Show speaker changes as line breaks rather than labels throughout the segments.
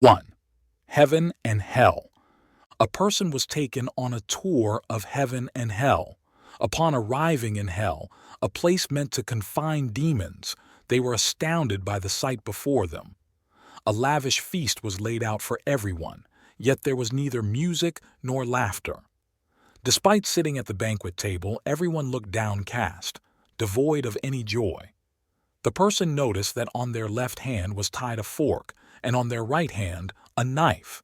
1. Heaven and Hell. A person was taken on a tour of heaven and hell. Upon arriving in hell, a place meant to confine demons, they were astounded by the sight before them. A lavish feast was laid out for everyone, yet there was neither music nor laughter. Despite sitting at the banquet table, everyone looked downcast, devoid of any joy. The person noticed that on their left hand was tied a fork, and on their right hand a knife,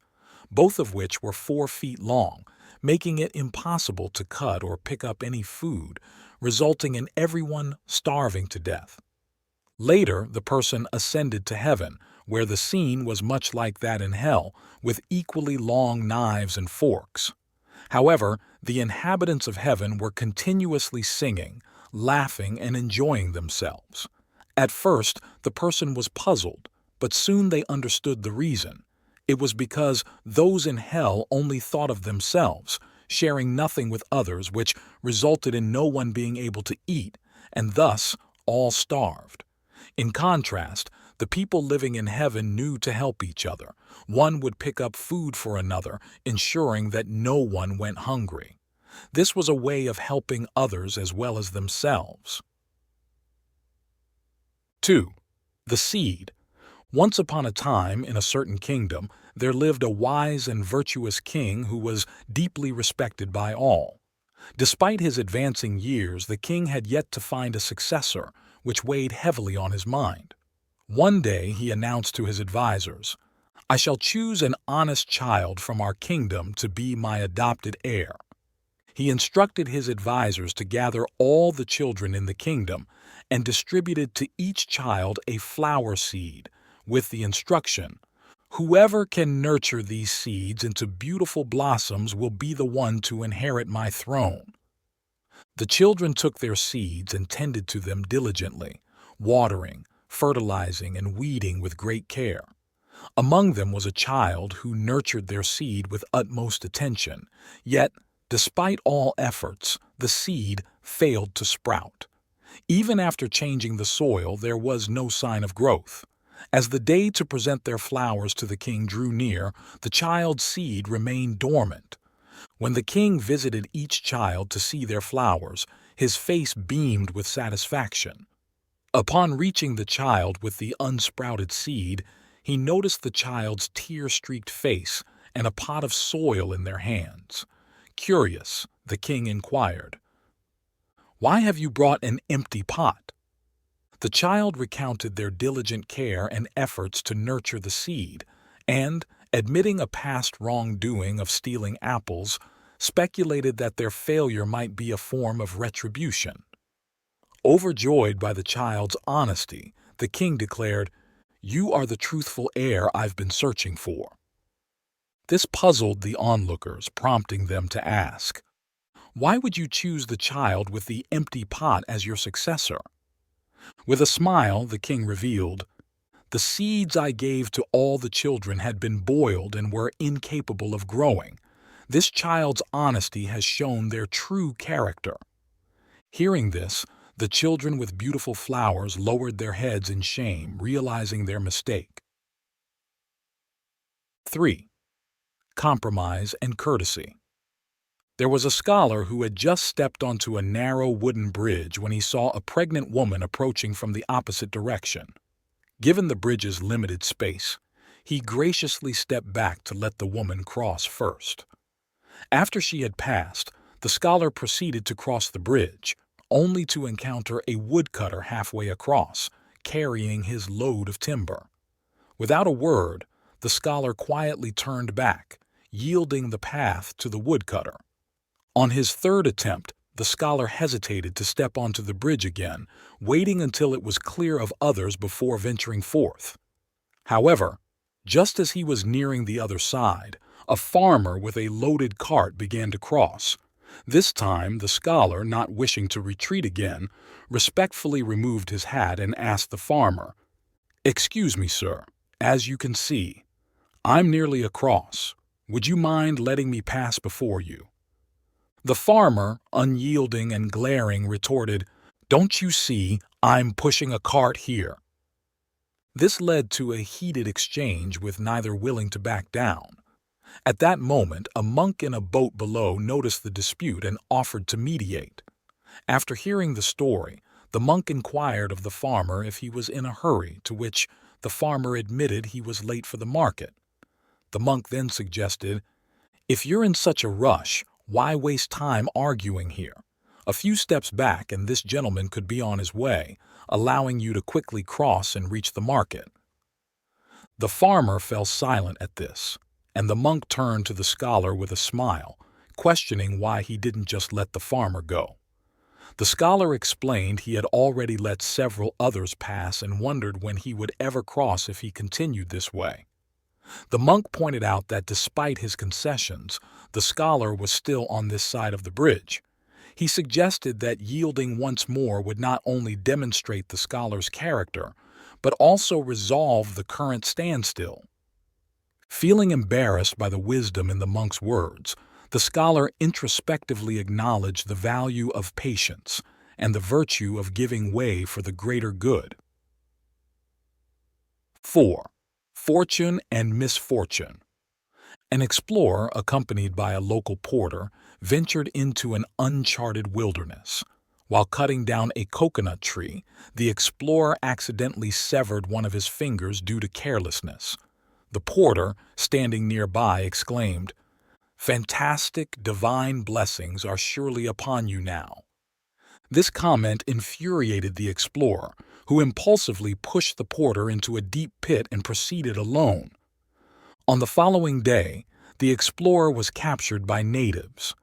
both of which were 4 feet long, making it impossible to cut or pick up any food, resulting in everyone starving to death. Later, the person ascended to heaven, where the scene was much like that in hell, with equally long knives and forks. However, the inhabitants of heaven were continuously singing, laughing, and enjoying themselves. At first, the person was puzzled, but soon they understood the reason. It was because those in hell only thought of themselves, sharing nothing with others, which resulted in no one being able to eat, and thus all starved. In contrast, the people living in heaven knew to help each other. One would pick up food for another, ensuring that no one went hungry. This was a way of helping others as well as themselves. 2. The Seed. Once upon a time, in a certain kingdom, there lived a wise and virtuous king who was deeply respected by all. Despite his advancing years, the king had yet to find a successor, which weighed heavily on his mind. One day he announced to his advisors, "I shall choose an honest child from our kingdom to be my adopted heir." He instructed his advisors to gather all the children in the kingdom and distributed to each child a flower seed, with the instruction, "Whoever can nurture these seeds into beautiful blossoms will be the one to inherit my throne." The children took their seeds and tended to them diligently, watering, fertilizing, and weeding with great care. Among them was a child who nurtured their seed with utmost attention, yet, despite all efforts, the seed failed to sprout. Even after changing the soil, there was no sign of growth. As the day to present their flowers to the king drew near, the child's seed remained dormant. When the king visited each child to see their flowers, his face beamed with satisfaction. Upon reaching the child with the unsprouted seed, he noticed the child's tear-streaked face and a pot of soil in their hands. Curious, the king inquired, "Why have you brought an empty pot?" The child recounted their diligent care and efforts to nurture the seed, and, admitting a past wrongdoing of stealing apples, speculated that their failure might be a form of retribution. Overjoyed by the child's honesty, the king declared, "You are the truthful heir I've been searching for." This puzzled the onlookers, prompting them to ask, "Why would you choose the child with the empty pot as your successor?" With a smile, the king revealed, "The seeds I gave to all the children had been boiled and were incapable of growing. This child's honesty has shown their true character." Hearing this, the children with beautiful flowers lowered their heads in shame, realizing their mistake. 3. Compromise and Courtesy. There was a scholar who had just stepped onto a narrow wooden bridge when he saw a pregnant woman approaching from the opposite direction. Given the bridge's limited space, he graciously stepped back to let the woman cross first. After she had passed, the scholar proceeded to cross the bridge, only to encounter a woodcutter halfway across, carrying his load of timber. Without a word, the scholar quietly turned back, yielding the path to the woodcutter. On his third attempt, the scholar hesitated to step onto the bridge again, waiting until it was clear of others before venturing forth. However, just as he was nearing the other side, a farmer with a loaded cart began to cross. This time, the scholar, not wishing to retreat again, respectfully removed his hat and asked the farmer, "Excuse me, sir, as you can see, I'm nearly across. Would you mind letting me pass before you?" The farmer, unyielding and glaring, retorted, "Don't you see I'm pushing a cart here?" This led to a heated exchange with neither willing to back down. At that moment, a monk in a boat below noticed the dispute and offered to mediate. After hearing the story, the monk inquired of the farmer if he was in a hurry, to which the farmer admitted he was late for the market. The monk then suggested, "If you're in such a rush, why waste time arguing here? A few steps back and this gentleman could be on his way, allowing you to quickly cross and reach the market." The farmer fell silent at this, and the monk turned to the scholar with a smile, questioning why he didn't just let the farmer go. The scholar explained he had already let several others pass and wondered when he would ever cross if he continued this way. The monk pointed out that despite his concessions, the scholar was still on this side of the bridge. He suggested that yielding once more would not only demonstrate the scholar's character, but also resolve the current standstill. Feeling embarrassed by the wisdom in the monk's words, the scholar introspectively acknowledged the value of patience and the virtue of giving way for the greater good. 4. Fortune and Misfortune. An explorer, accompanied by a local porter, ventured into an uncharted wilderness. While cutting down a coconut tree, the explorer accidentally severed one of his fingers due to carelessness. The porter, standing nearby, exclaimed, "Fantastic, divine blessings are surely upon you now." This comment infuriated the explorer, who impulsively pushed the porter into a deep pit and proceeded alone. On the following day, the explorer was captured by natives.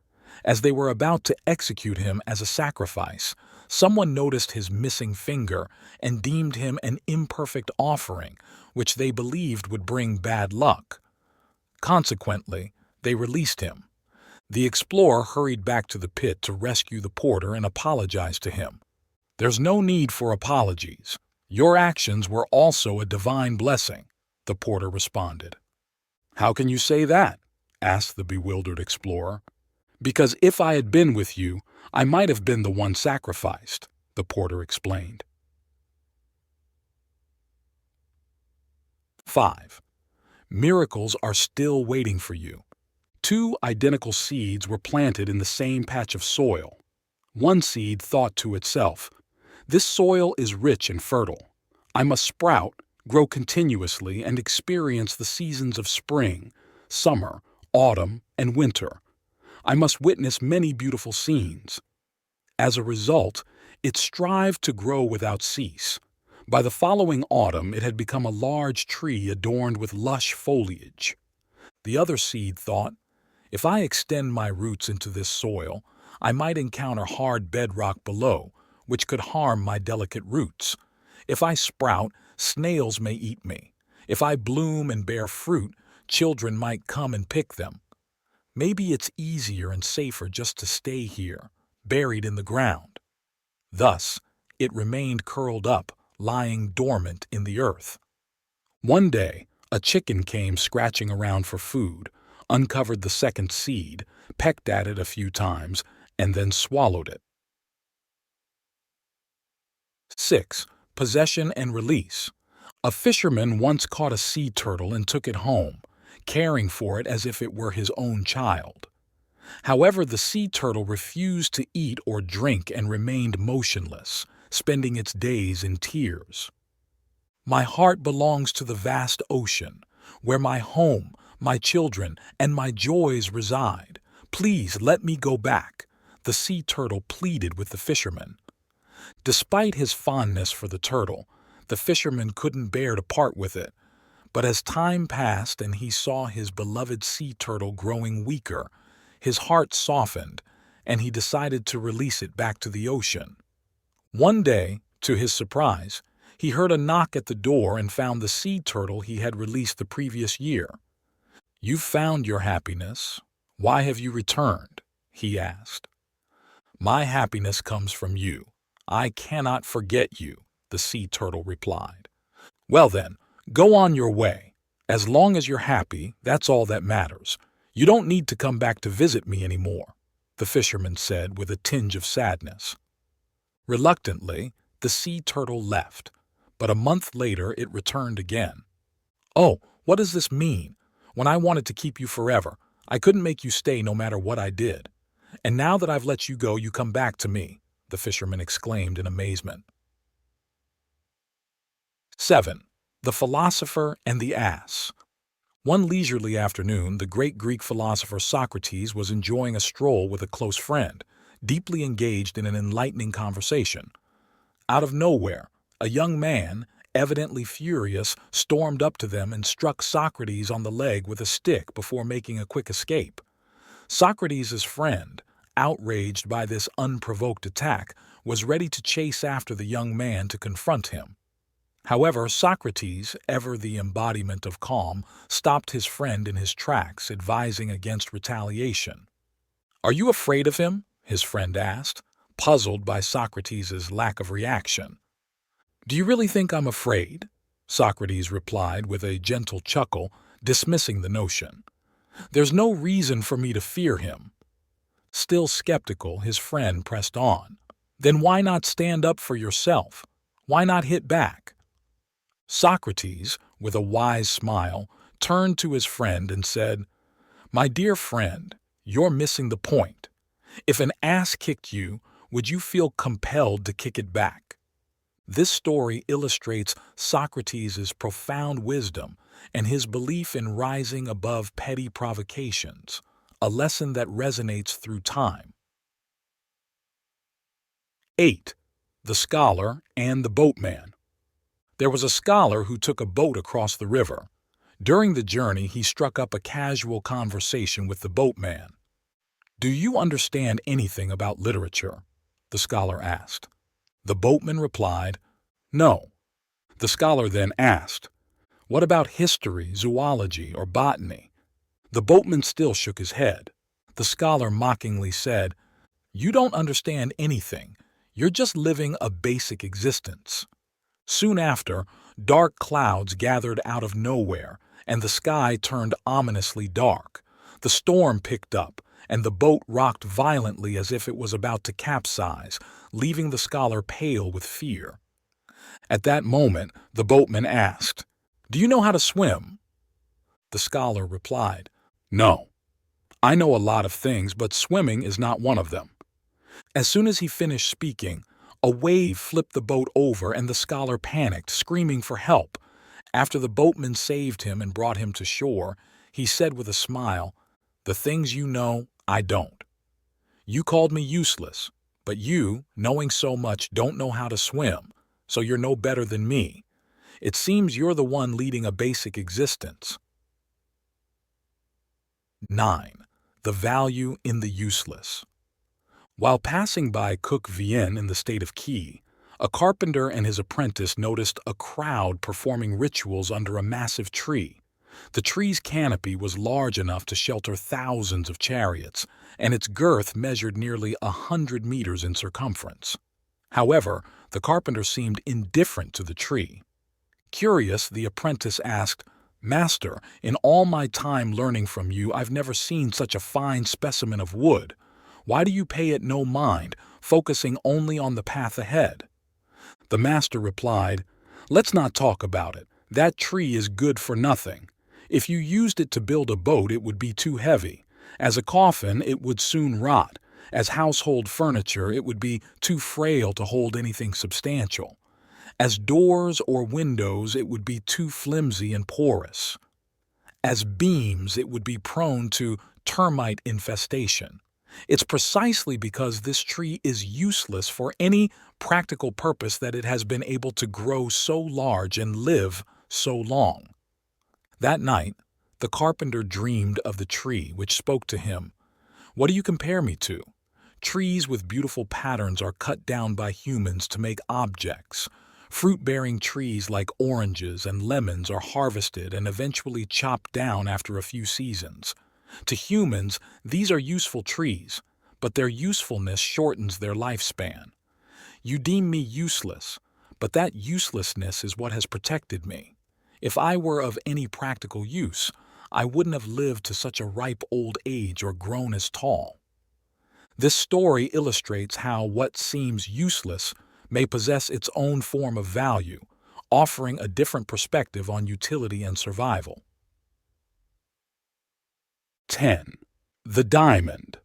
As they were about to execute him as a sacrifice, someone noticed his missing finger and deemed him an imperfect offering, which they believed would bring bad luck. Consequently, they released him. The explorer hurried back to the pit to rescue the porter and apologize to him. "There's no need for apologies. Your actions were also a divine blessing," the porter responded. "How can you say that?" asked the bewildered explorer. "Because if I had been with you, I might have been the one sacrificed," the porter explained. 5. Miracles are still waiting for you. Two identical seeds were planted in the same patch of soil. One seed thought to itself, "This soil is rich and fertile. I must sprout, grow continuously, and experience the seasons of spring, summer, autumn, and winter. I must witness many beautiful scenes." As a result, it strived to grow without cease. By the following autumn, it had become a large tree adorned with lush foliage. The other seed thought, "If I extend my roots into this soil, I might encounter hard bedrock below, which could harm my delicate roots. If I sprout, snails may eat me. If I bloom and bear fruit, children might come and pick them. Maybe it's easier and safer just to stay here, buried in the ground." Thus, it remained curled up, lying dormant in the earth. One day, a chicken came scratching around for food, uncovered the second seed, pecked at it a few times, and then swallowed it. 6. Possession and release. A fisherman once caught a sea turtle and took it home, caring for it as if it were his own child. However, the sea turtle refused to eat or drink and remained motionless, spending its days in tears. "My heart belongs to the vast ocean, where my home, my children, and my joys reside. Please let me go back," the sea turtle pleaded with the fisherman. Despite his fondness for the turtle, the fisherman couldn't bear to part with it. But as time passed and he saw his beloved sea turtle growing weaker, his heart softened, and he decided to release it back to the ocean. One day, to his surprise, he heard a knock at the door and found the sea turtle he had released the previous year. "You've found your happiness. Why have you returned?" he asked. "My happiness comes from you. I cannot forget you," the sea turtle replied. "Well then, go on your way. As long as you're happy, that's all that matters. You don't need to come back to visit me anymore," the fisherman said with a tinge of sadness. Reluctantly, the sea turtle left, but a month later it returned again. "Oh, what does this mean? When I wanted to keep you forever, I couldn't make you stay no matter what I did. And now that I've let you go, you come back to me," the fisherman exclaimed in amazement. 7. The Philosopher and the Ass. One leisurely afternoon, the great Greek philosopher Socrates was enjoying a stroll with a close friend, deeply engaged in an enlightening conversation. Out of nowhere, a young man, evidently furious, stormed up to them and struck Socrates on the leg with a stick before making a quick escape. Socrates' friend, outraged by this unprovoked attack, was ready to chase after the young man to confront him. However, Socrates, ever the embodiment of calm, stopped his friend in his tracks, advising against retaliation. "Are you afraid of him?" his friend asked, puzzled by Socrates' lack of reaction. "Do you really think I'm afraid?" Socrates replied with a gentle chuckle, dismissing the notion. "There's no reason for me to fear him." Still skeptical, his friend pressed on. "Then why not stand up for yourself? Why not hit back?" Socrates, with a wise smile, turned to his friend and said, "My dear friend, you're missing the point. If an ass kicked you, would you feel compelled to kick it back?" This story illustrates Socrates' profound wisdom and his belief in rising above petty provocations, a lesson that resonates through time. 8. The Scholar and the Boatman. There was a scholar who took a boat across the river. During the journey, he struck up a casual conversation with the boatman. "Do you understand anything about literature?" the scholar asked. The boatman replied, "No." The scholar then asked, "What about history, zoology, or botany?" The boatman still shook his head. The scholar mockingly said, "You don't understand anything. You're just living a basic existence." Soon after, dark clouds gathered out of nowhere, and the sky turned ominously dark. The storm picked up, and the boat rocked violently as if it was about to capsize, leaving the scholar pale with fear. At that moment, the boatman asked, "Do you know how to swim?" The scholar replied, "No. I know a lot of things, but swimming is not one of them." As soon as he finished speaking, a wave flipped the boat over and the scholar panicked, screaming for help. After the boatman saved him and brought him to shore, he said with a smile, "The things you know, I don't. You called me useless, but you, knowing so much, don't know how to swim, so you're no better than me. It seems you're the one leading a basic existence." 9. The Value in the Useless. While passing by Cook Vienne in the state of Key, a carpenter and his apprentice noticed a crowd performing rituals under a massive tree. The tree's canopy was large enough to shelter thousands of chariots, and its girth measured nearly 100 meters in circumference. However, the carpenter seemed indifferent to the tree. Curious, the apprentice asked, "Master, in all my time learning from you, I've never seen such a fine specimen of wood. Why do you pay it no mind, focusing only on the path ahead?" The master replied, "Let's not talk about it. That tree is good for nothing. If you used it to build a boat, it would be too heavy. As a coffin, it would soon rot. As household furniture, it would be too frail to hold anything substantial. As doors or windows, it would be too flimsy and porous. As beams, it would be prone to termite infestation. It's precisely because this tree is useless for any practical purpose that it has been able to grow so large and live so long." That night, the carpenter dreamed of the tree, which spoke to him. "What do you compare me to? Trees with beautiful patterns are cut down by humans to make objects. Fruit-bearing trees like oranges and lemons are harvested and eventually chopped down after a few seasons. To humans, these are useful trees, but their usefulness shortens their lifespan. You deem me useless, but that uselessness is what has protected me. If I were of any practical use, I wouldn't have lived to such a ripe old age or grown as tall." This story illustrates how what seems useless may possess its own form of value, offering a different perspective on utility and survival. 10. The Diamond.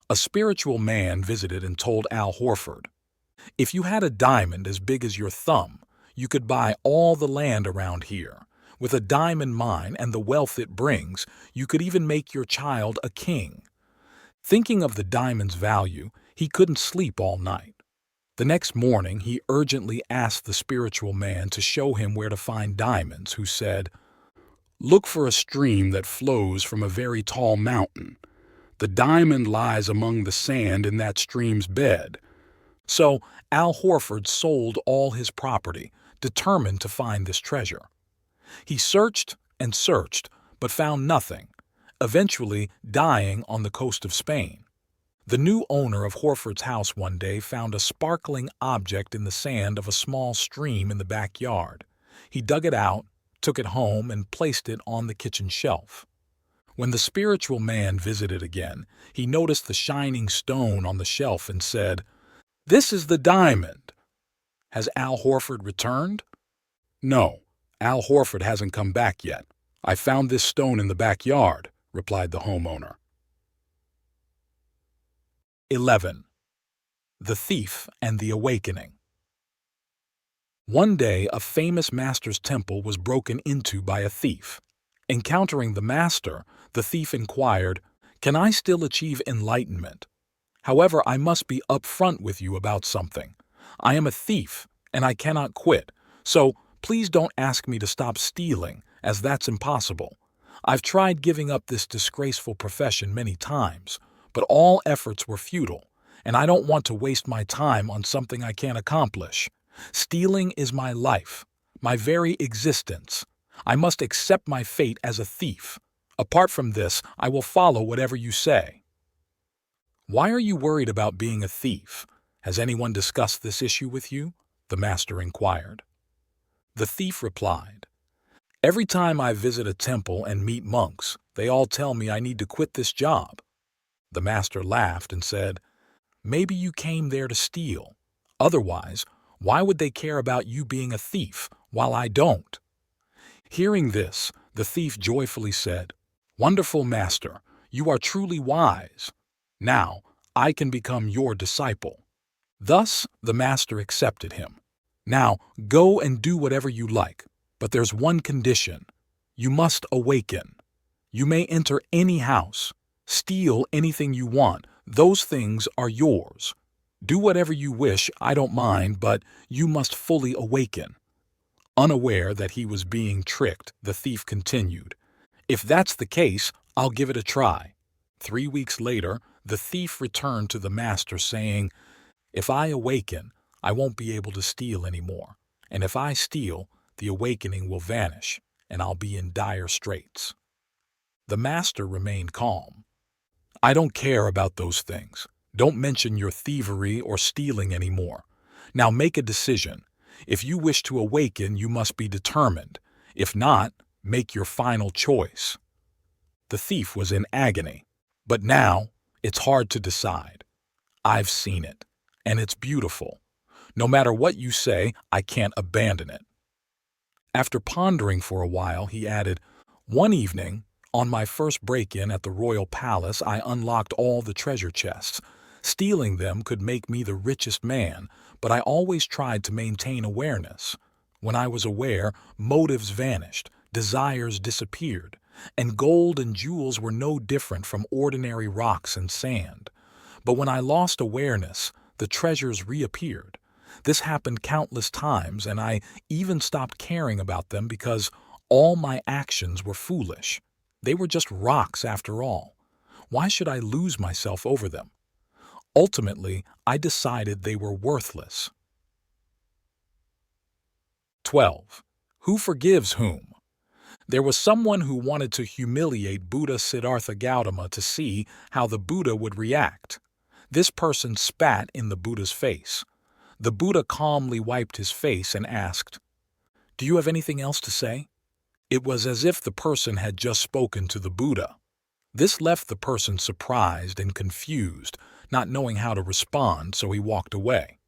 A spiritual man visited and told Al Horford, "If you had a diamond as big as your thumb, you could buy all the land around here. With a diamond mine and the wealth it brings, you could even make your child a king." Thinking of the diamond's value, he couldn't sleep all night. The next morning, he urgently asked the spiritual man to show him where to find diamonds, who said, "Look for a stream that flows from a very tall mountain. The diamond lies among the sand in that stream's bed." So Al Horford sold all his property, determined to find this treasure. He searched and searched, but found nothing, eventually dying on the coast of Spain. The new owner of Horford's house one day found a sparkling object in the sand of a small stream in the backyard. He dug it out, took it home, and placed it on the kitchen shelf. When the spiritual man visited again, he noticed the shining stone on the shelf and said, "This is the diamond." "Has Al Horford returned?" "No, Al Horford hasn't come back yet. I found this stone in the backyard," replied the homeowner. 11. The Thief and the Awakening. One day, a famous master's temple was broken into by a thief. Encountering the master, the thief inquired, "Can I still achieve enlightenment? However, I must be upfront with you about something. I am a thief, and I cannot quit, so please don't ask me to stop stealing, as that's impossible. I've tried giving up this disgraceful profession many times, but all efforts were futile, and I don't want to waste my time on something I can't accomplish. Stealing is my life, my very existence. I must accept my fate as a thief. Apart from this, I will follow whatever you say." "Why are you worried about being a thief? Has anyone discussed this issue with you?" the master inquired. The thief replied, "Every time I visit a temple and meet monks, they all tell me I need to quit this job." The master laughed and said, "Maybe you came there to steal. Otherwise, why would they care about you being a thief, while I don't?" Hearing this, the thief joyfully said, "Wonderful master, you are truly wise. Now I can become your disciple." Thus the master accepted him. "Now go and do whatever you like, but there's one condition. You must awaken. You may enter any house, steal anything you want. Those things are yours. Do whatever you wish, I don't mind, but you must fully awaken." Unaware that he was being tricked, the thief continued, "If that's the case, I'll give it a try." 3 weeks later, the thief returned to the master saying, "If I awaken, I won't be able to steal anymore, and if I steal, the awakening will vanish, and I'll be in dire straits." The master remained calm. "I don't care about those things. Don't mention your thievery or stealing anymore. Now make a decision. If you wish to awaken, you must be determined. If not, make your final choice." The thief was in agony. "But now, it's hard to decide. I've seen it, and it's beautiful. No matter what you say, I can't abandon it." After pondering for a while, he added, "One evening, on my first break-in at the royal palace, I unlocked all the treasure chests. Stealing them could make me the richest man, but I always tried to maintain awareness. When I was aware, motives vanished, desires disappeared, and gold and jewels were no different from ordinary rocks and sand. But when I lost awareness, the treasures reappeared. This happened countless times, and I even stopped caring about them because all my actions were foolish. They were just rocks after all. Why should I lose myself over them? Ultimately, I decided they were worthless." 12. Who forgives whom? There was someone who wanted to humiliate Buddha Siddhartha Gautama to see how the Buddha would react. This person spat in the Buddha's face. The Buddha calmly wiped his face and asked, "Do you have anything else to say?" It was as if the person had just spoken to the Buddha. This left the person surprised and confused, not knowing how to respond, so he walked away.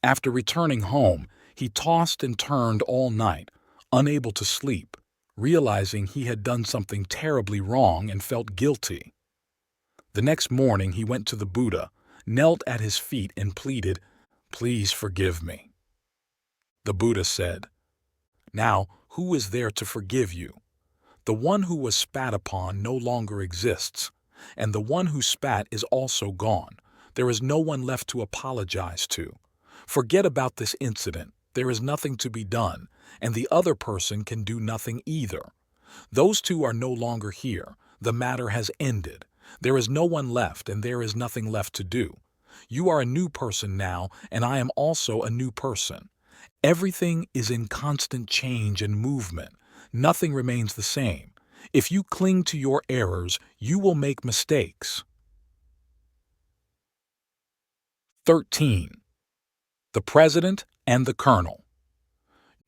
After returning home, He tossed and turned all night, unable to sleep, realizing he had done something terribly wrong and felt guilty. The next morning he went to the Buddha, knelt at his feet and pleaded, "Please forgive me." The Buddha said, "Now, who is there to forgive you? The one who was spat upon no longer exists, and the one who spat is also gone. There is no one left to apologize to. Forget about this incident. There is nothing to be done, and the other person can do nothing either. Those two are no longer here. The matter has ended. There is no one left, and there is nothing left to do. You are a new person now, and I am also a new person. Everything is in constant change and movement. Nothing remains the same. If you cling to your errors, you will make mistakes." 13. The President and the Colonel.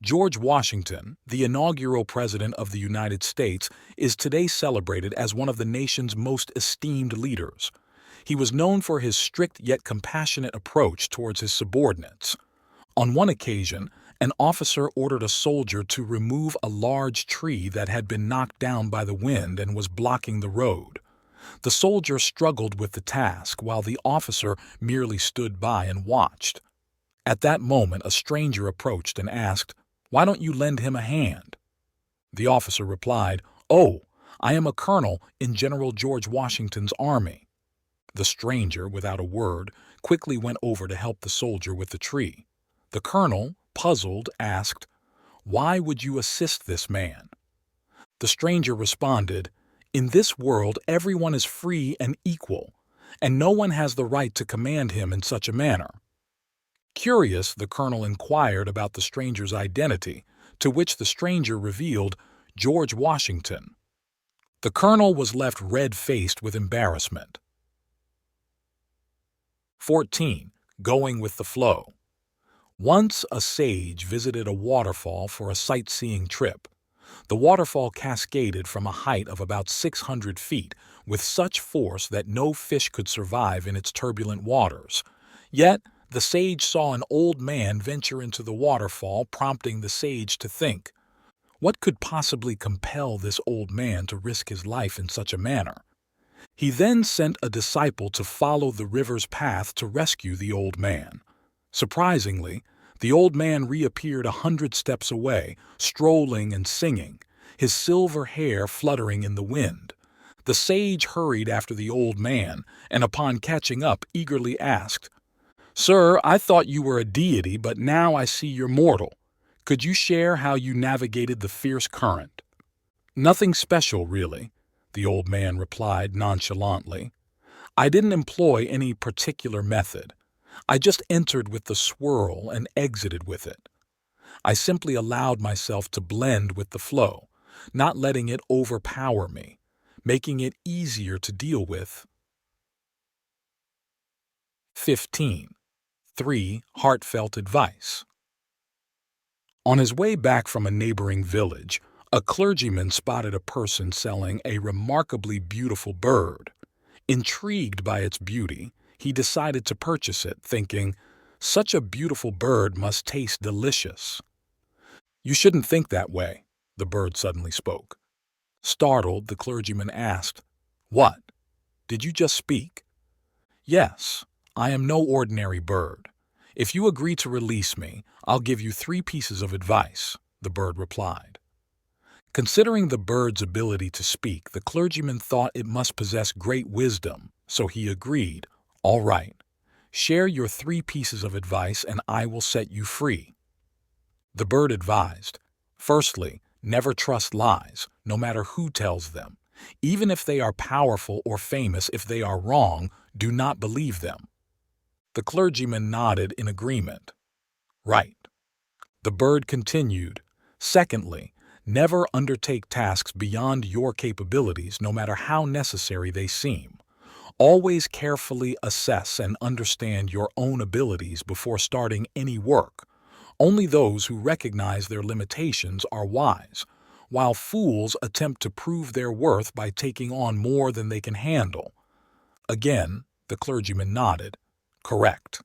George Washington, the inaugural President of the United States, is today celebrated as one of the nation's most esteemed leaders. He was known for his strict yet compassionate approach towards his subordinates. On one occasion, an officer ordered a soldier to remove a large tree that had been knocked down by the wind and was blocking the road. The soldier struggled with the task while the officer merely stood by and watched. At that moment, a stranger approached and asked, "Why don't you lend him a hand?" The officer replied, "Oh, I am a colonel in General George Washington's army." The stranger, without a word, quickly went over to help the soldier with the tree. The colonel, puzzled, asked, "Why would you assist this man?" The stranger responded, "In this world everyone is free and equal, and no one has the right to command him in such a manner." Curious, the colonel inquired about the stranger's identity, to which the stranger revealed George Washington. The colonel was left red-faced with embarrassment. 14. Going with the flow. Once a sage visited a waterfall for a sightseeing trip. The waterfall cascaded from a height of about 600 feet with such force that no fish could survive in its turbulent waters. Yet, the sage saw an old man venture into the waterfall, prompting the sage to think, what could possibly compel this old man to risk his life in such a manner? He then sent a disciple to follow the river's path to rescue the old man. Surprisingly, the old man reappeared 100 steps away, strolling and singing, his silver hair fluttering in the wind. The sage hurried after the old man, and upon catching up, eagerly asked, "Sir, I thought you were a deity, but now I see you're mortal. Could you share how you navigated the fierce current?" "Nothing special, really," the old man replied nonchalantly. "I didn't employ any particular method. I just entered with the swirl and exited with it. I simply allowed myself to blend with the flow, not letting it overpower me, making it easier to deal with." 15. 3. Heartfelt advice. On his way back from a neighboring village, a clergyman spotted a person selling a remarkably beautiful bird. Intrigued by its beauty, he decided to purchase it, thinking, "Such a beautiful bird must taste delicious." "You shouldn't think that way," the bird suddenly spoke. Startled, the clergyman asked, "What? Did you just speak?" "Yes, I am no ordinary bird. If you agree to release me, I'll give you 3 pieces of advice," the bird replied. Considering the bird's ability to speak, the clergyman thought it must possess great wisdom, so he agreed, "All right, share your 3 pieces of advice and I will set you free." The bird advised, "Firstly, never trust lies, no matter who tells them. Even if they are powerful or famous, if they are wrong, do not believe them." The clergyman nodded in agreement. "Right." The bird continued, "Secondly, never undertake tasks beyond your capabilities, no matter how necessary they seem. Always carefully assess and understand your own abilities before starting any work. Only those who recognize their limitations are wise, while fools attempt to prove their worth by taking on more than they can handle." Again, the clergyman nodded. "Correct."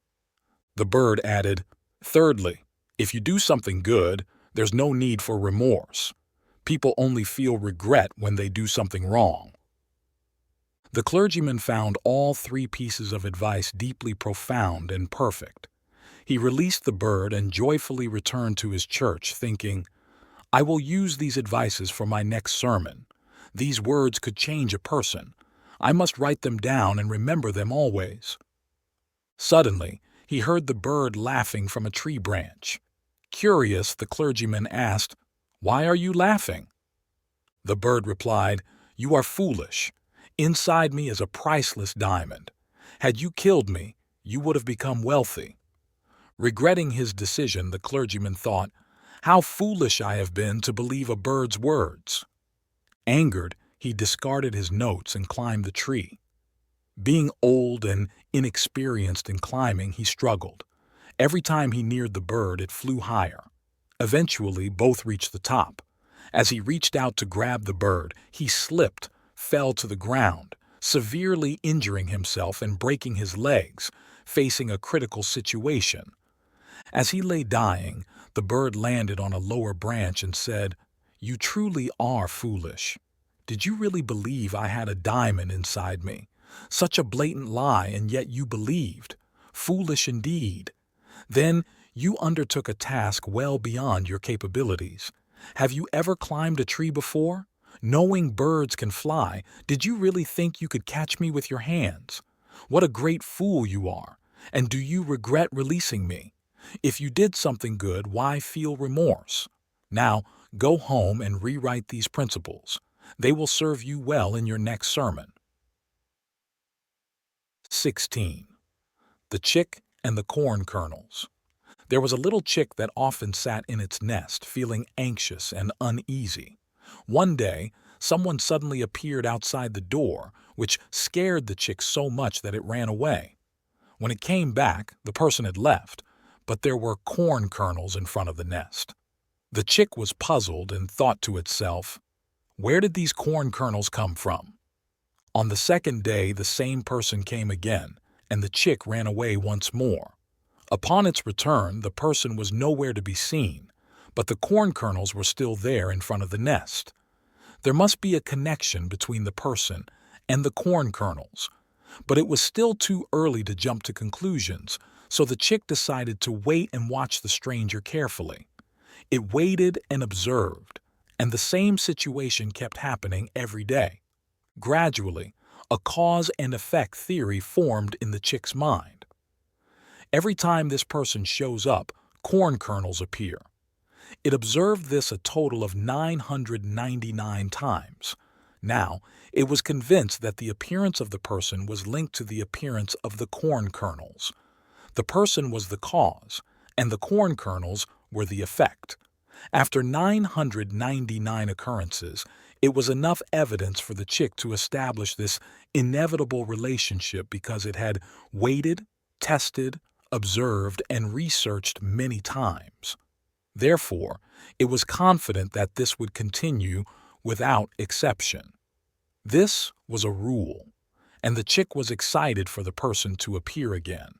The bird added, "Thirdly, If you do something good, there's no need for remorse. People only feel regret when they do something wrong. The clergyman found all three pieces of advice deeply profound and perfect. He released the bird and joyfully returned to his church, thinking, "I will use these advices for my next sermon. These words could change a person. I must write them down and remember them always." Suddenly, he heard the bird laughing from a tree branch. Curious, the clergyman asked, "Why are you laughing?" The bird replied, "You are foolish. Inside me is a priceless diamond. Had you killed me, you would have become wealthy." Regretting his decision, the clergyman thought, "How foolish I have been to believe a bird's words." Angered, he discarded his notes and climbed the tree. Being old and inexperienced in climbing, he struggled. Every time he neared the bird, it flew higher. Eventually, both reached the top. As he reached out to grab the bird, he slipped, fell to the ground, severely injuring himself and breaking his legs, facing a critical situation. As he lay dying, the bird landed on a lower branch and said, "You truly are foolish. Did you really believe I had a diamond inside me? Such a blatant lie, and yet you believed. Foolish indeed. Then you undertook a task well beyond your capabilities. Have you ever climbed a tree before? Knowing birds can fly, did you really think you could catch me with your hands? What a great fool you are! And do you regret releasing me? If you did something good, why feel remorse? Now, go home and rewrite these principles. They will serve you well in your next sermon." 16. The Chick and the Corn Kernels. There was a little chick that often sat in its nest, feeling anxious and uneasy. One day, someone suddenly appeared outside the door, which scared the chick so much that it ran away. When it came back, the person had left, but there were corn kernels in front of the nest. The chick was puzzled and thought to itself, "Where did these corn kernels come from?" On the second day, the same person came again, and the chick ran away once more. Upon its return, the person was nowhere to be seen, but the corn kernels were still there in front of the nest. There must be a connection between the person and the corn kernels, but it was still too early to jump to conclusions, so the chick decided to wait and watch the stranger carefully. It waited and observed, and the same situation kept happening every day. Gradually, a cause and effect theory formed in the chick's mind. Every time this person shows up, corn kernels appear. It observed this a total of 999 times. Now, it was convinced that the appearance of the person was linked to the appearance of the corn kernels. The person was the cause, and the corn kernels were the effect. After 999 occurrences, it was enough evidence for the chick to establish this inevitable relationship because it had waited, tested, observed, and researched many times. Therefore, it was confident that this would continue without exception. This was a rule, and the chick was excited for the person to appear again.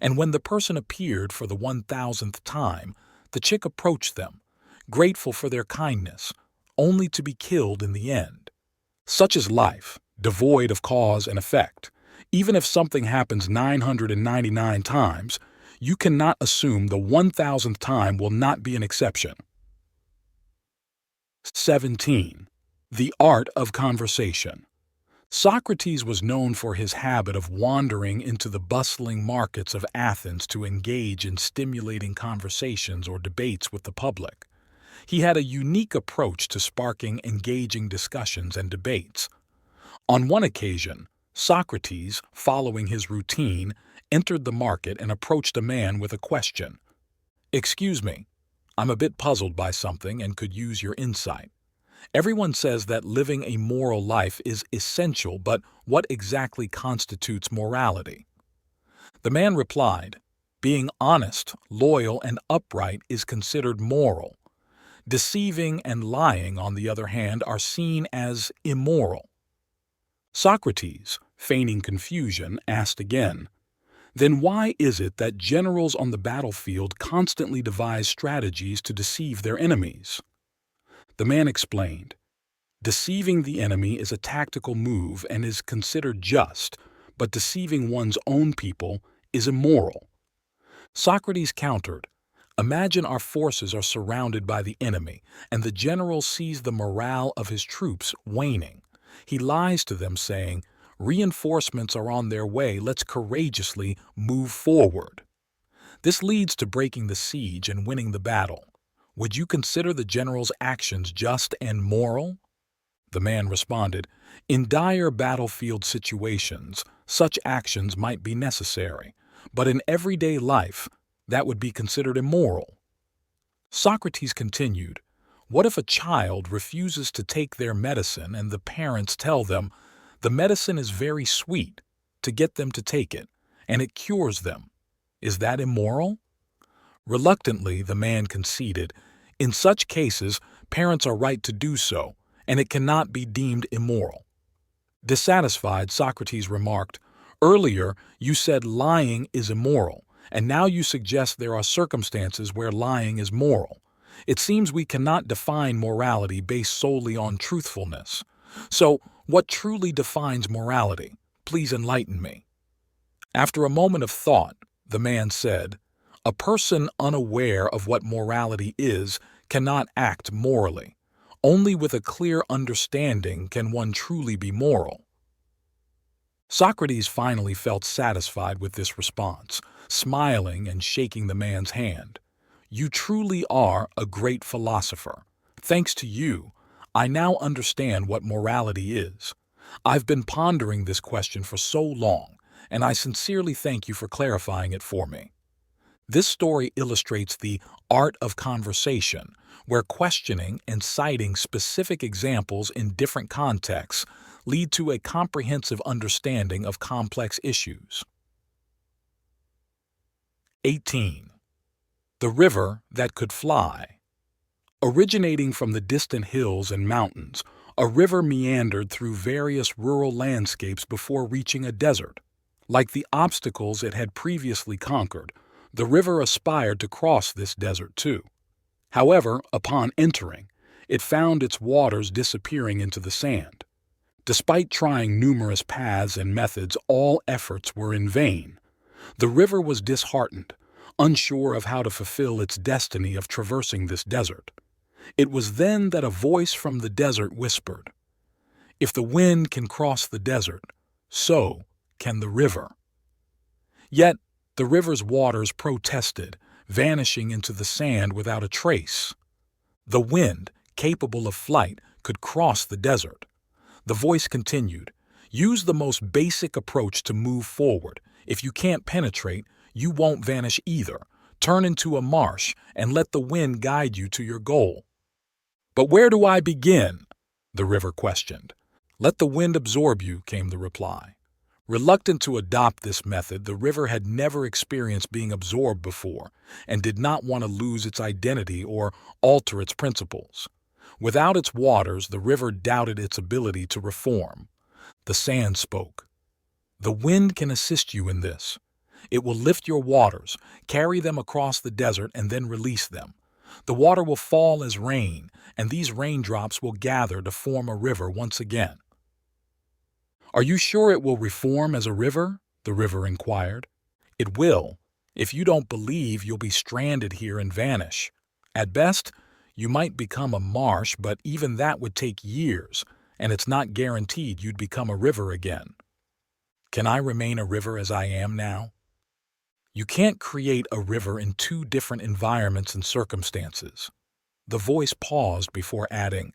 And when the person appeared for the 1000th time, the chick approached them, grateful for their kindness, only to be killed in the end. Such is life, devoid of cause and effect. Even if something happens 999 times, you cannot assume the 1000th time will not be an exception. 17. The Art of Conversation. Socrates was known for his habit of wandering into the bustling markets of Athens to engage in stimulating conversations or debates with the public. He had a unique approach to sparking engaging discussions and debates. On one occasion, Socrates, following his routine, entered the market and approached a man with a question. "Excuse me, I'm a bit puzzled by something and could use your insight. Everyone says that living a moral life is essential, but what exactly constitutes morality?" The man replied, "Being honest, loyal, and upright is considered moral. Deceiving and lying, on the other hand, are seen as immoral." Socrates, feigning confusion, asked again, Then why is it that generals on the battlefield constantly devise strategies to deceive their enemies? The man explained, deceiving the enemy is a tactical move and is considered just, but deceiving one's own people is immoral. Socrates countered, imagine our forces are surrounded by the enemy, and the general sees the morale of his troops waning. He lies to them saying, reinforcements are on their way, let's courageously move forward. This leads to breaking the siege and winning the battle. Would you consider the general's actions just and moral? The man responded, in dire battlefield situations, such actions might be necessary, but in everyday life, that would be considered immoral. Socrates continued, what if a child refuses to take their medicine and the parents tell them, the medicine is very sweet, to get them to take it, and it cures them? Is that immoral? Reluctantly, the man conceded, in such cases, parents are right to do so, and it cannot be deemed immoral. Dissatisfied, Socrates remarked, earlier you said lying is immoral, and now you suggest there are circumstances where lying is moral. It seems we cannot define morality based solely on truthfulness. So, what truly defines morality? Please enlighten me. After a moment of thought, the man said, a person unaware of what morality is cannot act morally. Only with a clear understanding can one truly be moral. Socrates finally felt satisfied with this response, smiling and shaking the man's hand. You truly are a great philosopher. Thanks to you, I now understand what morality is. I've been pondering this question for so long, and I sincerely thank you for clarifying it for me. This story illustrates the art of conversation, where questioning and citing specific examples in different contexts lead to a comprehensive understanding of complex issues. 18. The river that could fly. Originating from the distant hills and mountains, a river meandered through various rural landscapes before reaching a desert. Like the obstacles it had previously conquered, the river aspired to cross this desert too. However, upon entering, it found its waters disappearing into the sand. Despite trying numerous paths and methods, all efforts were in vain. The river was disheartened, unsure of how to fulfill its destiny of traversing this desert. It was then that a voice from the desert whispered, if the wind can cross the desert, so can the river. Yet, the river's waters protested, vanishing into the sand without a trace. The wind, capable of flight, could cross the desert. The voice continued, use the most basic approach to move forward. If you can't penetrate, you won't vanish either. Turn into a marsh and let the wind guide you to your goal. But where do I begin? The river questioned. Let the wind absorb you, came the reply. Reluctant to adopt this method, the river had never experienced being absorbed before and did not want to lose its identity or alter its principles. Without its waters, the river doubted its ability to reform. The sand spoke. The wind can assist you in this. It will lift your waters, carry them across the desert, and then release them. The water will fall as rain, and these raindrops will gather to form a river once again. Are you sure it will reform as a river? The river inquired. It will. If you don't believe, you'll be stranded here and vanish. At best, you might become a marsh, but even that would take years, and it's not guaranteed you'd become a river again. Can I remain a river as I am now? You can't create a river in two different environments and circumstances. The voice paused before adding,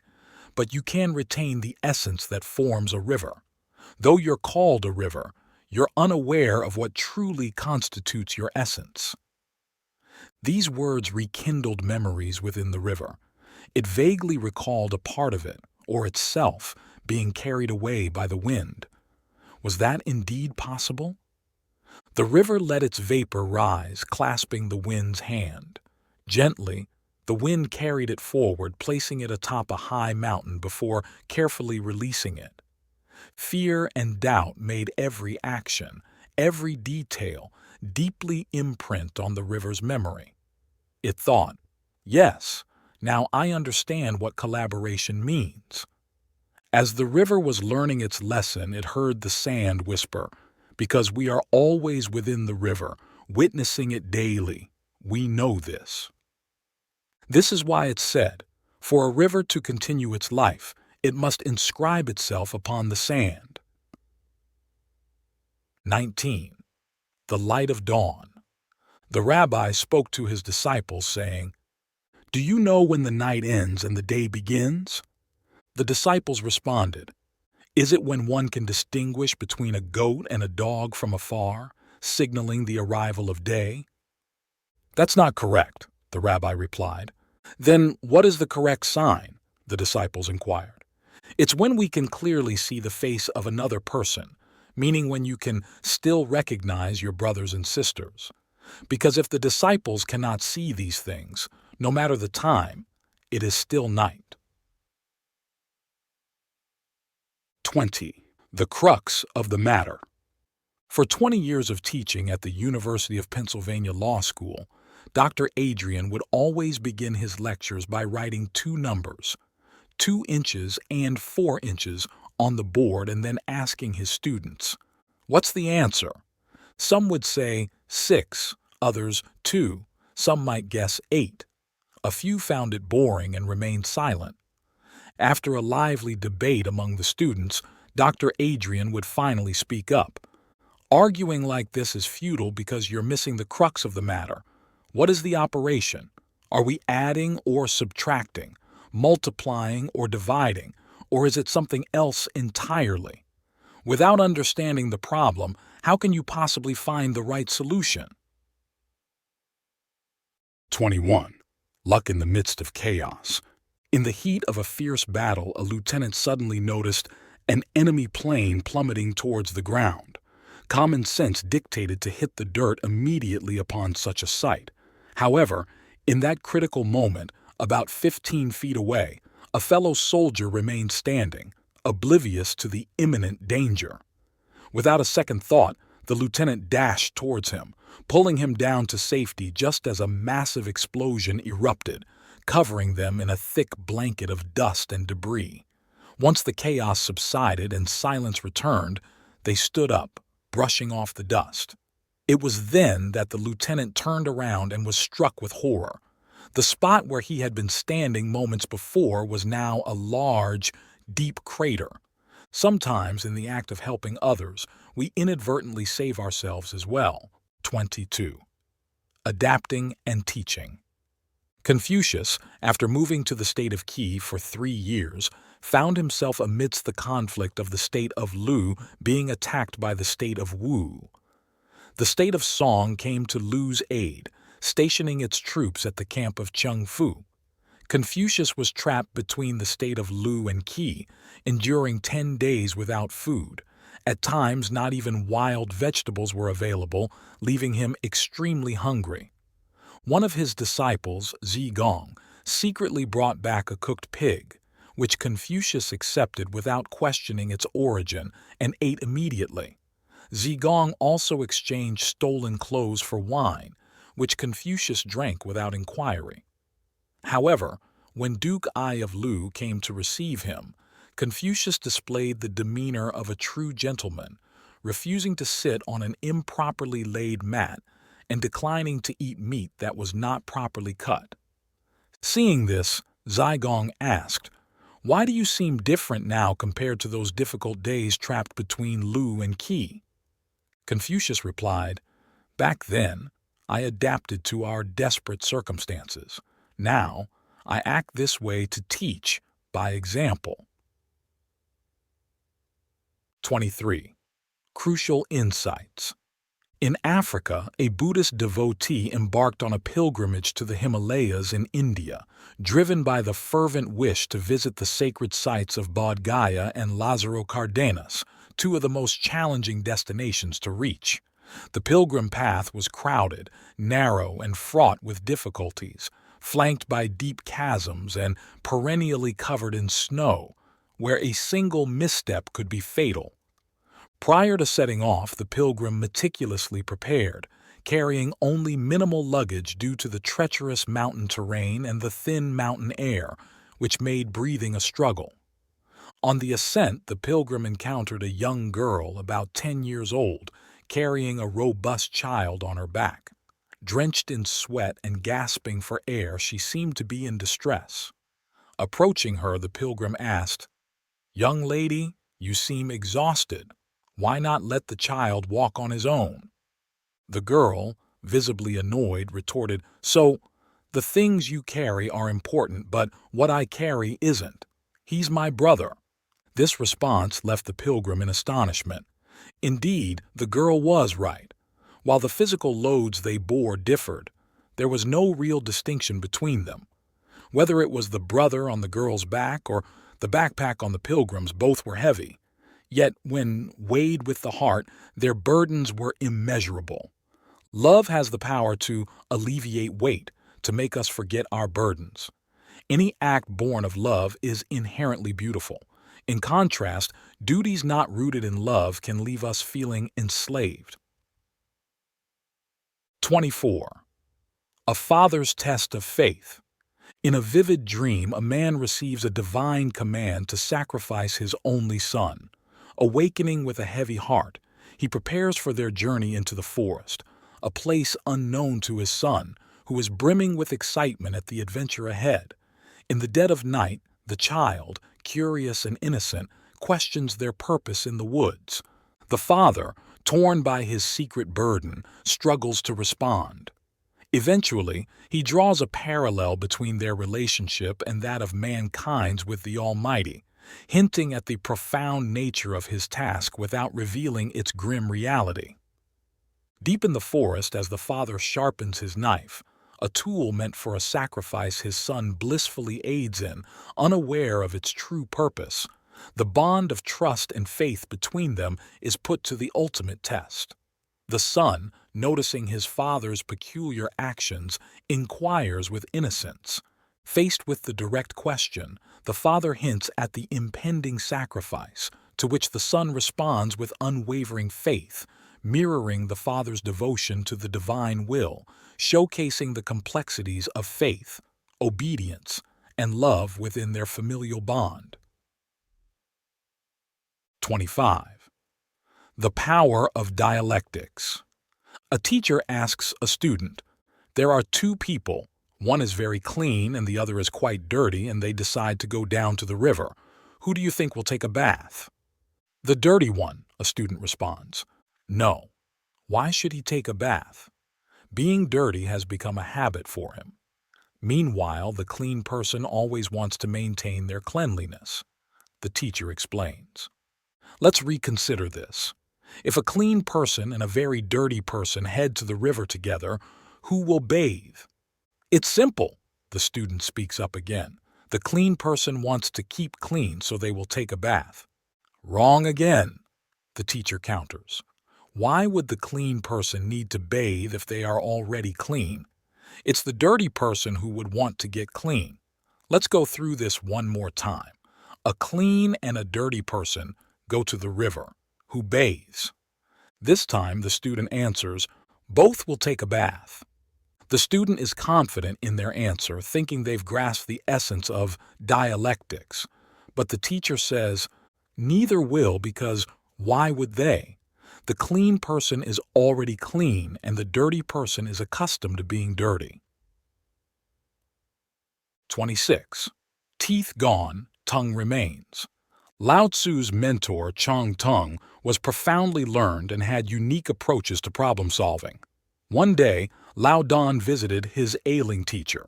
but you can retain the essence that forms a river. Though you're called a river, you're unaware of what truly constitutes your essence. These words rekindled memories within the river. It vaguely recalled a part of it, or itself, being carried away by the wind. Was that indeed possible? The river let its vapor rise, clasping the wind's hand. Gently, the wind carried it forward, placing it atop a high mountain before carefully releasing it. Fear and doubt made every action, every detail, deeply imprint on the river's memory. It thought, yes, now I understand what collaboration means. As the river was learning its lesson, it heard the sand whisper, because we are always within the river, witnessing it daily. We know this. This is why it's said, for a river to continue its life, it must inscribe itself upon the sand. 19. The light of dawn. The rabbi spoke to his disciples, saying, "Do you know when the night ends and the day begins?" The disciples responded, "Is it when one can distinguish between a goat and a dog from afar, signaling the arrival of day?" "That's not correct," the rabbi replied. "Then what is the correct sign?" the disciples inquired. "It's when we can clearly see the face of another person, meaning when you can still recognize your brothers and sisters. Because if the disciples cannot see these things, no matter the time, it is still night." 20. The crux of the matter. For 20 years of teaching at the University of Pennsylvania Law School, Dr. Adrian would always begin his lectures by writing two numbers, 2 inches and 4 inches, on the board and then asking his students, "What's the answer?" Some would say 6, others 2, some might guess 8. A few found it boring and remained silent. After a lively debate among the students, Dr. Adrian would finally speak up. "Arguing like this is futile because you're missing the crux of the matter. What is the operation? Are we adding or subtracting, multiplying or dividing, or is it something else entirely? Without understanding the problem, how can you possibly find the right solution?" 21. Luck in the midst of chaos. In the heat of a fierce battle, a lieutenant suddenly noticed an enemy plane plummeting towards the ground. Common sense dictated to hit the dirt immediately upon such a sight. However, in that critical moment, about 15 feet away, a fellow soldier remained standing, oblivious to the imminent danger. Without a second thought, the lieutenant dashed towards him, pulling him down to safety just as a massive explosion erupted, covering them in a thick blanket of dust and debris. Once the chaos subsided and silence returned, they stood up, brushing off the dust. It was then that the lieutenant turned around and was struck with horror. The spot where he had been standing moments before was now a large, deep crater. Sometimes, in the act of helping others, we inadvertently save ourselves as well. 22. Adapting and teaching. Confucius, after moving to the state of Qi for 3 years, found himself amidst the conflict of the state of Lu being attacked by the state of Wu. The state of Song came to Lu's aid, stationing its troops at the camp of Chengfu. Confucius was trapped between the state of Lu and Qi, enduring 10 days without food. At times, not even wild vegetables were available, leaving him extremely hungry. One of his disciples, Zigong, secretly brought back a cooked pig, which Confucius accepted without questioning its origin and ate immediately. Zigong also exchanged stolen clothes for wine, which Confucius drank without inquiry. However, when Duke Ai of Lu came to receive him, Confucius displayed the demeanor of a true gentleman, refusing to sit on an improperly laid mat and declining to eat meat that was not properly cut. Seeing this, Zigong asked, "Why do you seem different now compared to those difficult days trapped between Lu and Qi?" Confucius replied, "Back then, I adapted to our desperate circumstances. Now, I act this way to teach by example." 23. Crucial insights. In Africa, a Buddhist devotee embarked on a pilgrimage to the Himalayas in India, driven by the fervent wish to visit the sacred sites of Bodh Gaya and Lázaro Cárdenas, 2 of the most challenging destinations to reach. The pilgrim path was crowded, narrow, and fraught with difficulties, flanked by deep chasms and perennially covered in snow, where a single misstep could be fatal. Prior to setting off, the pilgrim meticulously prepared, carrying only minimal luggage due to the treacherous mountain terrain and the thin mountain air, which made breathing a struggle. On the ascent, the pilgrim encountered a young girl about 10 years old, carrying a robust child on her back. Drenched in sweat and gasping for air, she seemed to be in distress. Approaching her, the pilgrim asked, "Young lady, you seem exhausted. Why not let the child walk on his own?" The girl, visibly annoyed, retorted, "So, the things you carry are important, but what I carry isn't. He's my brother." This response left the pilgrim in astonishment. Indeed, the girl was right. While the physical loads they bore differed, there was no real distinction between them. Whether it was the brother on the girl's back or the backpack on the pilgrim's, both were heavy. Yet, when weighed with the heart, their burdens were immeasurable. Love has the power to alleviate weight, to make us forget our burdens. Any act born of love is inherently beautiful. In contrast, duties not rooted in love can leave us feeling enslaved. 24. A father's test of faith. In a vivid dream, a man receives a divine command to sacrifice his only son. Awakening with a heavy heart, he prepares for their journey into the forest, a place unknown to his son, who is brimming with excitement at the adventure ahead. In the dead of night, the child, curious and innocent, questions their purpose in the woods. The father, torn by his secret burden, struggles to respond. Eventually, he draws a parallel between their relationship and that of mankind's with the Almighty, hinting at the profound nature of his task without revealing its grim reality. Deep in the forest, as the father sharpens his knife, a tool meant for a sacrifice his son blissfully aids in, unaware of its true purpose, the bond of trust and faith between them is put to the ultimate test. The son, noticing his father's peculiar actions, inquires with innocence. Faced with the direct question, the father hints at the impending sacrifice, to which the son responds with unwavering faith, mirroring the father's devotion to the divine will, showcasing the complexities of faith, obedience, and love within their familial bond. 25. The Power of Dialectics. A teacher asks a student, "There are two people. One is very clean and the other is quite dirty, and they decide to go down to the river. Who do you think will take a bath?" "The dirty one," a student responds. "No. Why should he take a bath? Being dirty has become a habit for him. Meanwhile, the clean person always wants to maintain their cleanliness." The teacher explains. Let's reconsider this. If a clean person and a very dirty person head to the river together, who will bathe? "It's simple," the student speaks up again. "The clean person wants to keep clean, so they will take a bath." "Wrong again," the teacher counters. "Why would the clean person need to bathe if they are already clean? It's the dirty person who would want to get clean. Let's go through this one more time. A clean and a dirty person go to the river. Who bathes?" This time the student answers, "Both will take a bath." The student is confident in their answer, thinking they've grasped the essence of dialectics. But the teacher says, "Neither will, because why would they? The clean person is already clean, and the dirty person is accustomed to being dirty." 26. Teeth gone, tongue remains. Lao Tzu's mentor, Chang Tung, was profoundly learned and had unique approaches to problem solving. One day, Lao Dan visited his ailing teacher.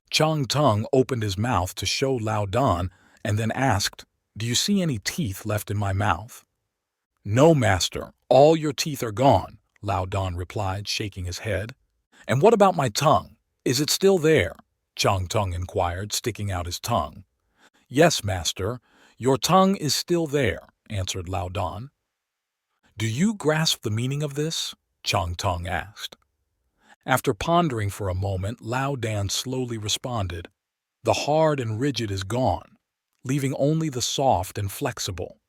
Chang Tung opened his mouth to show Lao Dan and then asked, "Do you see any teeth left in my mouth?" "No, master, all your teeth are gone," Lao Dan replied, shaking his head. "And what about my tongue? Is it still there?" Chang Tung inquired, sticking out his tongue. "Yes, master, your tongue is still there," answered Lao Dan. "Do you grasp the meaning of this?" Chang Tung asked. After pondering for a moment, Lao Dan slowly responded, "The hard and rigid is gone, leaving only the soft and flexible."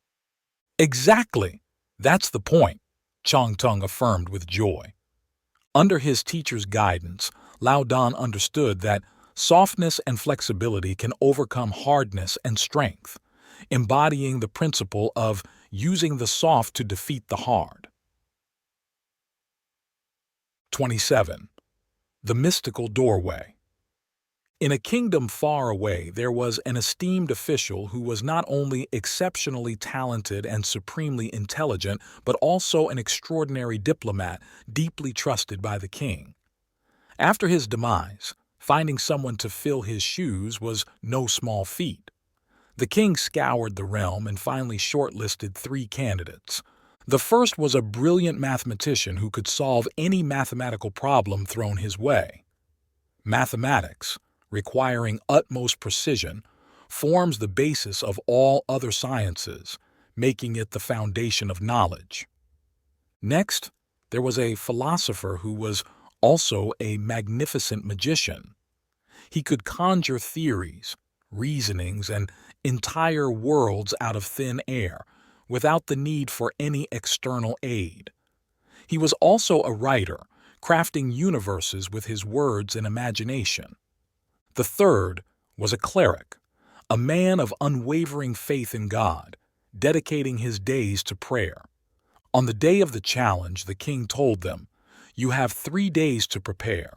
"Exactly! That's the point," Chang Tung affirmed with joy. Under his teacher's guidance, Lao Dan understood that softness and flexibility can overcome hardness and strength, embodying the principle of using the soft to defeat the hard. 27. The mystical doorway. In a kingdom far away, there was an esteemed official who was not only exceptionally talented and supremely intelligent, but also an extraordinary diplomat, deeply trusted by the king. After his demise, finding someone to fill his shoes was no small feat. The king scoured the realm and finally shortlisted 3 candidates. The first was a brilliant mathematician who could solve any mathematical problem thrown his way. Mathematics, requiring utmost precision, forms the basis of all other sciences, making it the foundation of knowledge. Next, there was a philosopher who was also a magnificent magician. He could conjure theories, reasonings, and entire worlds out of thin air, without the need for any external aid. He was also a writer, crafting universes with his words and imagination. The third was a cleric, a man of unwavering faith in God, dedicating his days to prayer. On the day of the challenge, the king told them, "You have 3 days to prepare.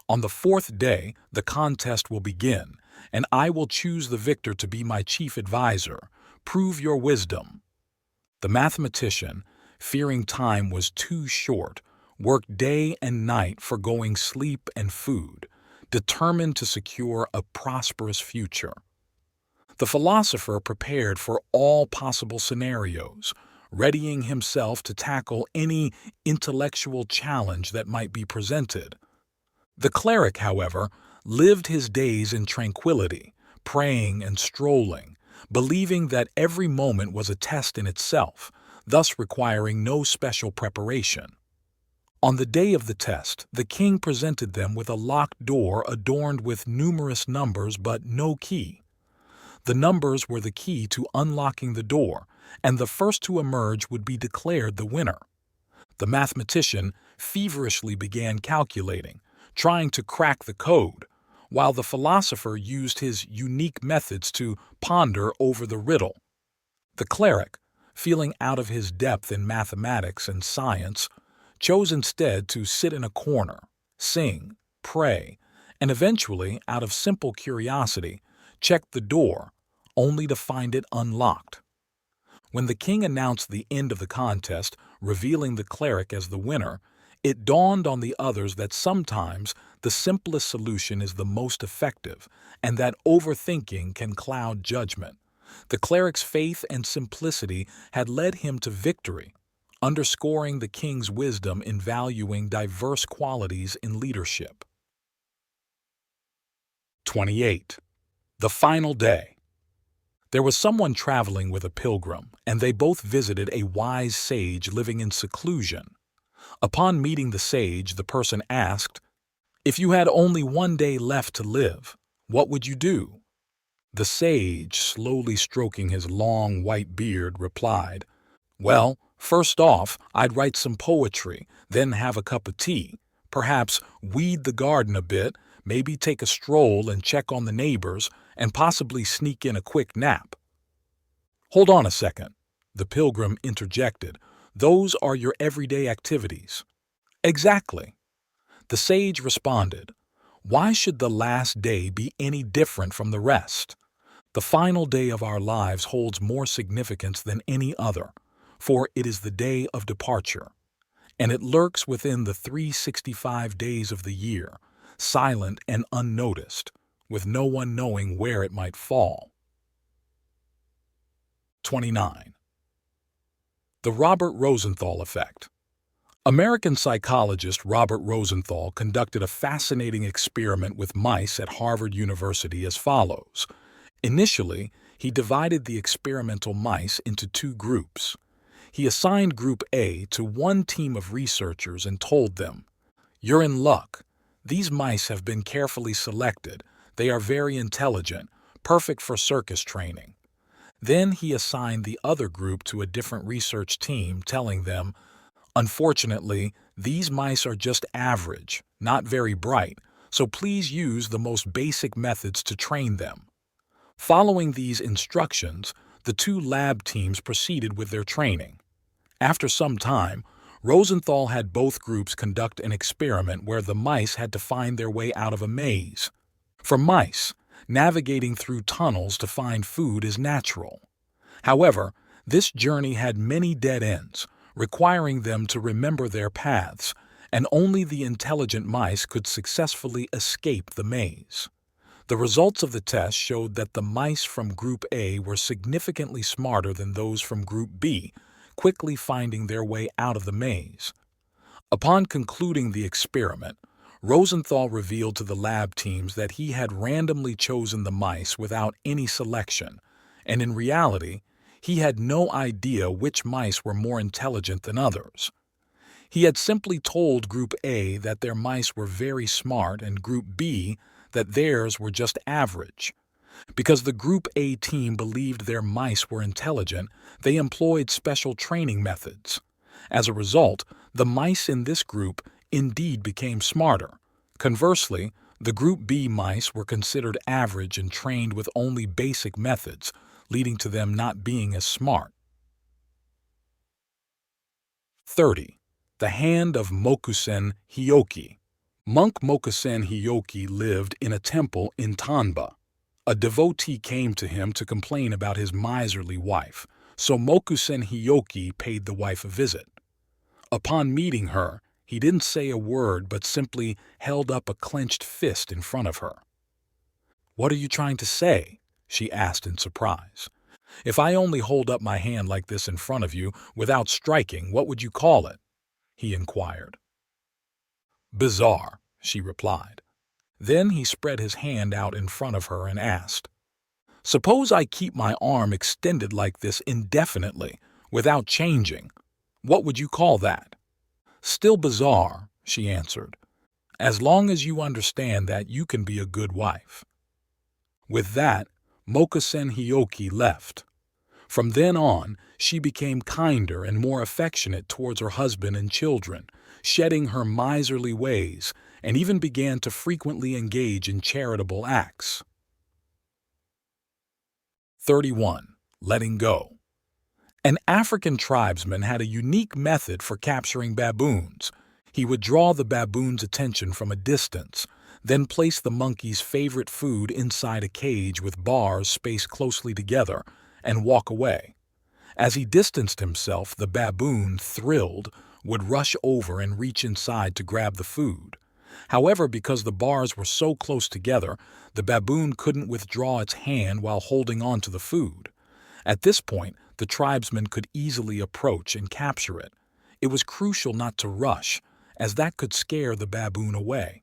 On the 4th day, the contest will begin, and I will choose the victor to be my chief advisor. Prove your wisdom." The mathematician, fearing time was too short, worked day and night forgoing sleep and food, determined to secure a prosperous future. The philosopher prepared for all possible scenarios, readying himself to tackle any intellectual challenge that might be presented. The cleric, however, lived his days in tranquility, praying and strolling, believing that every moment was a test in itself, thus requiring no special preparation. On the day of the test, the king presented them with a locked door adorned with numerous numbers but no key. The numbers were the key to unlocking the door, and the first to emerge would be declared the winner. The mathematician feverishly began calculating, trying to crack the code, while the philosopher used his unique methods to ponder over the riddle. The cleric, feeling out of his depth in mathematics and science, chose instead to sit in a corner, sing, pray, and eventually, out of simple curiosity, check the door, only to find it unlocked. When the king announced the end of the contest, revealing the cleric as the winner, it dawned on the others that sometimes the simplest solution is the most effective, and that overthinking can cloud judgment. The cleric's faith and simplicity had led him to victory, underscoring the king's wisdom in valuing diverse qualities in leadership. 28. The final day. There was someone traveling with a pilgrim, and they both visited a wise sage living in seclusion. Upon meeting the sage, the person asked, "If you had only 1 day left to live, what would you do?" The sage, slowly stroking his long white beard, replied, "Well, first off, I'd write some poetry, then have a cup of tea, perhaps weed the garden a bit, maybe take a stroll and check on the neighbors, and possibly sneak in a quick nap." "Hold on a second," the pilgrim interjected. "Those are your everyday activities." "Exactly." The sage responded, "Why should the last day be any different from the rest? The final day of our lives holds more significance than any other, for it is the day of departure, and it lurks within the 365 days of the year, silent and unnoticed, with no one knowing where it might fall. 29. The Robert Rosenthal effect. American psychologist Robert Rosenthal conducted a fascinating experiment with mice at Harvard University as follows. Initially, he divided the experimental mice into 2 groups. He assigned Group A to one team of researchers and told them, "You're in luck. These mice have been carefully selected. They are very intelligent, perfect for circus training." Then he assigned the other group to a different research team, telling them, "Unfortunately, These mice are just average, not very bright, so please use the most basic methods to train them. Following these instructions, the two lab teams proceeded with their training. After some time, Rosenthal had both groups conduct an experiment where the mice had to find their way out of a maze. For mice, navigating through tunnels to find food is natural. However, this journey had many dead ends, requiring them to remember their paths, and only the intelligent mice could successfully escape the maze. The results of the test showed that the mice from Group A were significantly smarter than those from Group B, quickly finding their way out of the maze. Upon concluding the experiment, Rosenthal revealed to the lab teams that he had randomly chosen the mice without any selection, and in reality, he had no idea which mice were more intelligent than others. He had simply told Group A that their mice were very smart and Group B that theirs were just average. Because the Group A team believed their mice were intelligent, they employed special training methods. As a result, the mice in this group indeed became smarter. Conversely, the Group B mice were considered average and trained with only basic methods, leading to them not being as smart. 30. The Hand of Mokusen Hioki. Monk Mokusen Hioki lived in a temple in Tanba. A devotee came to him to complain about his miserly wife, so Mokusen Hioki paid the wife a visit. Upon meeting her, he didn't say a word but simply held up a clenched fist in front of her. "What are you trying to say?" she asked in surprise. "If I only hold up my hand like this in front of you without striking, what would you call it?" he inquired. "Bizarre," she replied. Then he spread his hand out in front of her and asked, "Suppose I keep my arm extended like this indefinitely, without changing. What would you call that?" "Still bizarre," she answered, "as long as you understand that you can be a good wife." With that, Mokusen Hioki left. From then on, she became kinder and more affectionate towards her husband and children, shedding her miserly ways, and even began to frequently engage in charitable acts. 31. Letting go. An African tribesman had a unique method for capturing baboons. He would draw the baboon's attention from a distance, then place the monkey's favorite food inside a cage with bars spaced closely together, and walk away. As he distanced himself, the baboon, thrilled, would rush over and reach inside to grab the food. However, because the bars were so close together, the baboon couldn't withdraw its hand while holding on to the food. At this point, the tribesman could easily approach and capture it. It was crucial not to rush, as that could scare the baboon away.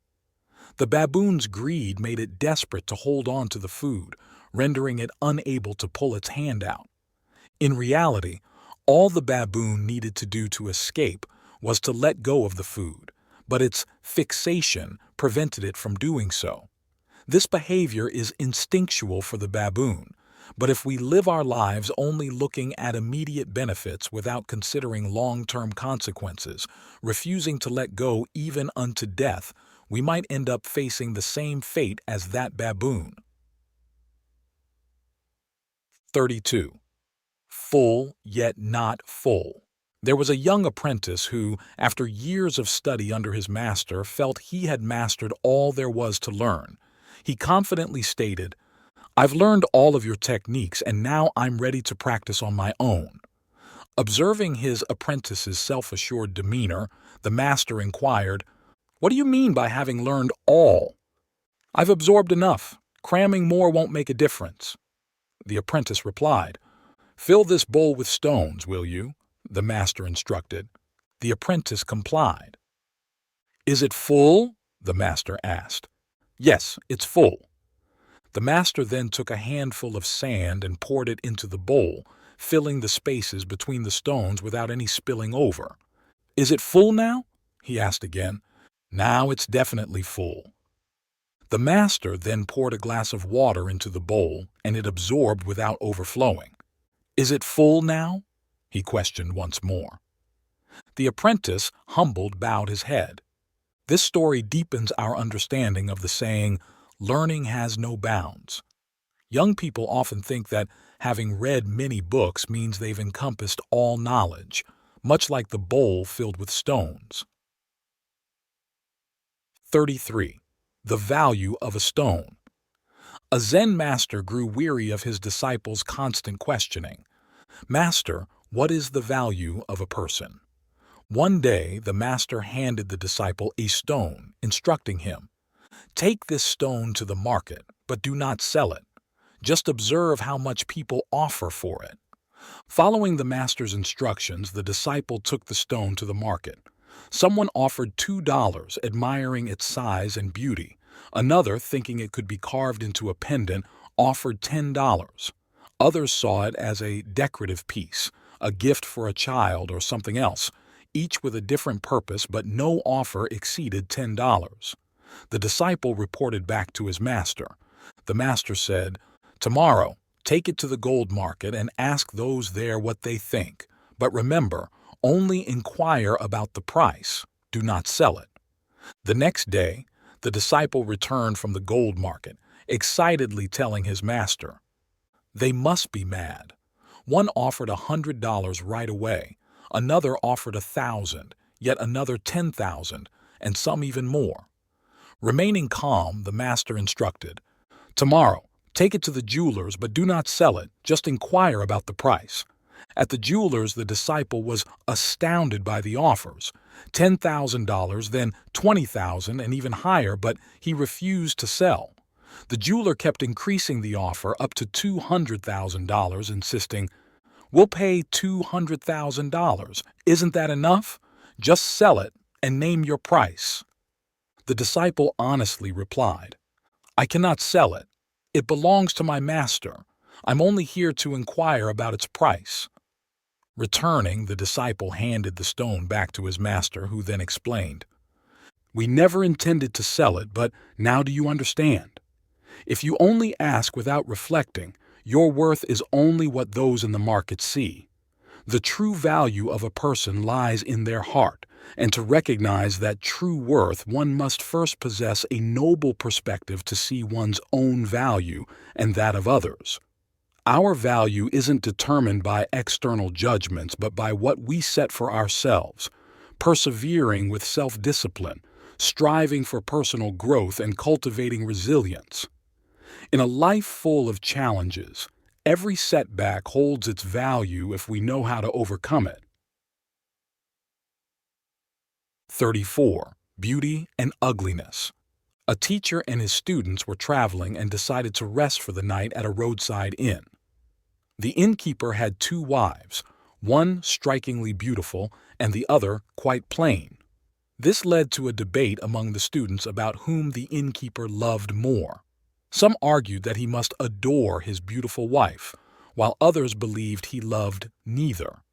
The baboon's greed made it desperate to hold on to the food, rendering it unable to pull its hand out. In reality, all the baboon needed to do to escape was to let go of the food, but its fixation prevented it from doing so. This behavior is instinctual for the baboon, but if we live our lives only looking at immediate benefits without considering long-term consequences, refusing to let go even unto death, we might end up facing the same fate as that baboon. 32. Full yet not full. There was a young apprentice who, after years of study under his master, felt he had mastered all there was to learn. He confidently stated, "I've learned all of your techniques and now I'm ready to practice on my own." Observing his apprentice's self-assured demeanor, the master inquired, "What do you mean by having learned all?" "I've absorbed enough. Cramming more won't make a difference." The apprentice replied, "Fill this bowl with stones, will you?" the master instructed. The apprentice complied. "Is it full?" the master asked. "Yes, it's full." The master then took a handful of sand and poured it into the bowl, filling the spaces between the stones without any spilling over. "Is it full now?" he asked again. "Now it's definitely full." The master then poured a glass of water into the bowl, and it absorbed without overflowing. "Is it full now?" he questioned once more. The apprentice, humbled, bowed his head. This story deepens our understanding of the saying, "Learning has no bounds." Young people often think that having read many books means they've encompassed all knowledge, much like the bowl filled with stones. 33. The value of a stone. A Zen master grew weary of his disciples' constant questioning. "Master, what is the value of a person?" One day, the master handed the disciple a stone, instructing him, "Take this stone to the market, but do not sell it. Just observe how much people offer for it." Following the master's instructions, the disciple took the stone to the market. Someone offered $2, admiring its size and beauty. Another, thinking it could be carved into a pendant, offered $10. Others saw it as a decorative piece, a gift for a child or something else, each with a different purpose, but no offer exceeded $10. The disciple reported back to his master. The master said, "Tomorrow, take it to the gold market and ask those there what they think. But remember, only inquire about the price. Do not sell it." The next day, the disciple returned from the gold market, excitedly telling his master, "They must be mad. One offered $100 right away, another offered 1,000, yet another 10,000, and some even more." Remaining calm, the master instructed, "Tomorrow, take it to the jeweler's, but do not sell it, just inquire about the price." At the jeweler's, the disciple was astounded by the offers, $10,000, then 20,000, and even higher, but he refused to sell. The jeweler kept increasing the offer up to $200,000, insisting, "We'll pay $200,000. Isn't that enough? Just sell it and name your price." The disciple honestly replied, "I cannot sell it. It belongs to my master. I'm only here to inquire about its price." Returning, the disciple handed the stone back to his master, who then explained, "We never intended to sell it, but now do you understand? If you only ask without reflecting, your worth is only what those in the market see. The true value of a person lies in their heart, and to recognize that true worth, one must first possess a noble perspective to see one's own value and that of others. Our value isn't determined by external judgments, but by what we set for ourselves, persevering with self-discipline, striving for personal growth, and cultivating resilience. In a life full of challenges, every setback holds its value if we know how to overcome it." 34. Beauty and ugliness. A teacher and his students were traveling and decided to rest for the night at a roadside inn. The innkeeper had two wives, one strikingly beautiful and the other quite plain. This led to a debate among the students about whom the innkeeper loved more. Some argued that he must adore his beautiful wife, while others believed he loved neither.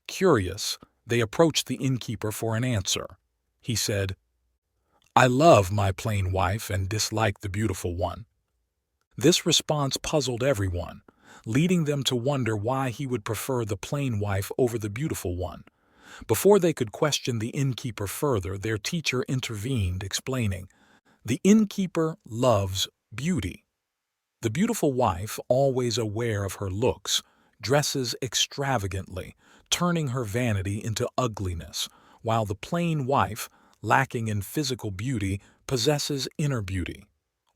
Curious, they approached the innkeeper for an answer. He said, "I love my plain wife and dislike the beautiful one." This response puzzled everyone, leading them to wonder why he would prefer the plain wife over the beautiful one. Before they could question the innkeeper further, their teacher intervened, explaining, "The innkeeper loves beauty. The beautiful wife, always aware of her looks, dresses extravagantly, turning her vanity into ugliness, while the plain wife, lacking in physical beauty, possesses inner beauty.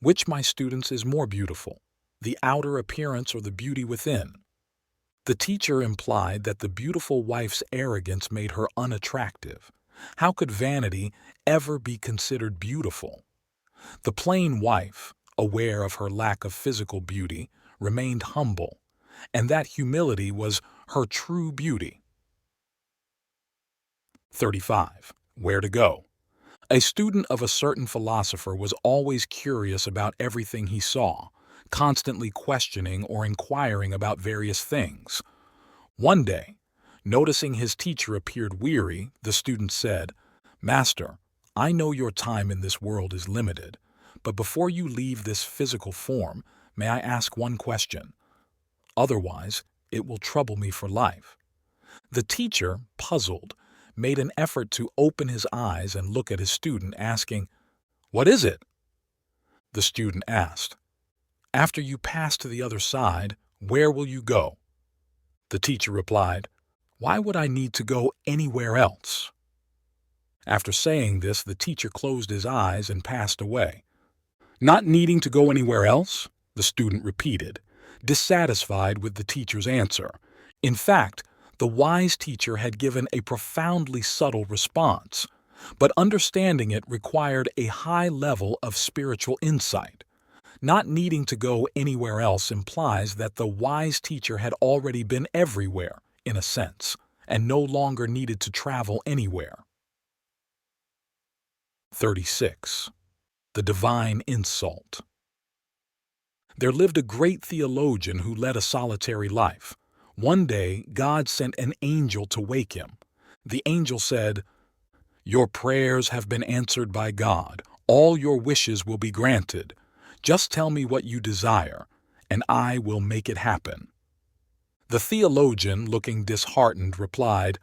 Which, my students, is more beautiful, the outer appearance or the beauty within?" The teacher implied that the beautiful wife's arrogance made her unattractive. How could vanity ever be considered beautiful? The plain wife, aware of her lack of physical beauty, remained humble, and that humility was her true beauty. 35. Where to go? A student of a certain philosopher was always curious about everything he saw, constantly questioning or inquiring about various things. One day, noticing his teacher appeared weary, the student said, "Master, I know your time in this world is limited, but before you leave this physical form, may I ask one question? Otherwise, it will trouble me for life." The teacher, puzzled, made an effort to open his eyes and look at his student, asking, "What is it?" The student asked, "After you pass to the other side, where will you go?" The teacher replied, "Why would I need to go anywhere else?" After saying this, the teacher closed his eyes and passed away. "Not needing to go anywhere else?" the student repeated, dissatisfied with the teacher's answer. In fact, the wise teacher had given a profoundly subtle response, but understanding it required a high level of spiritual insight. Not needing to go anywhere else implies that the wise teacher had already been everywhere, in a sense, and no longer needed to travel anywhere. 36. The Divine Insult. There lived a great theologian who led a solitary life. One day, God sent an angel to wake him. The angel said, "Your prayers have been answered by God. All your wishes will be granted. Just tell me what you desire, and I will make it happen." The theologian, looking disheartened, replied,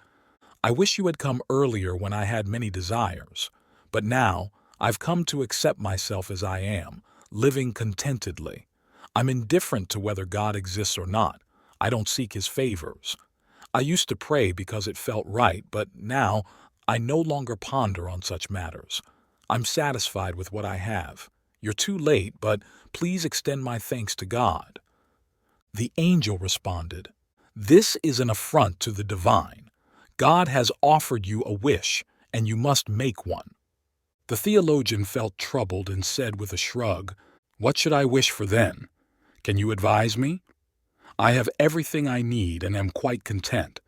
"I wish you had come earlier when I had many desires, but now I've come to accept myself as I am, living contentedly. I'm indifferent to whether God exists or not. I don't seek his favors. I used to pray because it felt right, but now I no longer ponder on such matters. I'm satisfied with what I have. You're too late, but please extend my thanks to God." The angel responded, "This is an affront to the divine. God has offered you a wish, and you must make one." The theologian felt troubled and said with a shrug, "What should I wish for then? Can you advise me? I have everything I need and am quite content.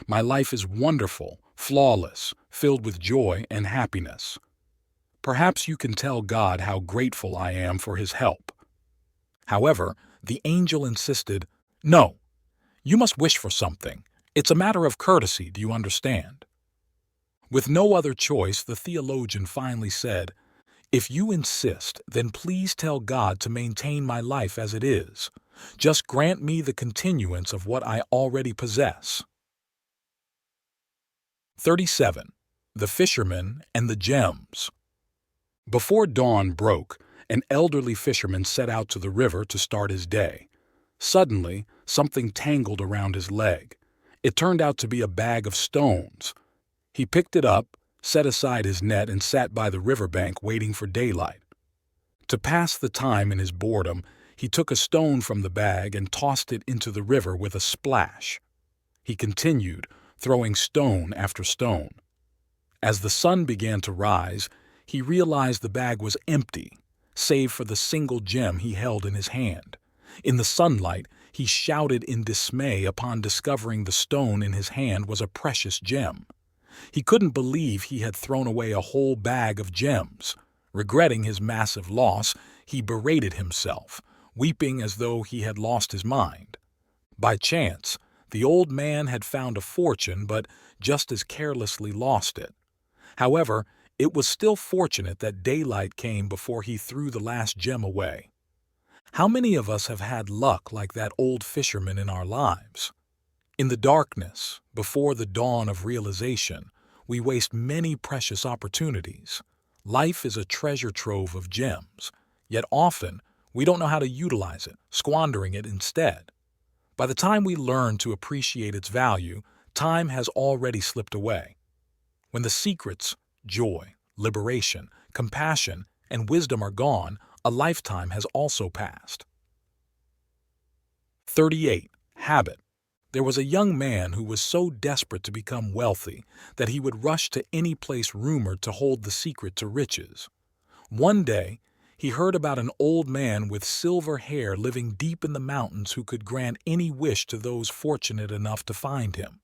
My life is wonderful, flawless, filled with joy and happiness. Perhaps you can tell God how grateful I am for his help." However, the angel insisted, "No, you must wish for something. It's a matter of courtesy, do you understand?" With no other choice, the theologian finally said, "If you insist, then please tell God to maintain my life as it is. Just grant me the continuance of what I already possess." 37. The Fisherman and the Gems. Before dawn broke, an elderly fisherman set out to the river to start his day. Suddenly, something tangled around his leg. It turned out to be a bag of stones. He picked it up, set aside his net, and sat by the riverbank waiting for daylight. To pass the time in his boredom, he took a stone from the bag and tossed it into the river with a splash. He continued, throwing stone after stone. As the sun began to rise, he realized the bag was empty, save for the single gem he held in his hand. In the sunlight, he shouted in dismay upon discovering the stone in his hand was a precious gem. He couldn't believe he had thrown away a whole bag of gems. Regretting his massive loss, he berated himself, weeping as though he had lost his mind. By chance, the old man had found a fortune, but just as carelessly lost it. However, it was still fortunate that daylight came before he threw the last gem away. How many of us have had luck like that old fisherman in our lives? In the darkness, before the dawn of realization, we waste many precious opportunities. Life is a treasure trove of gems, yet often we don't know how to utilize it, squandering it instead. By the time we learn to appreciate its value, time has already slipped away. When the secrets, joy, liberation, compassion, and wisdom are gone, a lifetime has also passed. 38. Habit. There was a young man who was so desperate to become wealthy that he would rush to any place rumored to hold the secret to riches. One day, he heard about an old man with silver hair living deep in the mountains who could grant any wish to those fortunate enough to find him.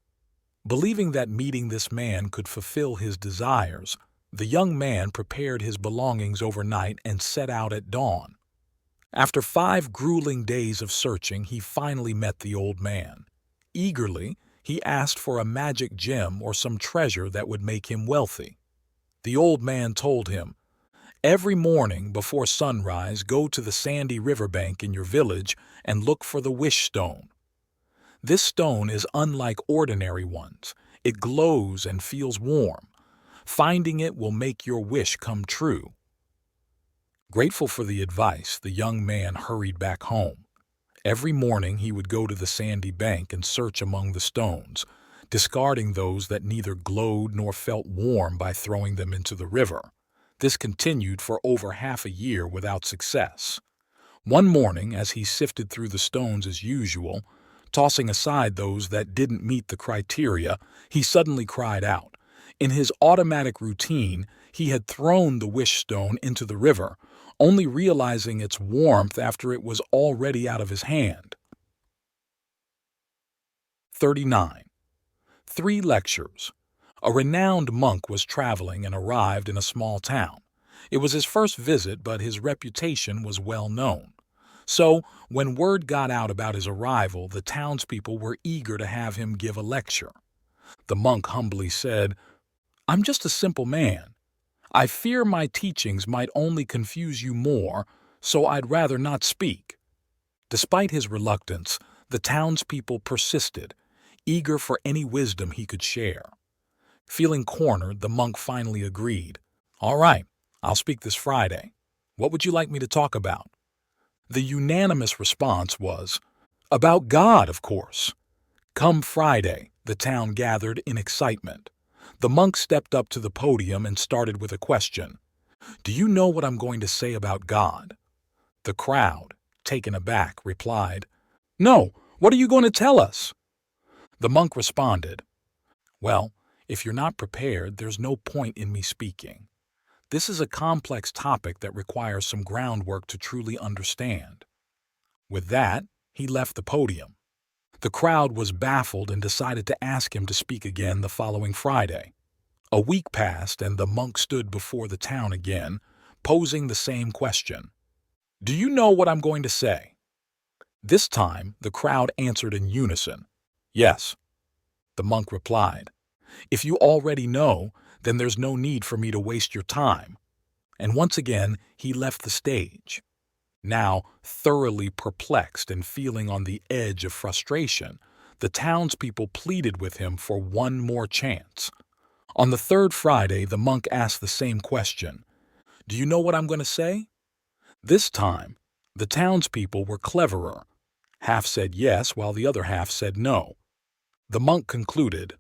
Believing that meeting this man could fulfill his desires, the young man prepared his belongings overnight and set out at dawn. After 5 grueling days of searching, he finally met the old man. Eagerly, he asked for a magic gem or some treasure that would make him wealthy. The old man told him, "Every morning before sunrise, go to the sandy riverbank in your village and look for the wish stone. This stone is unlike ordinary ones. It glows and feels warm. Finding it will make your wish come true." Grateful for the advice, the young man hurried back home. Every morning he would go to the sandy bank and search among the stones, discarding those that neither glowed nor felt warm by throwing them into the river. This continued for over half a year without success. One morning, as he sifted through the stones as usual, tossing aside those that didn't meet the criteria, he suddenly cried out. In his automatic routine, he had thrown the wish stone into the river, only realizing its warmth after it was already out of his hand. 39. 3 lectures. A renowned monk was traveling and arrived in a small town. It was his first visit, but his reputation was well known. So, when word got out about his arrival, the townspeople were eager to have him give a lecture. The monk humbly said, "I'm just a simple man. I fear my teachings might only confuse you more, so I'd rather not speak." Despite his reluctance, the townspeople persisted, eager for any wisdom he could share. Feeling cornered, the monk finally agreed. "All right, I'll speak this Friday. What would you like me to talk about?" The unanimous response was, "About God, of course." Come Friday, the town gathered in excitement. The monk stepped up to the podium and started with a question. "Do you know what I'm going to say about God?" The crowd, taken aback, replied, "No, what are you going to tell us?" The monk responded, "Well, if you're not prepared, there's no point in me speaking. This is a complex topic that requires some groundwork to truly understand." With that, he left the podium. The crowd was baffled and decided to ask him to speak again the following Friday. A week passed and the monk stood before the town again, posing the same question. "Do you know what I'm going to say?" This time, the crowd answered in unison. "Yes." The monk replied, "If you already know, then there's no need for me to waste your time." And once again, he left the stage. Now, thoroughly perplexed and feeling on the edge of frustration, the townspeople pleaded with him for one more chance. On the third Friday, the monk asked the same question. "Do you know what I'm going to say?" This time, the townspeople were cleverer. Half said yes, while the other half said no. The monk concluded,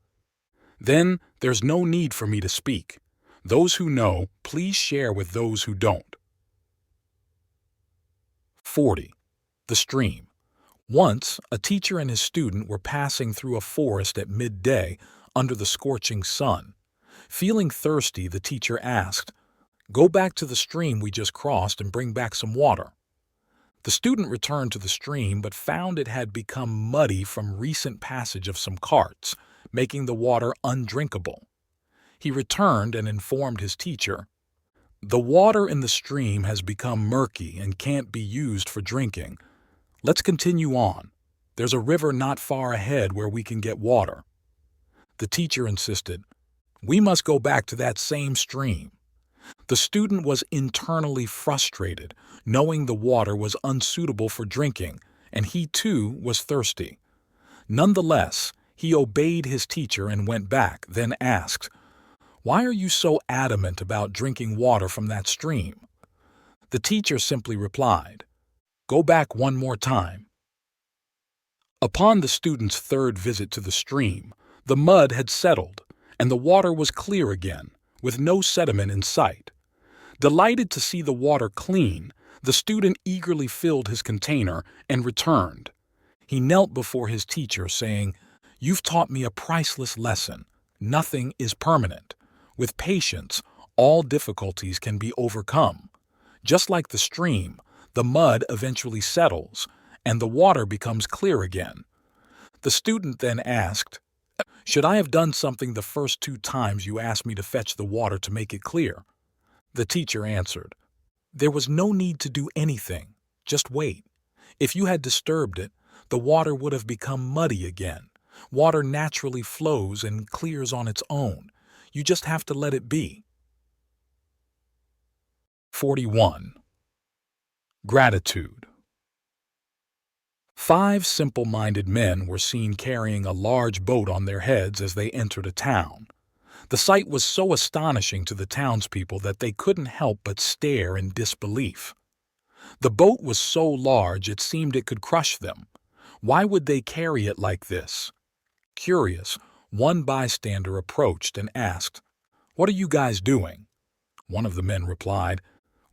"Then there's no need for me to speak. Those who know, please share with those who don't." 40. The stream. Once, a teacher and his student were passing through a forest at midday under the scorching sun. Feeling thirsty, the teacher asked, "Go back to the stream we just crossed and bring back some water." The student returned to the stream but found it had become muddy from recent passage of some carts, making the water undrinkable. He returned and informed his teacher, "The water in the stream has become murky and can't be used for drinking. Let's continue on. There's a river not far ahead where we can get water." The teacher insisted, "We must go back to that same stream." The student was internally frustrated, knowing the water was unsuitable for drinking, and he too was thirsty. Nonetheless, he obeyed his teacher and went back, then asked, "Why are you so adamant about drinking water from that stream?" The teacher simply replied, "Go back one more time." Upon the student's third visit to the stream, the mud had settled, and the water was clear again, with no sediment in sight. Delighted to see the water clean, the student eagerly filled his container and returned. He knelt before his teacher, saying, "You've taught me a priceless lesson. Nothing is permanent. With patience, all difficulties can be overcome. Just like the stream, the mud eventually settles, and the water becomes clear again." The student then asked, "Should I have done something the first 2 times you asked me to fetch the water to make it clear?" The teacher answered, "There was no need to do anything. Just wait. If you had disturbed it, the water would have become muddy again. Water naturally flows and clears on its own. You just have to let it be." 41. Gratitude. 5 simple-minded men were seen carrying a large boat on their heads as they entered a town. The sight was so astonishing to the townspeople that they couldn't help but stare in disbelief. The boat was so large it seemed it could crush them. Why would they carry it like this? Curious, one bystander approached and asked, "What are you guys doing?" One of the men replied,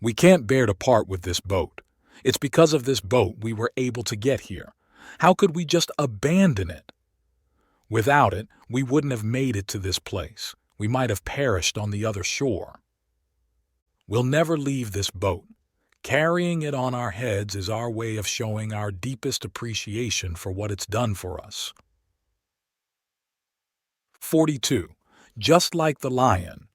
"We can't bear to part with this boat. It's because of this boat we were able to get here. How could we just abandon it? Without it, we wouldn't have made it to this place. We might have perished on the other shore. We'll never leave this boat. Carrying it on our heads is our way of showing our deepest appreciation for what it's done for us." 42. Just like the lion.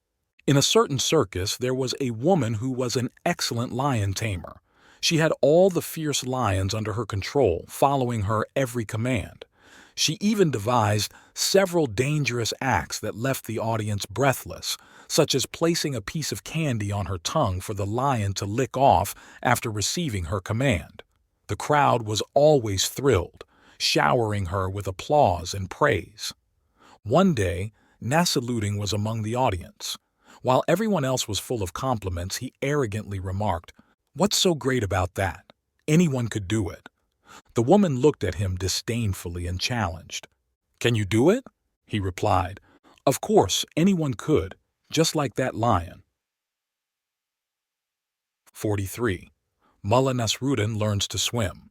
In a certain circus, there was a woman who was an excellent lion tamer. She had all the fierce lions under her control, following her every command. She even devised several dangerous acts that left the audience breathless, such as placing a piece of candy on her tongue for the lion to lick off after receiving her command. The crowd was always thrilled, showering her with applause and praise. One day, Nasaluddin was among the audience. While everyone else was full of compliments, he arrogantly remarked, "What's so great about that? Anyone could do it." The woman looked at him disdainfully and challenged. "Can you do it?" He replied, "Of course, anyone could, just like that lion." 43. Mullah Nasruddin learns to swim.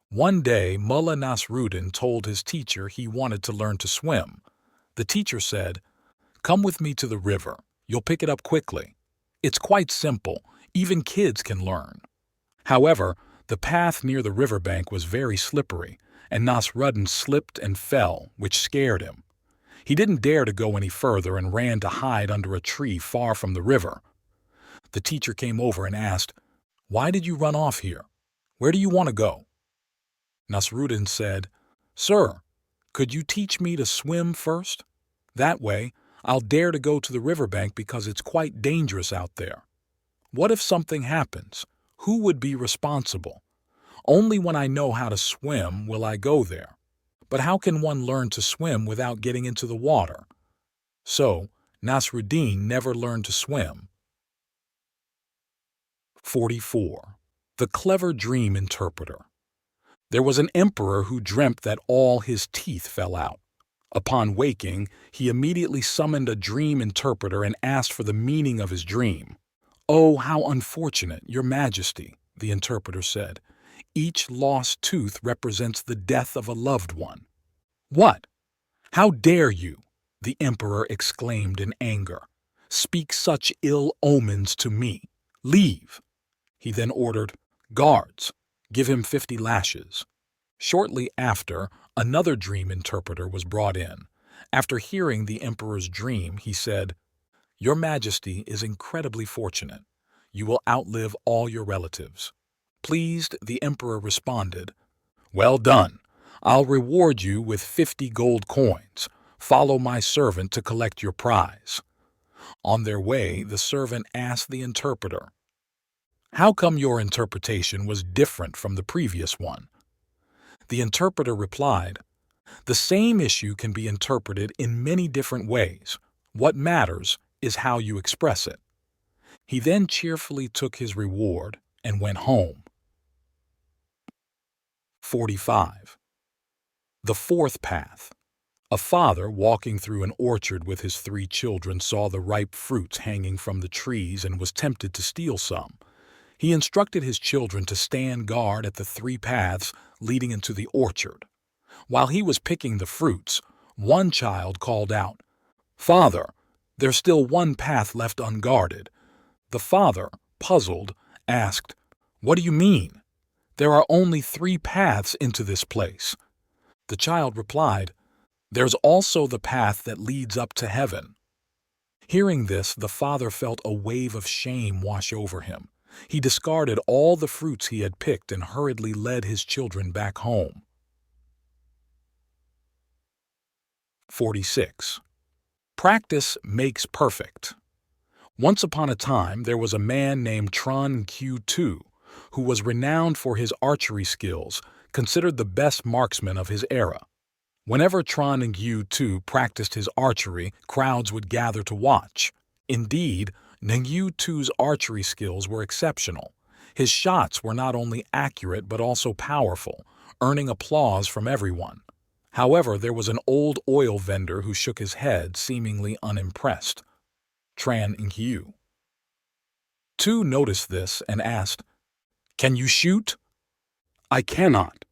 One day, Mullah Nasruddin told his teacher he wanted to learn to swim. The teacher said, "Come with me to the river. You'll pick it up quickly. It's quite simple. Even kids can learn." However, the path near the riverbank was very slippery, and Nasruddin slipped and fell, which scared him. He didn't dare to go any further and ran to hide under a tree far from the river. The teacher came over and asked, "Why did you run off here? Where do you want to go?" Nasruddin said, "Sir, could you teach me to swim first? That way, I'll dare to go to the riverbank because it's quite dangerous out there. What if something happens? Who would be responsible? Only when I know how to swim will I go there. But how can one learn to swim without getting into the water?" So, Nasruddin never learned to swim. 44. The Clever Dream Interpreter. There was an emperor who dreamt that all his teeth fell out. Upon waking, he immediately summoned a dream interpreter and asked for the meaning of his dream. "Oh, how unfortunate, Your Majesty," the interpreter said. "Each lost tooth represents the death of a loved one." "What? How dare you?" the emperor exclaimed in anger. "Speak such ill omens to me. Leave." He then ordered, "Guards, give him 50 lashes." Shortly after, another dream interpreter was brought in. After hearing the emperor's dream, he said, "Your Majesty is incredibly fortunate. You will outlive all your relatives." Pleased, the emperor responded, "Well done. I'll reward you with 50 gold coins. Follow my servant to collect your prize." On their way, the servant asked the interpreter, "How come your interpretation was different from the previous one?" The interpreter replied, "The same issue can be interpreted in many different ways. What matters is how you express it." He then cheerfully took his reward and went home. 45. The Fourth Path. A father walking through an orchard with his 3 children saw the ripe fruits hanging from the trees and was tempted to steal some. He instructed his children to stand guard at the 3 paths leading into the orchard. While he was picking the fruits, one child called out, "Father, there's still one path left unguarded." The father, puzzled, asked, "What do you mean? There are only 3 paths into this place." The child replied, "There's also the path that leads up to heaven." Hearing this, the father felt a wave of shame wash over him. He discarded all the fruits he had picked and hurriedly led his children back home. 46. Practice makes perfect. Once upon a time, there was a man named Tron Q2 who was renowned for his archery skills, considered the best marksman of his era. Whenever Tran Ningyu Tu practiced his archery, crowds would gather to watch. Indeed, Ningyu Tu's archery skills were exceptional. His shots were not only accurate but also powerful, earning applause from everyone. However, there was an old oil vendor who shook his head, seemingly unimpressed. Tran Ningyu Tu noticed this and asked, "Can you shoot?" "I cannot."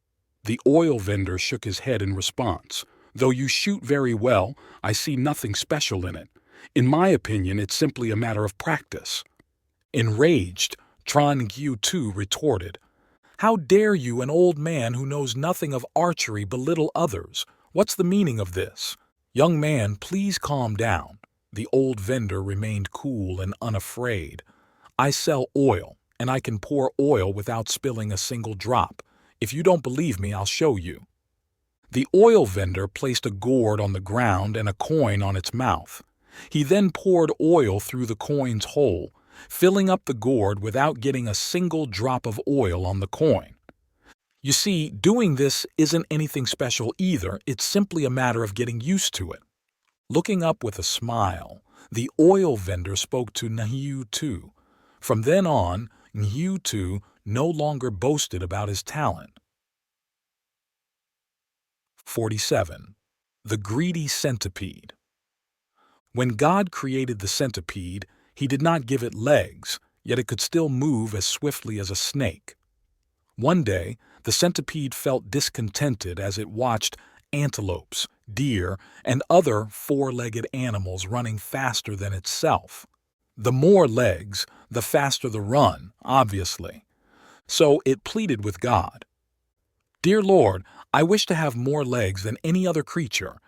The oil vendor shook his head in response. "Though you shoot very well, I see nothing special in it. In my opinion, it's simply a matter of practice." Enraged, Tran Ningyu Tu retorted, "How dare you, an old man who knows nothing of archery, belittle others? What's the meaning of this?" "Young man, please calm down." The old vendor remained cool and unafraid. "I sell oil, and I can pour oil without spilling a single drop. If you don't believe me, I'll show you." The oil vendor placed a gourd on the ground and a coin on its mouth. He then poured oil through the coin's hole, filling up the gourd without getting a single drop of oil on the coin. You see, doing this isn't anything special either, it's simply a matter of getting used to it. Looking up with a smile, the oil vendor spoke to Ningyu Tu. From then on, Ningyu Tu no longer boasted about his talent. 47. The Greedy Centipede. When God created the centipede, he did not give it legs, yet it could still move as swiftly as a snake. One day, the centipede felt discontented as it watched antelopes, deer, and other four-legged animals running faster than itself. The more legs, the faster the run, obviously. So it pleaded with God. "Dear Lord, I wish to have more legs than any other creature."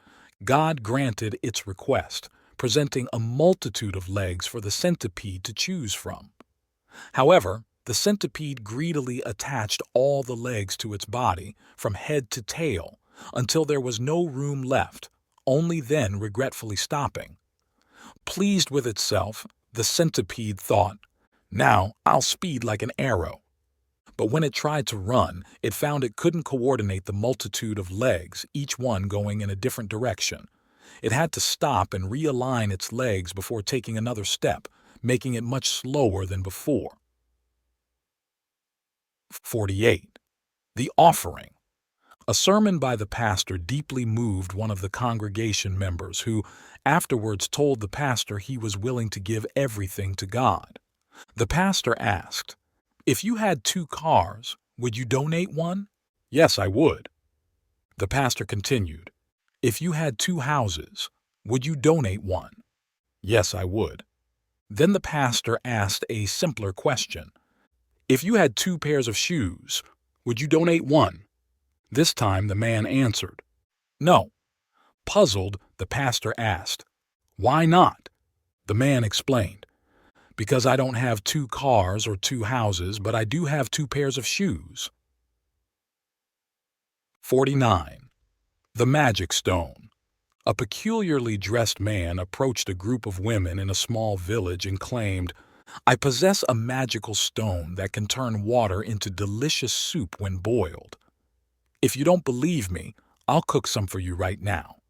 God granted its request, presenting a multitude of legs for the centipede to choose from. However, the centipede greedily attached all the legs to its body, from head to tail, until there was no room left, only then regretfully stopping. Pleased with itself, the centipede thought, "Now I'll speed like an arrow." But when it tried to run, it found it couldn't coordinate the multitude of legs, each one going in a different direction. It had to stop and realign its legs before taking another step, making it much slower than before. 48. The Offering. A sermon by the pastor deeply moved one of the congregation members who afterwards told the pastor he was willing to give everything to God. The pastor asked, "If you had 2 cars, would you donate one?" "Yes, I would." The pastor continued, "If you had 2 houses, would you donate one?" "Yes, I would." Then the pastor asked a simpler question. "If you had 2 pairs of shoes, would you donate one?" This time the man answered, "No." Puzzled, the pastor asked, "Why not?" The man explained, "Because I don't have 2 cars or 2 houses, but I do have 2 pairs of shoes." 49. The Magic Stone. A peculiarly dressed man approached a group of women in a small village and claimed, "I possess a magical stone that can turn water into delicious soup when boiled. If you don't believe me, I'll cook some for you right now."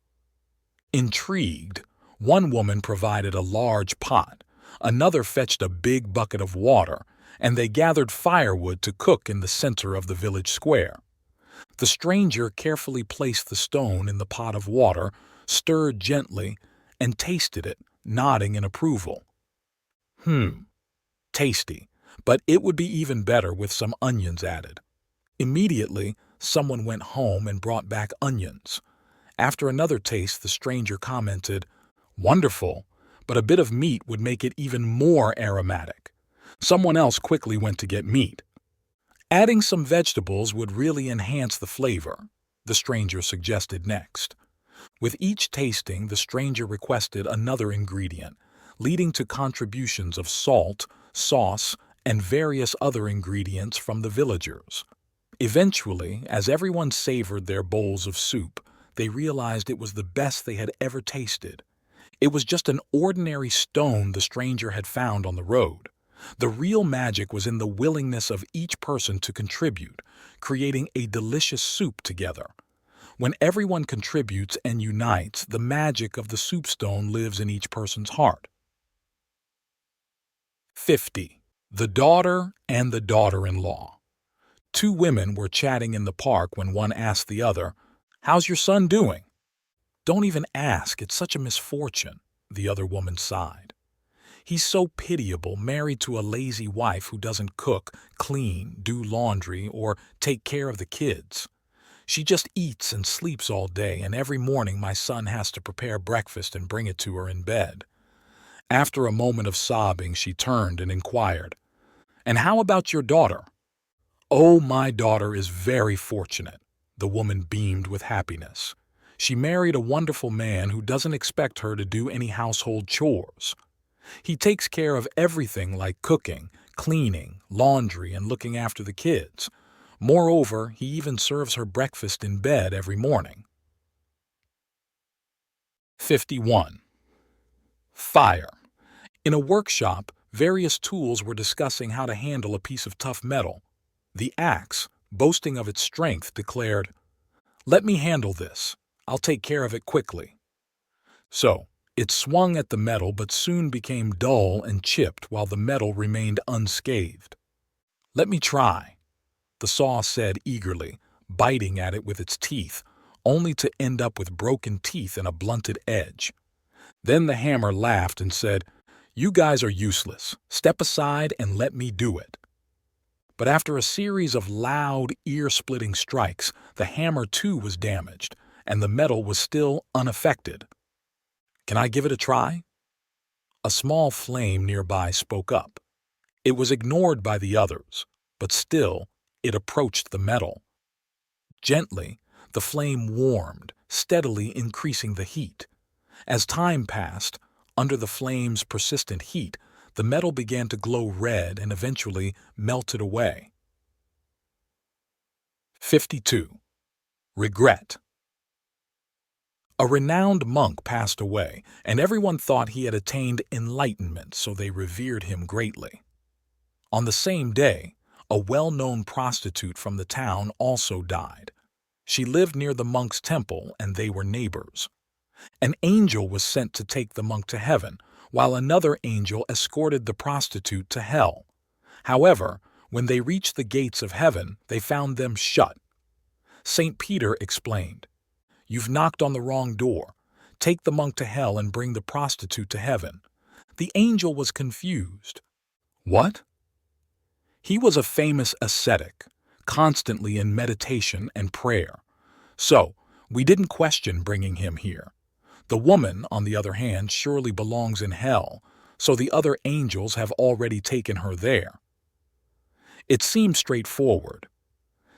Intrigued, one woman provided a large pot, another fetched a big bucket of water, and they gathered firewood to cook in the center of the village square. The stranger carefully placed the stone in the pot of water, stirred gently, and tasted it, nodding in approval. Tasty, but it would be even better with some onions added." Immediately, someone went home and brought back onions. After another taste, the stranger commented, "Wonderful, but a bit of meat would make it even more aromatic." Someone else quickly went to get meat. "Adding some vegetables would really enhance the flavor," the stranger suggested next. With each tasting, the stranger requested another ingredient, leading to contributions of salt, sauce, and various other ingredients from the villagers. Eventually, as everyone savored their bowls of soup, they realized it was the best they had ever tasted. It was just an ordinary stone the stranger had found on the road. The real magic was in the willingness of each person to contribute, creating a delicious soup together. When everyone contributes and unites, the magic of the soupstone lives in each person's heart. 50. The daughter and the daughter-in-law. Two women were chatting in the park when one asked the other, "How's your son doing?" "Don't even ask, it's such a misfortune," the other woman sighed. "He's so pitiable, married to a lazy wife who doesn't cook, clean, do laundry, or take care of the kids. She just eats and sleeps all day, and every morning my son has to prepare breakfast and bring it to her in bed." After a moment of sobbing, she turned and inquired, "And how about your daughter?" "Oh, my daughter is very fortunate." The woman beamed with happiness. "She married a wonderful man who doesn't expect her to do any household chores. He takes care of everything like cooking, cleaning, laundry, and looking after the kids. Moreover, he even serves her breakfast in bed every morning." 51. Fire. In a workshop, various tools were discussing how to handle a piece of tough metal. The axe, boasting of its strength, declared, "Let me handle this. I'll take care of it quickly." So, it swung at the metal but soon became dull and chipped while the metal remained unscathed. "Let me try," the saw said eagerly, biting at it with its teeth, only to end up with broken teeth and a blunted edge. Then the hammer laughed and said, "You guys are useless. Step aside and let me do it." But after a series of loud, ear-splitting strikes, the hammer too was damaged, and the metal was still unaffected. "Can I give it a try?" A small flame nearby spoke up. It was ignored by the others, but still, it approached the metal. Gently, the flame warmed, steadily increasing the heat. As time passed, under the flame's persistent heat, the metal began to glow red and eventually melted away. 52. Regret. A renowned monk passed away, and everyone thought he had attained enlightenment, so they revered him greatly. On the same day, a well-known prostitute from the town also died. She lived near the monk's temple, and they were neighbors. An angel was sent to take the monk to heaven, while another angel escorted the prostitute to hell. However, when they reached the gates of heaven, they found them shut. St. Peter explained, "You've knocked on the wrong door. Take the monk to hell and bring the prostitute to heaven." The angel was confused. What? He was a famous ascetic, constantly in meditation and prayer. So, we didn't question bringing him here. The woman, on the other hand, surely belongs in hell, so the other angels have already taken her there. It seemed straightforward.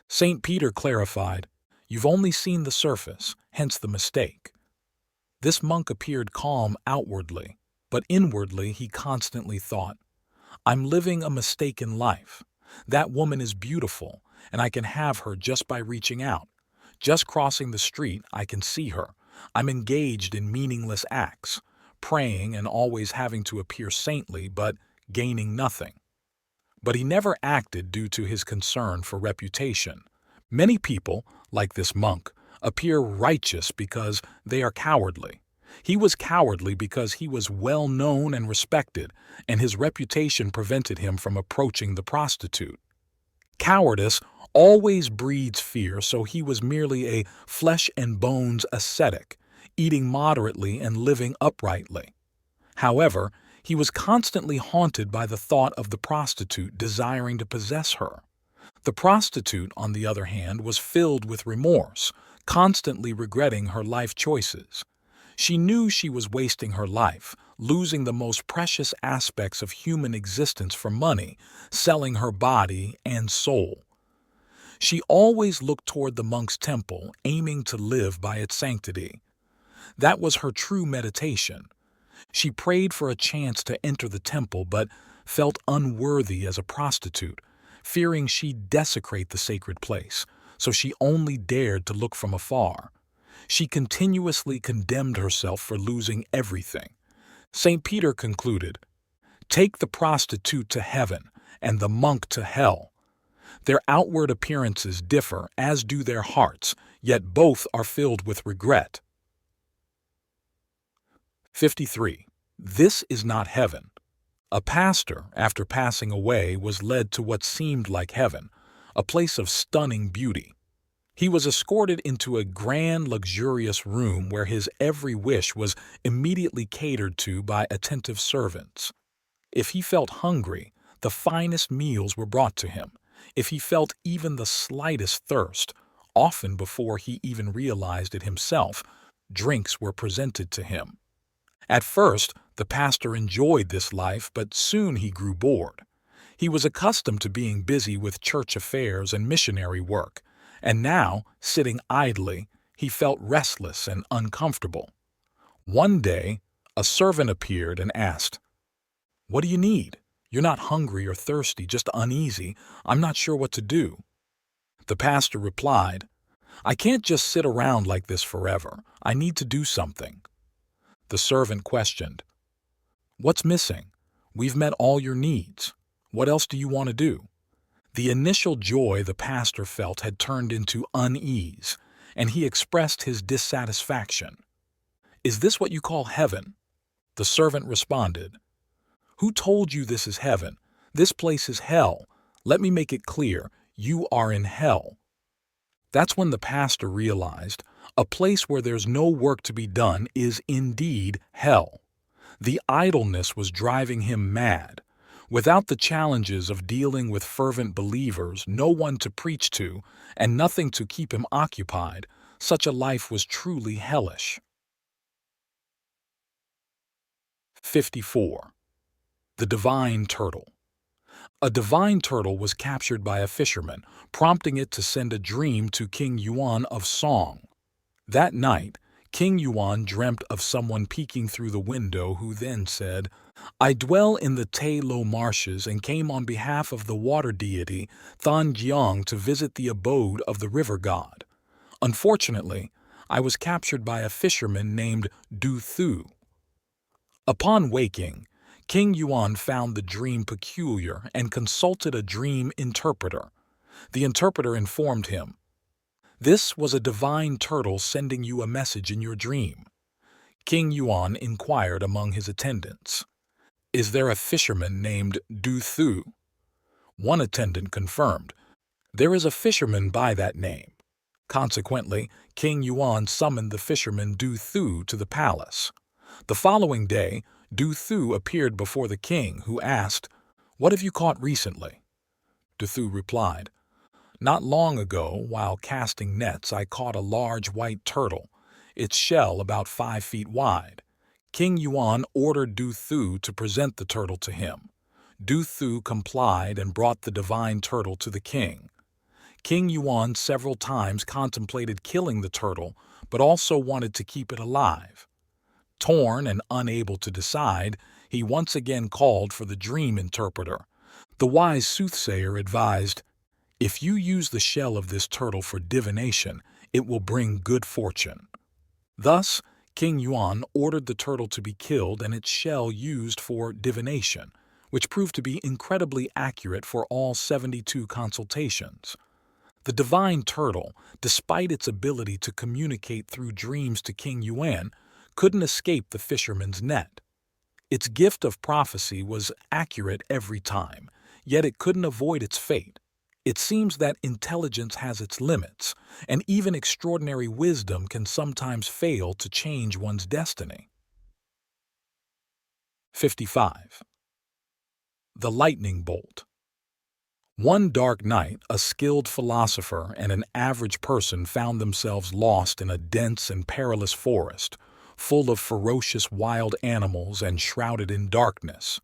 St. Peter clarified, "You've only seen the surface, hence the mistake." This monk appeared calm outwardly, but inwardly he constantly thought, "I'm living a mistaken life. That woman is beautiful, and I can have her just by reaching out. Just crossing the street, I can see her. I'm engaged in meaningless acts, praying and always having to appear saintly, but gaining nothing." But he never acted due to his concern for reputation. Many people, like this monk, appear righteous because they are cowardly. He was cowardly because he was well known and respected, and his reputation prevented him from approaching the prostitute. Cowardice always breeds fear, so he was merely a flesh-and-bones ascetic, eating moderately and living uprightly. However, he was constantly haunted by the thought of the prostitute desiring to possess her. The prostitute, on the other hand, was filled with remorse, constantly regretting her life choices. She knew she was wasting her life, losing the most precious aspects of human existence for money, selling her body and soul. She always looked toward the monk's temple, aiming to live by its sanctity. That was her true meditation. She prayed for a chance to enter the temple, but felt unworthy as a prostitute, fearing she'd desecrate the sacred place, so she only dared to look from afar. She continuously condemned herself for losing everything. St. Peter concluded, Take the prostitute to heaven and the monk to hell. Their outward appearances differ, as do their hearts, yet both are filled with regret. 53. This is not heaven. A pastor, after passing away, was led to what seemed like heaven, a place of stunning beauty. He was escorted into a grand, luxurious room where his every wish was immediately catered to by attentive servants. If he felt hungry, the finest meals were brought to him. If he felt even the slightest thirst, often before he even realized it himself, drinks were presented to him. At first, the pastor enjoyed this life, but soon he grew bored. He was accustomed to being busy with church affairs and missionary work, and now, sitting idly, he felt restless and uncomfortable. One day, a servant appeared and asked, "What do you need? You're not hungry or thirsty, just uneasy. I'm not sure what to do." The pastor replied, "I can't just sit around like this forever. I need to do something." The servant questioned, "What's missing? We've met all your needs. What else do you want to do?" The initial joy the pastor felt had turned into unease, and he expressed his dissatisfaction. "Is this what you call heaven?" The servant responded, "Who told you this is heaven? This place is hell. Let me make it clear, you are in hell." That's when the pastor realized a place where there's no work to be done is indeed hell. The idleness was driving him mad. Without the challenges of dealing with fervent believers, no one to preach to, and nothing to keep him occupied, such a life was truly hellish. 54. The Divine Turtle. A divine turtle was captured by a fisherman, prompting it to send a dream to King Yuan of Song. That night, King Yuan dreamt of someone peeking through the window who then said, "I dwell in the Tai Lo marshes and came on behalf of the water deity Than Jiang to visit the abode of the river god. Unfortunately, I was captured by a fisherman named Du Thu." Upon waking, King Yuan found the dream peculiar and consulted a dream interpreter. The interpreter informed him, "This was a divine turtle sending you a message in your dream." King Yuan inquired among his attendants, "Is there a fisherman named Du Thu?" One attendant confirmed, "There is a fisherman by that name." Consequently, King Yuan summoned the fisherman Du Thu to the palace. The following day, Du Thu appeared before the king, who asked, "What have you caught recently?" Du Thu replied, "Not long ago, while casting nets, I caught a large white turtle, its shell about 5 feet wide." King Yuan ordered Du Thu to present the turtle to him. Du Thu complied and brought the divine turtle to the king. King Yuan several times contemplated killing the turtle, but also wanted to keep it alive. Torn and unable to decide, he once again called for the dream interpreter. The wise soothsayer advised, "If you use the shell of this turtle for divination, it will bring good fortune." Thus, King Yuan ordered the turtle to be killed and its shell used for divination, which proved to be incredibly accurate for all 72 consultations. The divine turtle, despite its ability to communicate through dreams to King Yuan, couldn't escape the fisherman's net. Its gift of prophecy was accurate every time, yet it couldn't avoid its fate. It seems that intelligence has its limits, and even extraordinary wisdom can sometimes fail to change one's destiny. 55. The Lightning Bolt. One dark night, a skilled philosopher and an average person found themselves lost in a dense and perilous forest, full of ferocious wild animals and shrouded in darkness.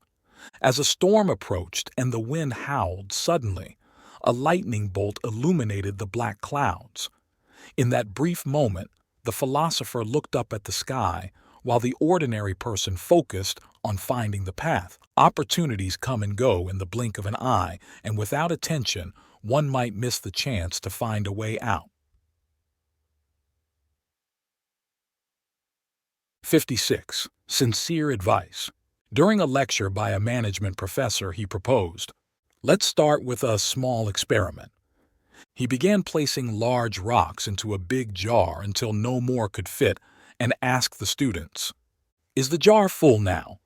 As a storm approached and the wind howled, suddenly, a lightning bolt illuminated the black clouds. In that brief moment, the philosopher looked up at the sky, while the ordinary person focused on finding the path. Opportunities come and go in the blink of an eye, and without attention, one might miss the chance to find a way out. 56. Sincere advice. During a lecture by a management professor, he proposed, "Let's start with a small experiment." He began placing large rocks into a big jar until no more could fit and asked the students, "Is the jar full now?"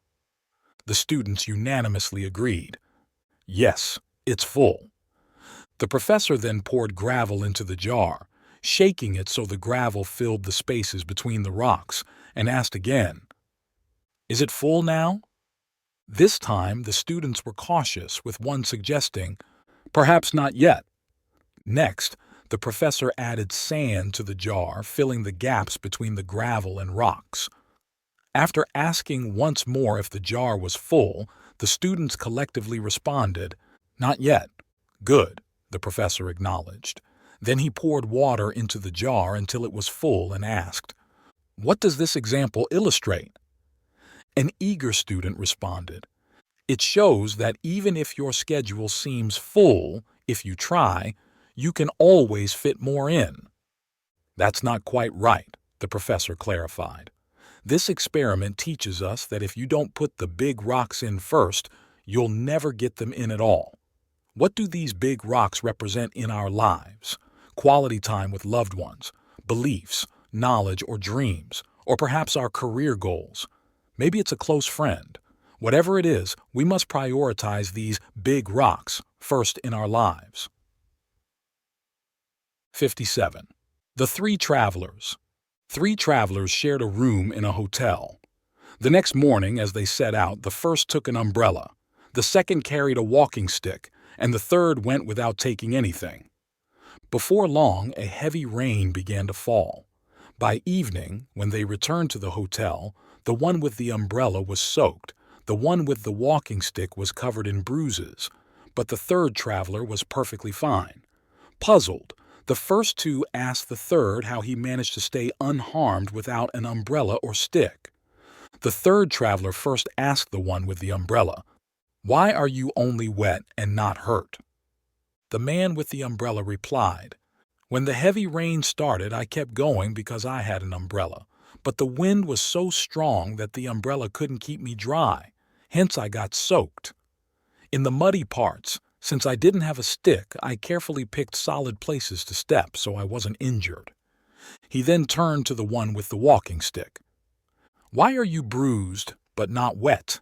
The students unanimously agreed, "Yes, it's full." The professor then poured gravel into the jar, shaking it so the gravel filled the spaces between the rocks, and asked again, "Is it full now?" This time the students were cautious, with one suggesting, "Perhaps not yet." Next, the professor added sand to the jar, filling the gaps between the gravel and rocks. After asking once more if the jar was full, the students collectively responded, "Not yet." "Good," the professor acknowledged. Then he poured water into the jar until it was full and asked, "What does this example illustrate?" An eager student responded, "It shows that even if your schedule seems full, if you try, you can always fit more in." "That's not quite right," the professor clarified. "This experiment teaches us that if you don't put the big rocks in first, you'll never get them in at all." What do these big rocks represent in our lives? Quality time with loved ones, beliefs, knowledge, or dreams, or perhaps our career goals. Maybe it's a close friend. Whatever it is, we must prioritize these big rocks first in our lives. 57. The Three Travelers. Three travelers shared a room in a hotel. The next morning, as they set out, the first took an umbrella, the second carried a walking stick, and the third went without taking anything. Before long, a heavy rain began to fall. By evening, when they returned to the hotel, the one with the umbrella was soaked, the one with the walking stick was covered in bruises, but the third traveler was perfectly fine. Puzzled, the first two asked the third how he managed to stay unharmed without an umbrella or stick. The third traveler first asked the one with the umbrella, "Why are you only wet and not hurt?" The man with the umbrella replied, "When the heavy rain started, I kept going because I had an umbrella, but the wind was so strong that the umbrella couldn't keep me dry, hence I got soaked. In the muddy parts, since I didn't have a stick, I carefully picked solid places to step so I wasn't injured." He then turned to the one with the walking stick. "Why are you bruised but not wet?"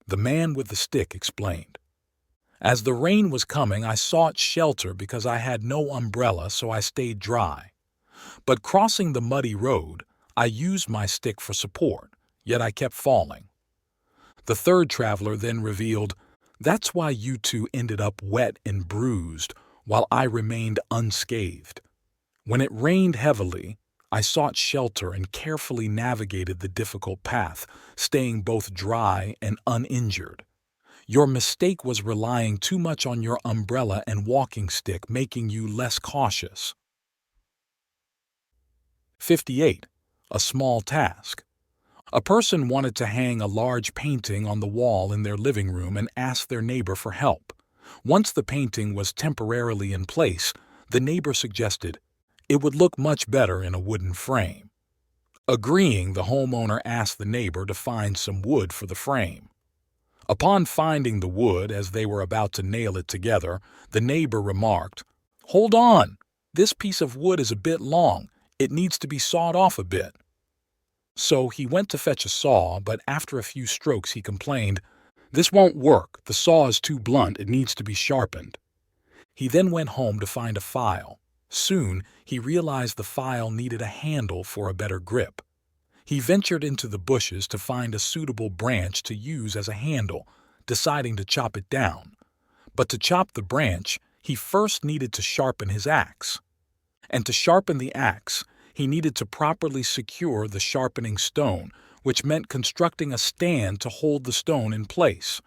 The man with the stick explained, "As the rain was coming, I sought shelter because I had no umbrella, so I stayed dry. But crossing the muddy road, I used my stick for support, yet I kept falling." The third traveler then revealed, "That's why you two ended up wet and bruised, while I remained unscathed. When it rained heavily, I sought shelter and carefully navigated the difficult path, staying both dry and uninjured. Your mistake was relying too much on your umbrella and walking stick, making you less cautious." 58. A Small Task. A person wanted to hang a large painting on the wall in their living room and asked their neighbor for help. Once the painting was temporarily in place, the neighbor suggested, "It would look much better in a wooden frame." Agreeing, the homeowner asked the neighbor to find some wood for the frame. Upon finding the wood, as they were about to nail it together, the neighbor remarked, "Hold on! This piece of wood is a bit long. It needs to be sawed off a bit." So he went to fetch a saw, but after a few strokes he complained, "This won't work. The saw is too blunt. It needs to be sharpened." He then went home to find a file. Soon, he realized the file needed a handle for a better grip. He ventured into the bushes to find a suitable branch to use as a handle, deciding to chop it down. But to chop the branch, he first needed to sharpen his axe. And to sharpen the axe, he needed to properly secure the sharpening stone, which meant constructing a stand to hold the stone in place.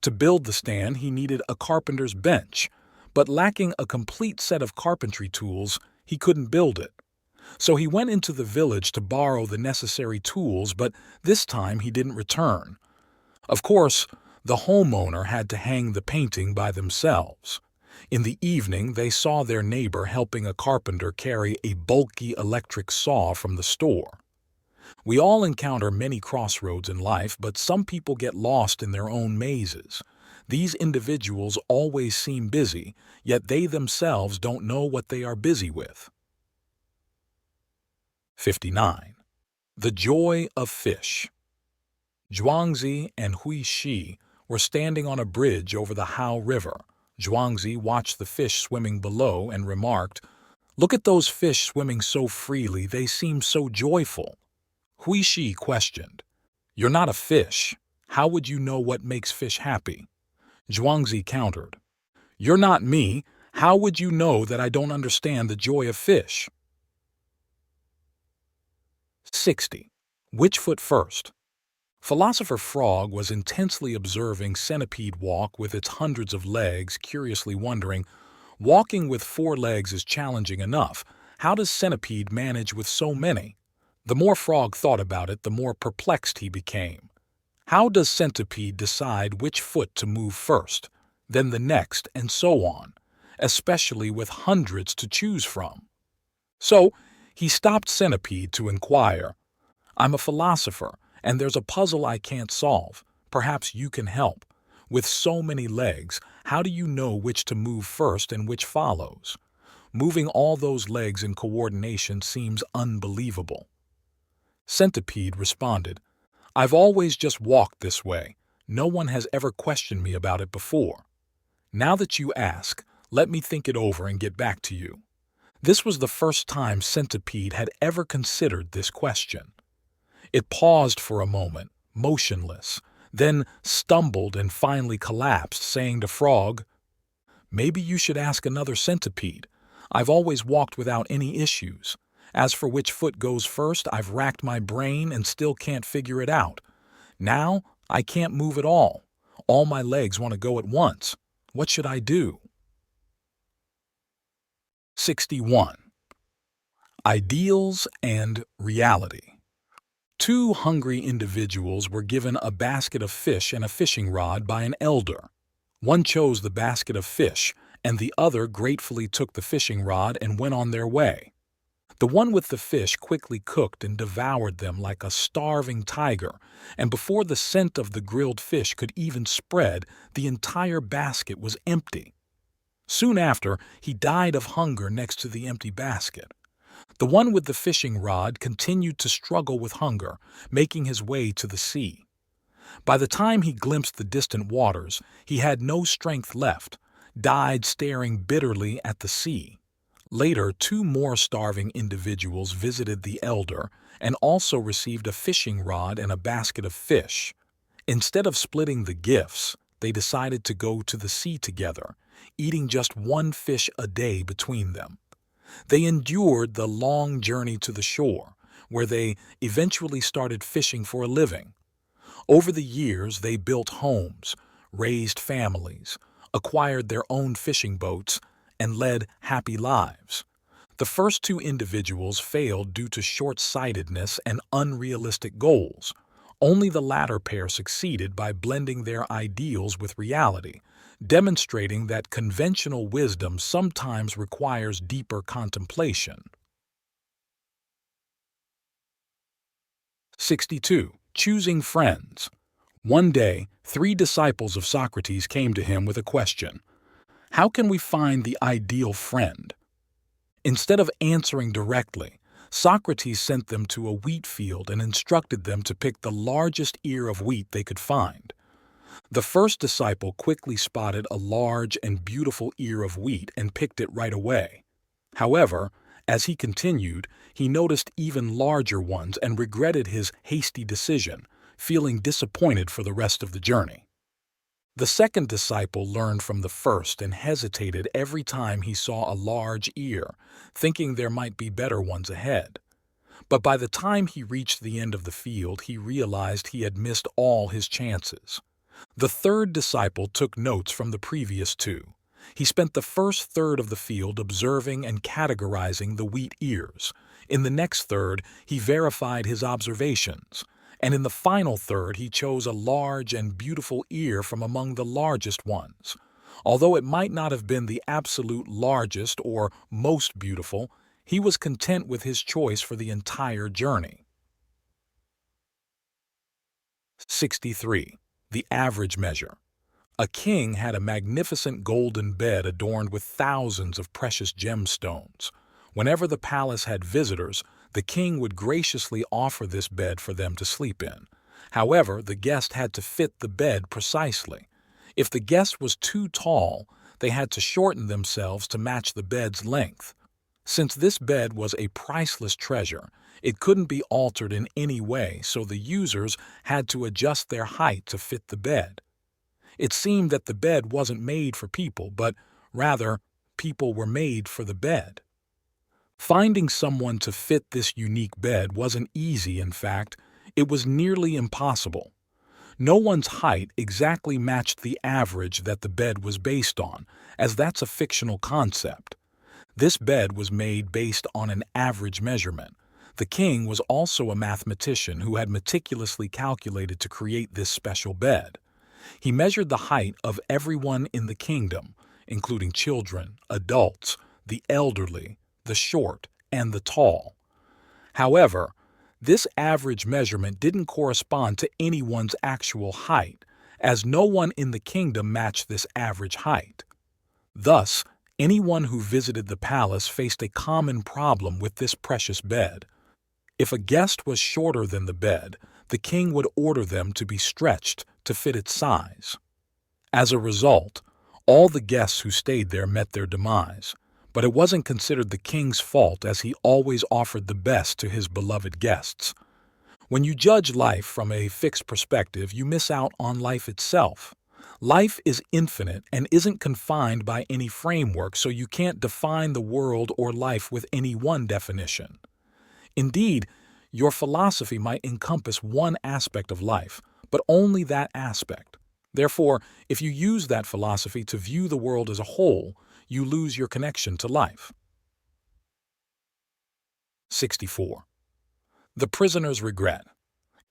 To build the stand, he needed a carpenter's bench, but lacking a complete set of carpentry tools, he couldn't build it. So he went into the village to borrow the necessary tools, but this time he didn't return. Of course, the homeowner had to hang the painting by themselves. In the evening, they saw their neighbor helping a carpenter carry a bulky electric saw from the store. We all encounter many crossroads in life, but some people get lost in their own mazes. These individuals always seem busy, yet they themselves don't know what they are busy with. 59. The Joy of Fish. Zhuangzi and Hui Shi were standing on a bridge over the Hao River. Zhuangzi watched the fish swimming below and remarked, "Look at those fish swimming so freely, they seem so joyful." Hui Shi questioned, "You're not a fish. How would you know what makes fish happy?" Zhuangzi countered, "You're not me. How would you know that I don't understand the joy of fish?" 60. Which foot first? Philosopher Frog was intensely observing Centipede walk with its hundreds of legs, curiously wondering, walking with 4 legs is challenging enough. How does Centipede manage with so many? The more Frog thought about it, the more perplexed he became. How does Centipede decide which foot to move first, then the next, and so on, especially with hundreds to choose from? So, he stopped Centipede to inquire, "I'm a philosopher, and there's a puzzle I can't solve. Perhaps you can help. With so many legs, how do you know which to move first and which follows? Moving all those legs in coordination seems unbelievable." Centipede responded, "I've always just walked this way. No one has ever questioned me about it before. Now that you ask, let me think it over and get back to you." This was the first time Centipede had ever considered this question. It paused for a moment, motionless, then stumbled and finally collapsed, saying to Frog, "Maybe you should ask another centipede. I've always walked without any issues. As for which foot goes first, I've racked my brain and still can't figure it out. Now, I can't move at all. All my legs want to go at once. What should I do?" 61. Ideals and Reality. 2 hungry individuals were given a basket of fish and a fishing rod by an elder. One chose the basket of fish, and the other gratefully took the fishing rod and went on their way. The one with the fish quickly cooked and devoured them like a starving tiger, and before the scent of the grilled fish could even spread, the entire basket was empty. Soon after, he died of hunger next to the empty basket. The one with the fishing rod continued to struggle with hunger, making his way to the sea. By the time he glimpsed the distant waters, he had no strength left, died staring bitterly at the sea. Later, 2 more starving individuals visited the elder and also received a fishing rod and a basket of fish. Instead of splitting the gifts, they decided to go to the sea together, eating just 1 fish a day between them. They endured the long journey to the shore, where they eventually started fishing for a living. Over the years, they built homes, raised families, acquired their own fishing boats, and led happy lives. The first 2 individuals failed due to short-sightedness and unrealistic goals. Only the latter pair succeeded by blending their ideals with reality, demonstrating that conventional wisdom sometimes requires deeper contemplation. 62. Choosing Friends. One day, 3 disciples of Socrates came to him with a question. How can we find the ideal friend? Instead of answering directly, Socrates sent them to a wheat field and instructed them to pick the largest ear of wheat they could find. The first disciple quickly spotted a large and beautiful ear of wheat and picked it right away. However, as he continued, he noticed even larger ones and regretted his hasty decision, feeling disappointed for the rest of the journey. The second disciple learned from the first and hesitated every time he saw a large ear, thinking there might be better ones ahead. But by the time he reached the end of the field, he realized he had missed all his chances. The third disciple took notes from the previous 2. He spent the first third of the field observing and categorizing the wheat ears. In the next third, he verified his observations. And in the final third, he chose a large and beautiful ear from among the largest ones. Although it might not have been the absolute largest or most beautiful, he was content with his choice for the entire journey. 63. The average measure. A king had a magnificent golden bed adorned with thousands of precious gemstones. Whenever the palace had visitors, the king would graciously offer this bed for them to sleep in. However, the guest had to fit the bed precisely. If the guest was too tall, they had to shorten themselves to match the bed's length. Since this bed was a priceless treasure, it couldn't be altered in any way, so the users had to adjust their height to fit the bed. It seemed that the bed wasn't made for people, but rather, people were made for the bed. Finding someone to fit this unique bed wasn't easy. In fact, it was nearly impossible. No one's height exactly matched the average that the bed was based on, as that's a fictional concept. This bed was made based on an average measurement. The king was also a mathematician who had meticulously calculated to create this special bed. He measured the height of everyone in the kingdom, including children, adults, the elderly, the short, and the tall. However, this average measurement didn't correspond to anyone's actual height, as no one in the kingdom matched this average height. Thus, anyone who visited the palace faced a common problem with this precious bed. If a guest was shorter than the bed, the king would order them to be stretched to fit its size. As a result, all the guests who stayed there met their demise, but it wasn't considered the king's fault as he always offered the best to his beloved guests. When you judge life from a fixed perspective, you miss out on life itself. Life is infinite and isn't confined by any framework, so you can't define the world or life with any one definition. Indeed, your philosophy might encompass one aspect of life, but only that aspect. Therefore, if you use that philosophy to view the world as a whole, you lose your connection to life. 64. The prisoner's regret.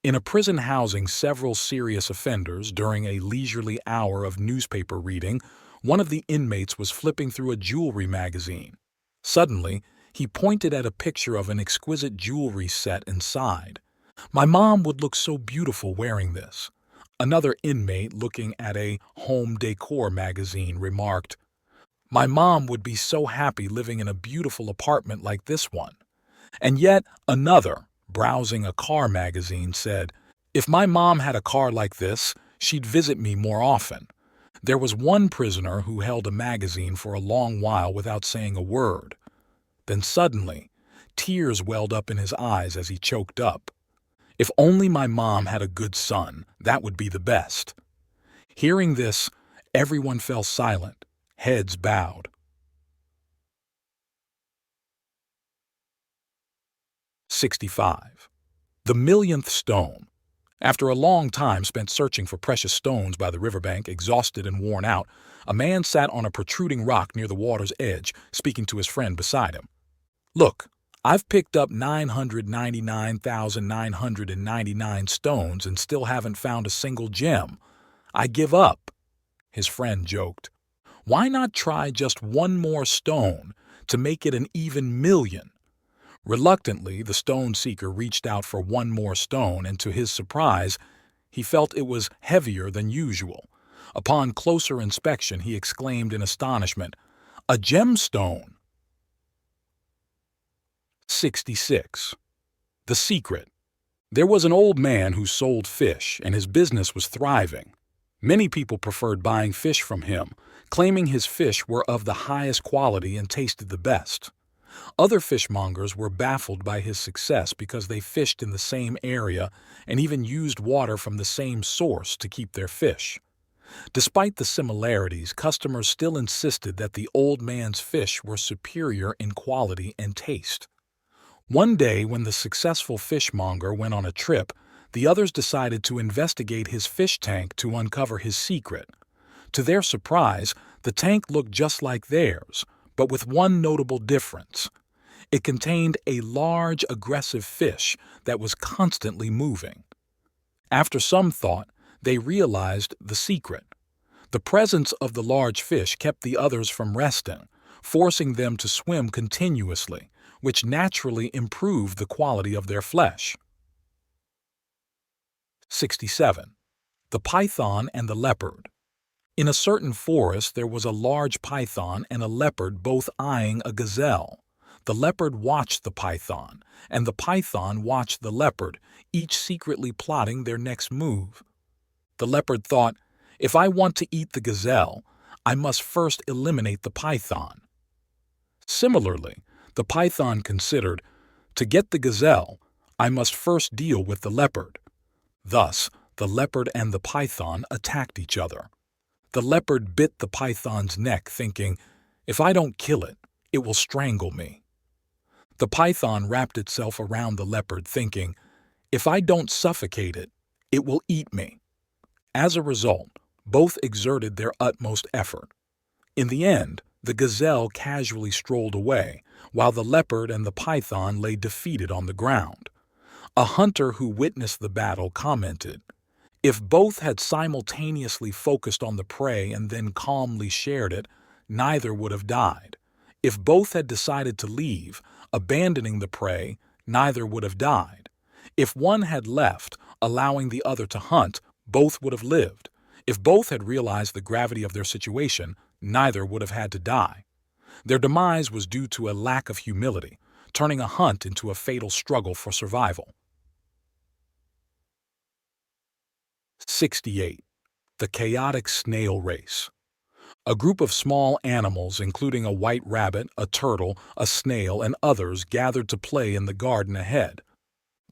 In a prison housing several serious offenders during a leisurely hour of newspaper reading, one of the inmates was flipping through a jewelry magazine. Suddenly, he pointed at a picture of an exquisite jewelry set and sighed. "My mom would look so beautiful wearing this." Another inmate, looking at a home decor magazine, remarked, "My mom would be so happy living in a beautiful apartment like this one." And yet another, browsing a car magazine, said, "If my mom had a car like this, she'd visit me more often." There was one prisoner who held a magazine for a long while without saying a word. Then suddenly, tears welled up in his eyes as he choked up. "If only my mom had a good son, that would be the best." Hearing this, everyone fell silent, heads bowed. 65. The millionth stone. After a long time spent searching for precious stones by the riverbank, exhausted and worn out, a man sat on a protruding rock near the water's edge, speaking to his friend beside him. "Look, I've picked up 999,999 stones and still haven't found a single gem. I give up." His friend joked, "Why not try just one more stone to make it an even million?" Reluctantly, the stone seeker reached out for one more stone, and to his surprise, he felt it was heavier than usual. Upon closer inspection, he exclaimed in astonishment, "A gemstone!" 66. The secret. There was an old man who sold fish, and his business was thriving. Many people preferred buying fish from him, claiming his fish were of the highest quality and tasted the best. Other fishmongers were baffled by his success because they fished in the same area and even used water from the same source to keep their fish. Despite the similarities, customers still insisted that the old man's fish were superior in quality and taste. One day, when the successful fishmonger went on a trip, the others decided to investigate his fish tank to uncover his secret. To their surprise, the tank looked just like theirs, but with one notable difference. It contained a large, aggressive fish that was constantly moving. After some thought, they realized the secret. The presence of the large fish kept the others from resting, forcing them to swim continuously, which naturally improved the quality of their flesh. 67. The python and the leopard. In a certain forest there was a large python and a leopard both eyeing a gazelle. The leopard watched the python, and the python watched the leopard, each secretly plotting their next move. The leopard thought, if I want to eat the gazelle, I must first eliminate the python. Similarly, the python considered, to get the gazelle, I must first deal with the leopard. Thus, the leopard and the python attacked each other. The leopard bit the python's neck, thinking, if I don't kill it, it will strangle me. The python wrapped itself around the leopard, thinking, if I don't suffocate it, it will eat me. As a result, both exerted their utmost effort. In the end, the gazelle casually strolled away, while the leopard and the python lay defeated on the ground. A hunter who witnessed the battle commented, if both had simultaneously focused on the prey and then calmly shared it, neither would have died. If both had decided to leave, abandoning the prey, neither would have died. If one had left, allowing the other to hunt, both would have lived. If both had realized the gravity of their situation, neither would have had to die. Their demise was due to a lack of humility, turning a hunt into a fatal struggle for survival. 68. The chaotic snail race. A group of small animals, including a white rabbit, a turtle, a snail, and others, gathered to play in the garden ahead.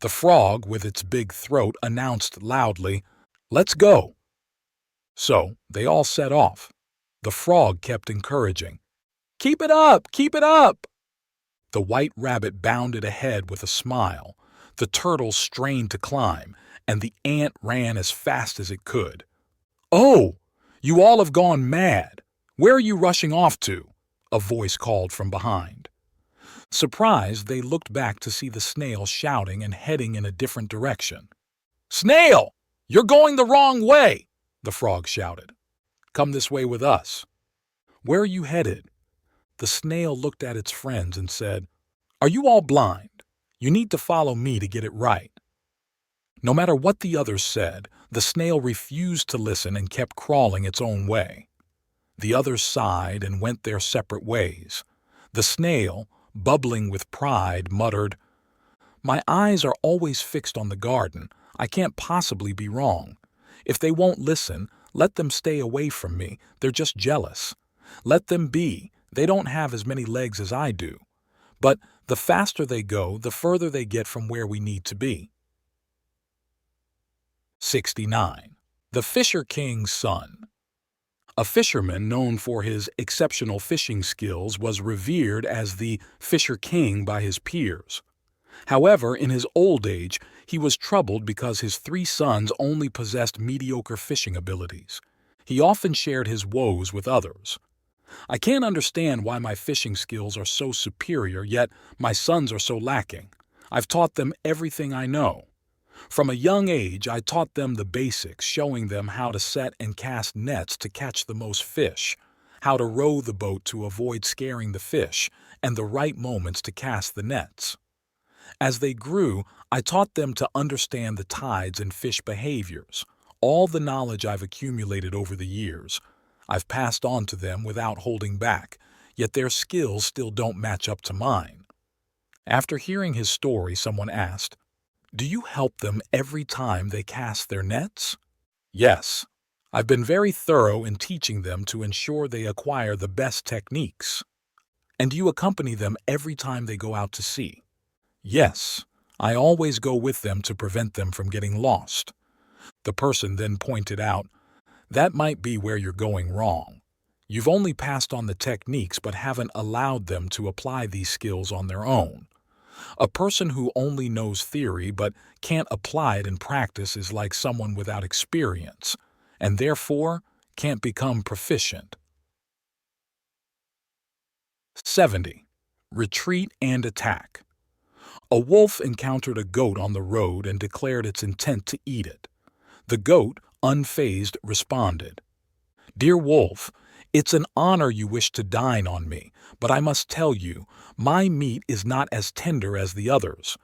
The frog, with its big throat, announced loudly, "Let's go!" So they all set off. The frog kept encouraging, "Keep it up! Keep it up!" The white rabbit bounded ahead with a smile. The turtle strained to climb, and the ant ran as fast as it could. "Oh, you all have gone mad! Where are you rushing off to?" a voice called from behind. Surprised, they looked back to see the snail shouting and heading in a different direction. "Snail! You're going the wrong way!" the frog shouted. "Come this way with us." "Where are you headed?" The snail looked at its friends and said, "Are you all blind? You need to follow me to get it right." No matter what the others said, the snail refused to listen and kept crawling its own way. The others sighed and went their separate ways. The snail, bubbling with pride, muttered, "My eyes are always fixed on the garden. I can't possibly be wrong. If they won't listen, let them stay away from me. They're just jealous. Let them be. They don't have as many legs as I do. But the faster they go, the further they get from where we need to be." 69. The Fisher King's Son. A fisherman known for his exceptional fishing skills was revered as the Fisher King by his peers. However, in his old age, he was troubled because his 3 sons only possessed mediocre fishing abilities. He often shared his woes with others. "I can't understand why my fishing skills are so superior, yet my sons are so lacking. I've taught them everything I know. From a young age, I taught them the basics, showing them how to set and cast nets to catch the most fish, how to row the boat to avoid scaring the fish, and the right moments to cast the nets. As they grew, I taught them to understand the tides and fish behaviors. All the knowledge I've accumulated over the years, I've passed on to them without holding back, yet their skills still don't match up to mine." After hearing his story, someone asked, "Do you help them every time they cast their nets?" "Yes. I've been very thorough in teaching them to ensure they acquire the best techniques." "And do you accompany them every time they go out to sea?" "Yes. I always go with them to prevent them from getting lost." The person then pointed out, "That might be where you're going wrong. You've only passed on the techniques but haven't allowed them to apply these skills on their own. A person who only knows theory but can't apply it in practice is like someone without experience, and therefore can't become proficient." 70. Retreat and attack. A wolf encountered a goat on the road and declared its intent to eat it. The goat, unfazed, responded, "Dear wolf, it's an honor you wish to dine on me, but I must tell you, my meat is not as tender as the others.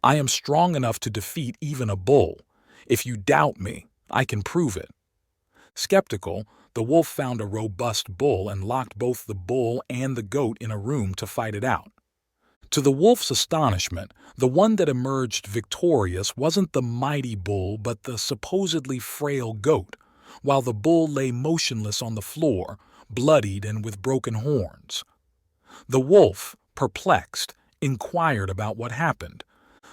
I am strong enough to defeat even a bull. If you doubt me, I can prove it. Skeptical, the wolf found a robust bull and locked both the bull and the goat in a room to fight it out. To the wolf's astonishment, the one that emerged victorious wasn't the mighty bull but the supposedly frail goat, while the bull lay motionless on the floor, bloodied and with broken horns. The wolf, perplexed, inquired about what happened.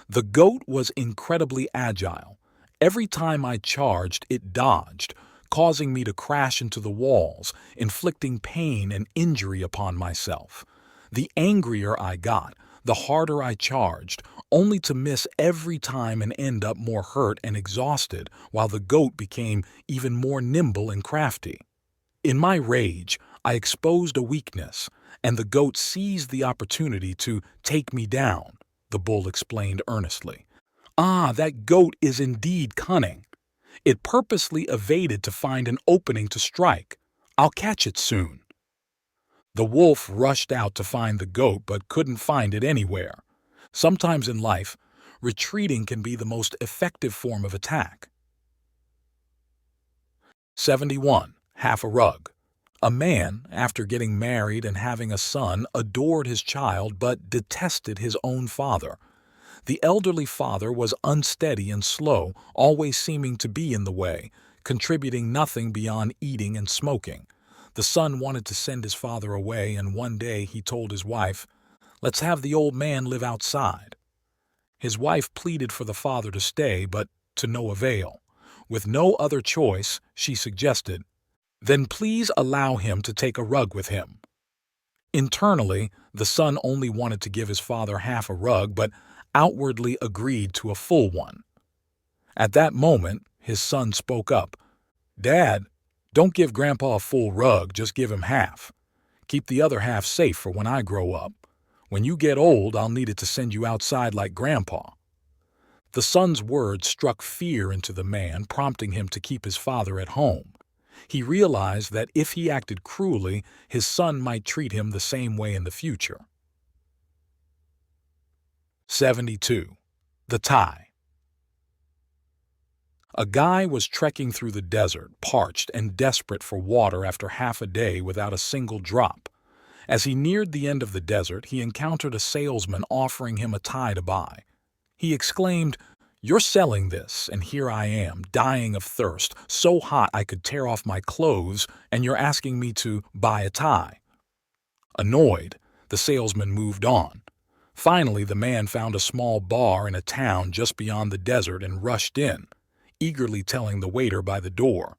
The goat was incredibly agile. Every time I charged, it dodged, causing me to crash into the walls, inflicting pain and injury upon myself. The angrier I got, the harder I charged, only to miss every time and end up more hurt and exhausted, while the goat became even more nimble and crafty. In my rage, I exposed a weakness, and the goat seized the opportunity to take me down, the bull explained earnestly. Ah, that goat is indeed cunning. It purposely evaded to find an opening to strike. I'll catch it soon. The wolf rushed out to find the goat but couldn't find it anywhere. Sometimes in life, retreating can be the most effective form of attack. 71. Half a rug. A man, after getting married and having a son, adored his child but detested his own father. The elderly father was unsteady and slow, always seeming to be in the way, contributing nothing beyond eating and smoking. The son wanted to send his father away, and one day he told his wife, "Let's have the old man live outside." His wife pleaded for the father to stay, but to no avail. With no other choice, she suggested, "Then please allow him to take a rug with him." Internally, the son only wanted to give his father half a rug, but outwardly agreed to a full one. At that moment, his son spoke up, "Dad, don't give Grandpa a full rug, just give him half. Keep the other half safe for when I grow up. When you get old, I'll need it to send you outside like Grandpa." The son's words struck fear into the man, prompting him to keep his father at home. He realized that if he acted cruelly, his son might treat him the same way in the future. 72. The tie. A guy was trekking through the desert, parched and desperate for water after half a day without a single drop. As he neared the end of the desert, he encountered a salesman offering him a tie to buy. He exclaimed, "You're selling this, and here I am, dying of thirst, so hot I could tear off my clothes, and you're asking me to buy a tie." Annoyed, the salesman moved on. Finally, the man found a small bar in a town just beyond the desert and rushed in, eagerly telling the waiter by the door,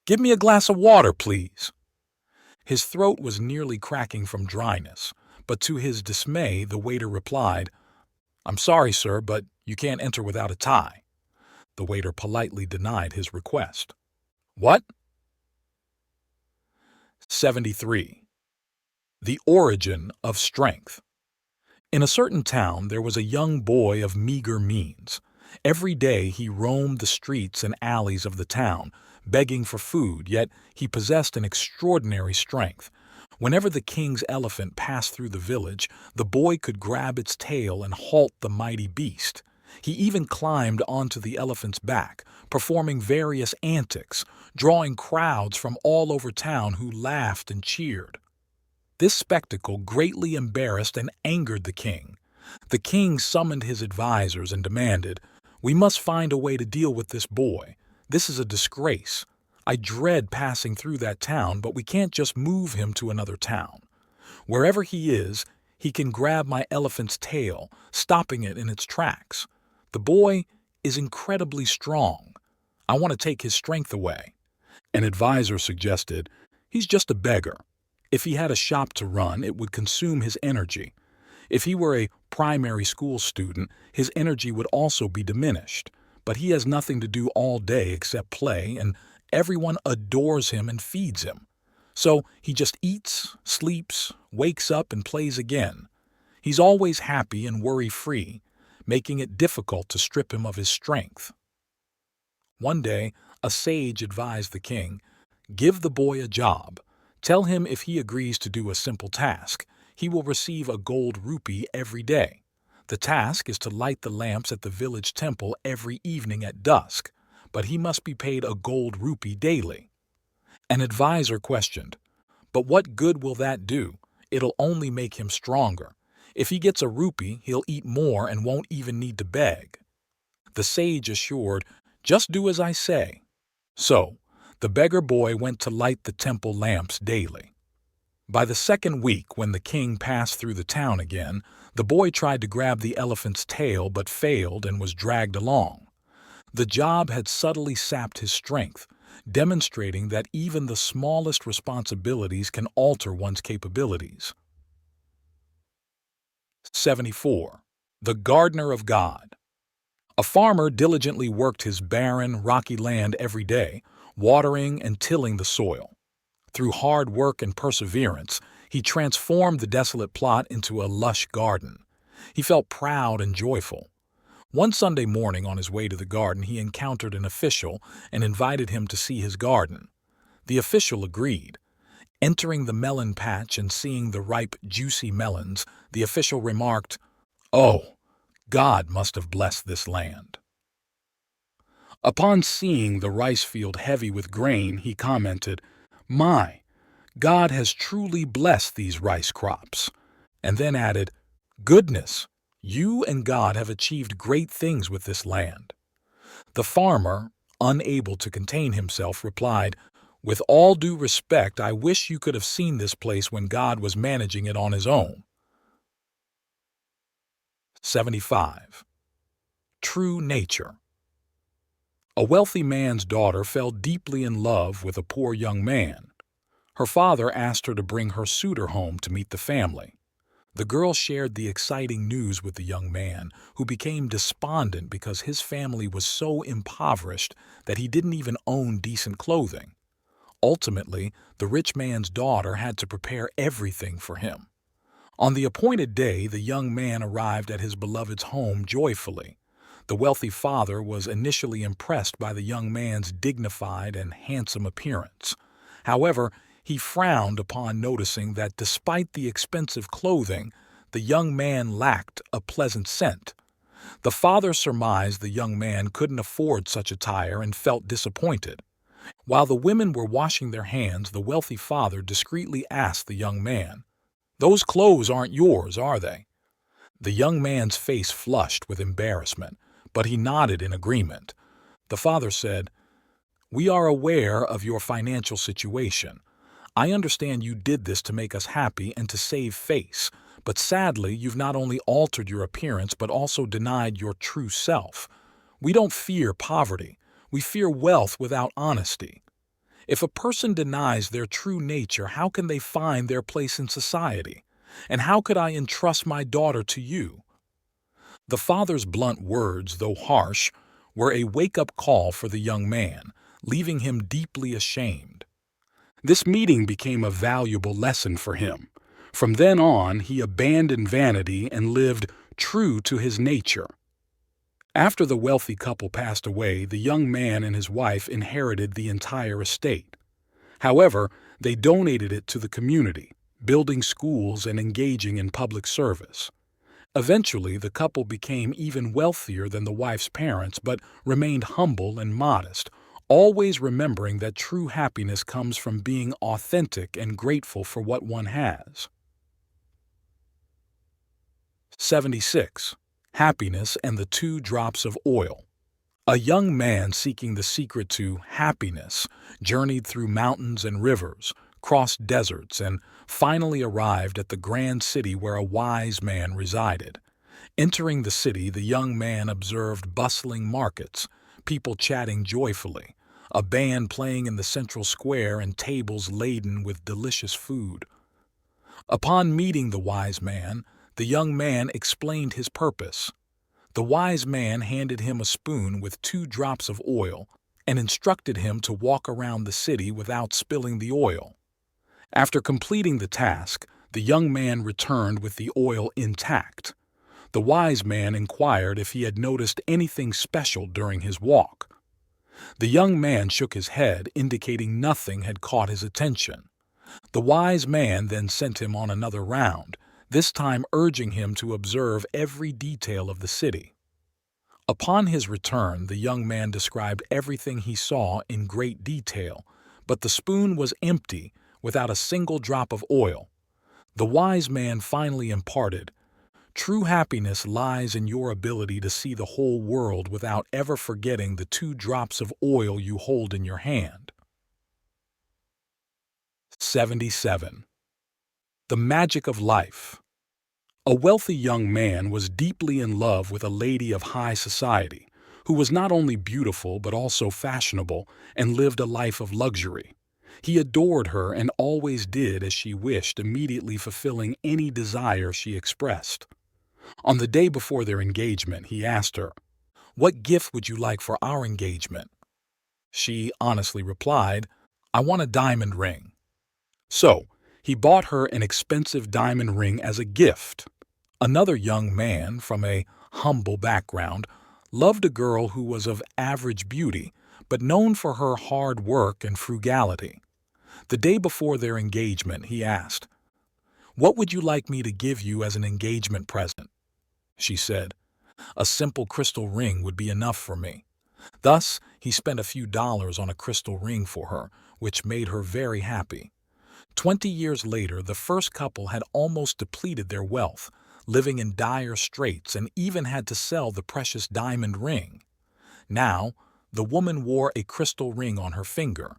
"Give me a glass of water, please." His throat was nearly cracking from dryness, but to his dismay, the waiter replied, "I'm sorry, sir, but you can't enter without a tie." The waiter politely denied his request. What? 73. The origin of strength. In a certain town, there was a young boy of meager means. Every day he roamed the streets and alleys of the town, begging for food, yet he possessed an extraordinary strength. Whenever the king's elephant passed through the village, the boy could grab its tail and halt the mighty beast. He even climbed onto the elephant's back, performing various antics, drawing crowds from all over town who laughed and cheered. This spectacle greatly embarrassed and angered the king. The king summoned his advisors and demanded, "We must find a way to deal with this boy. This is a disgrace. I dread passing through that town, but we can't just move him to another town. Wherever he is, he can grab my elephant's tail, stopping it in its tracks. The boy is incredibly strong. I want to take his strength away." An advisor suggested, "He's just a beggar. If he had a shop to run, it would consume his energy. If he were a primary school student, his energy would also be diminished. But he has nothing to do all day except play, and everyone adores him and feeds him. So he just eats, sleeps, wakes up, and plays again. He's always happy and worry-free, making it difficult to strip him of his strength." One day, a sage advised the king, "Give the boy a job. Tell him if he agrees to do a simple task, he will receive a gold rupee every day. The task is to light the lamps at the village temple every evening at dusk, but he must be paid a gold rupee daily. An advisor questioned, "But what good will that do? It'll only make him stronger. If he gets a rupee, he'll eat more and won't even need to beg." The sage assured, "Just do as I say." So, the beggar boy went to light the temple lamps daily. By the second week, when the king passed through the town again, the boy tried to grab the elephant's tail but failed and was dragged along. The job had subtly sapped his strength, demonstrating that even the smallest responsibilities can alter one's capabilities. 74. The Gardener of God. A farmer diligently worked his barren, rocky land every day, watering and tilling the soil. Through hard work and perseverance, he transformed the desolate plot into a lush garden. He felt proud and joyful. One Sunday morning on his way to the garden, he encountered an official and invited him to see his garden. The official agreed. Entering the melon patch and seeing the ripe, juicy melons, the official remarked, "Oh, God must have blessed this land." Upon seeing the rice field heavy with grain, he commented, "My, God has truly blessed these rice crops," and then added, "Goodness, you and God have achieved great things with this land." The farmer, unable to contain himself, replied, "With all due respect, I wish you could have seen this place when God was managing it on his own." 75. True nature. A wealthy man's daughter fell deeply in love with a poor young man. Her father asked her to bring her suitor home to meet the family. The girl shared the exciting news with the young man, who became despondent because his family was so impoverished that he didn't even own decent clothing. Ultimately, the rich man's daughter had to prepare everything for him. On the appointed day, the young man arrived at his beloved's home joyfully. The wealthy father was initially impressed by the young man's dignified and handsome appearance. However, he frowned upon noticing that despite the expensive clothing, the young man lacked a pleasant scent. The father surmised the young man couldn't afford such attire and felt disappointed. While the women were washing their hands, the wealthy father discreetly asked the young man, "Those clothes aren't yours, are they?" The young man's face flushed with embarrassment, but he nodded in agreement. The father said, "We are aware of your financial situation. I understand you did this to make us happy and to save face, but sadly you've not only altered your appearance but also denied your true self. We don't fear poverty. We fear wealth without honesty. If a person denies their true nature, how can they find their place in society? And how could I entrust my daughter to you?" The father's blunt words, though harsh, were a wake-up call for the young man, leaving him deeply ashamed. This meeting became a valuable lesson for him. From then on, he abandoned vanity and lived true to his nature. After the wealthy couple passed away, the young man and his wife inherited the entire estate. However, they donated it to the community, building schools and engaging in public service. Eventually, the couple became even wealthier than the wife's parents, but remained humble and modest, always remembering that true happiness comes from being authentic and grateful for what one has. 76. Happiness and the 2 drops of oil. A young man seeking the secret to happiness journeyed through mountains and rivers, crossed deserts, and finally arrived at the grand city where a wise man resided. Entering the city, the young man observed bustling markets, people chatting joyfully, a band playing in the central square, and tables laden with delicious food. Upon meeting the wise man, the young man explained his purpose. The wise man handed him a spoon with 2 drops of oil and instructed him to walk around the city without spilling the oil. After completing the task, the young man returned with the oil intact. The wise man inquired if he had noticed anything special during his walk. The young man shook his head, indicating nothing had caught his attention. The wise man then sent him on another round, this time urging him to observe every detail of the city. Upon his return, the young man described everything he saw in great detail, but the spoon was empty, without a single drop of oil. The wise man finally imparted, "True happiness lies in your ability to see the whole world without ever forgetting the 2 drops of oil you hold in your hand." 77. The magic of life. A wealthy young man was deeply in love with a lady of high society, who was not only beautiful but also fashionable and lived a life of luxury. He adored her and always did as she wished, immediately fulfilling any desire she expressed. On the day before their engagement, he asked her, "What gift would you like for our engagement?" She honestly replied, "I want a diamond ring." So, he bought her an expensive diamond ring as a gift. Another young man from a humble background loved a girl who was of average beauty, but known for her hard work and frugality. The day before their engagement, he asked, "What would you like me to give you as an engagement present?" She said, "A simple crystal ring would be enough for me." Thus, he spent a few dollars on a crystal ring for her, which made her very happy. 20 years later, the first couple had almost depleted their wealth, living in dire straits, and even had to sell the precious diamond ring. Now, the woman wore a crystal ring on her finger.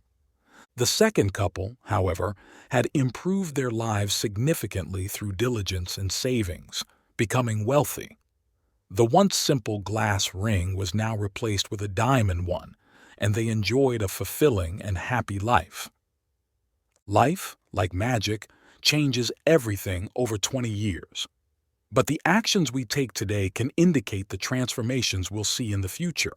The second couple, however, had improved their lives significantly through diligence and savings, becoming wealthy. The once simple glass ring was now replaced with a diamond one, and they enjoyed a fulfilling and happy life. Life, like magic, changes everything over 20 years. But the actions we take today can indicate the transformations we'll see in the future.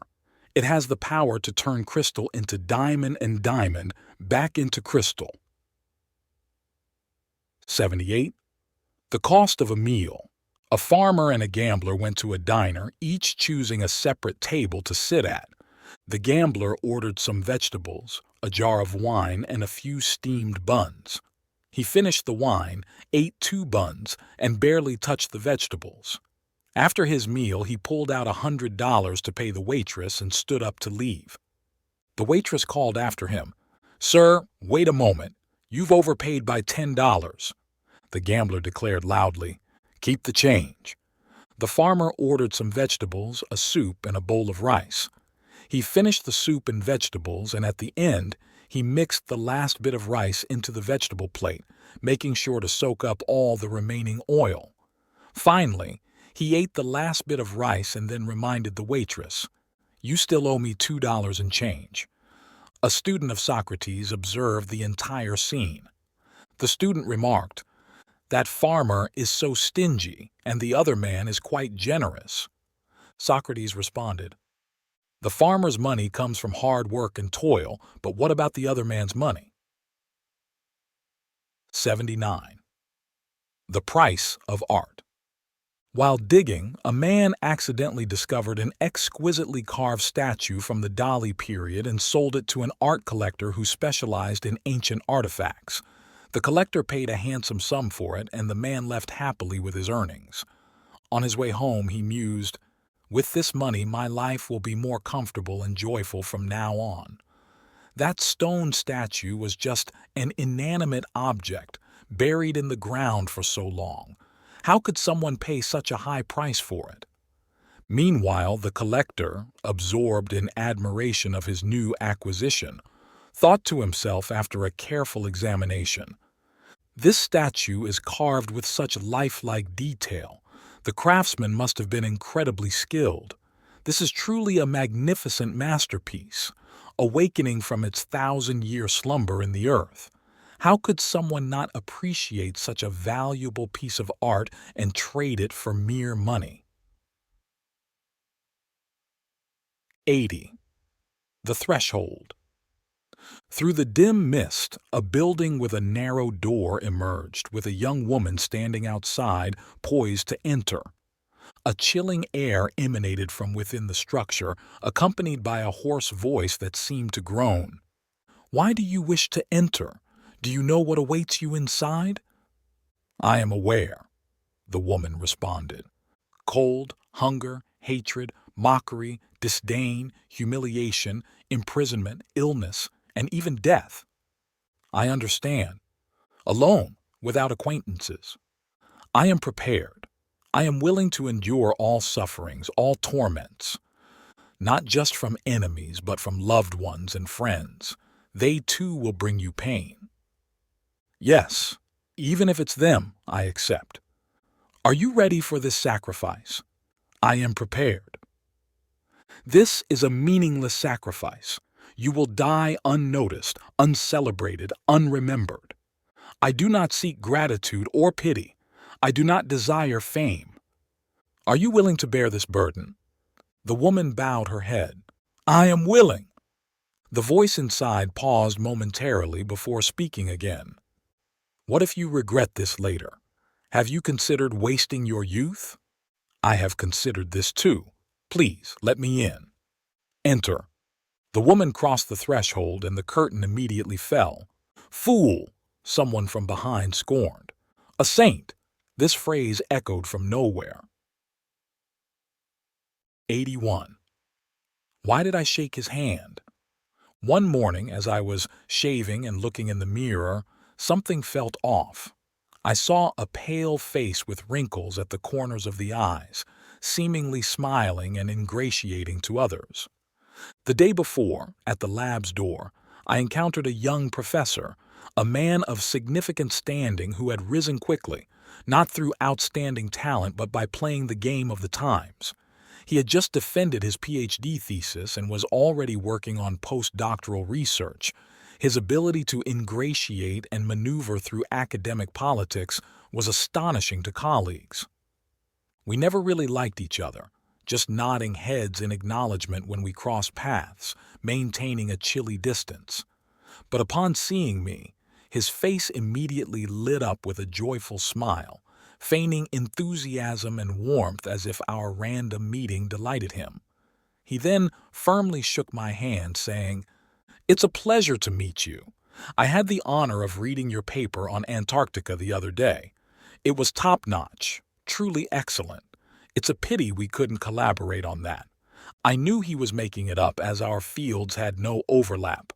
It has the power to turn crystal into diamond and diamond back into crystal. 78. The cost of a meal. A farmer and a gambler went to a diner, each choosing a separate table to sit at. The gambler ordered some vegetables, a jar of wine, and a few steamed buns. He finished the wine, ate 2 buns, and barely touched the vegetables. After his meal, he pulled out $100 to pay the waitress and stood up to leave. The waitress called after him, "Sir, wait a moment. You've overpaid by $10. The gambler declared loudly, "Keep the change." The farmer ordered some vegetables, a soup, and a bowl of rice. He finished the soup and vegetables, and at the end, he mixed the last bit of rice into the vegetable plate, making sure to soak up all the remaining oil. Finally, he ate the last bit of rice and then reminded the waitress, "You still owe me $2 and change." A student of Socrates observed the entire scene. The student remarked, "That farmer is so stingy, and the other man is quite generous." Socrates responded, "The farmer's money comes from hard work and toil, but what about the other man's money?" 79. The price of art. While digging, a man accidentally discovered an exquisitely carved statue from the Dali period and sold it to an art collector who specialized in ancient artifacts. The collector paid a handsome sum for it, and the man left happily with his earnings. On his way home, he mused, "With this money, my life will be more comfortable and joyful from now on." That stone statue was just an inanimate object, buried in the ground for so long. How could someone pay such a high price for it? Meanwhile, the collector, absorbed in admiration of his new acquisition, thought to himself after a careful examination, "This statue is carved with such lifelike detail. The craftsman must have been incredibly skilled. This is truly a magnificent masterpiece, awakening from its 1,000-year slumber in the earth. How could someone not appreciate such a valuable piece of art and trade it for mere money?" 80. The threshold. Through the dim mist, a building with a narrow door emerged, with a young woman standing outside, poised to enter. A chilling air emanated from within the structure, accompanied by a hoarse voice that seemed to groan. "Why do you wish to enter? Do you know what awaits you inside?" "I am aware." the woman responded. Cold, hunger, hatred, mockery, disdain, humiliation, imprisonment, illness, and even death. I understand. Alone, without acquaintances. I am prepared. I am willing to endure all sufferings, all torments, not just from enemies, but from loved ones and friends. They too will bring you pain. Yes, even if it's them, I accept. Are you ready for this sacrifice? I am prepared. This is a meaningless sacrifice. You will die unnoticed, uncelebrated, unremembered. I do not seek gratitude or pity. I do not desire fame. Are you willing to bear this burden? The woman bowed her head. I am willing. The voice inside paused momentarily before speaking again. What if you regret this later? Have you considered wasting your youth? I have considered this too. Please, let me in. Enter. The woman crossed the threshold and the curtain immediately fell. Fool! Someone from behind scorned. A saint! This phrase echoed from nowhere. 81. Why did I shake his hand? One morning, as I was shaving and looking in the mirror, something felt off. I saw a pale face with wrinkles at the corners of the eyes, seemingly smiling and ingratiating to others. The day before, at the lab's door, I encountered a young professor, a man of significant standing who had risen quickly, not through outstanding talent but by playing the game of the times. He had just defended his PhD thesis and was already working on postdoctoral research. His ability to ingratiate and maneuver through academic politics was astonishing to colleagues. We never really liked each other, just nodding heads in acknowledgement when we crossed paths, maintaining a chilly distance. But upon seeing me, his face immediately lit up with a joyful smile, feigning enthusiasm and warmth as if our random meeting delighted him. He then firmly shook my hand, saying, "It's a pleasure to meet you. I had the honor of reading your paper on Antarctica the other day. It was top-notch, truly excellent. It's a pity we couldn't collaborate on that. I knew he was making it up as our fields had no overlap.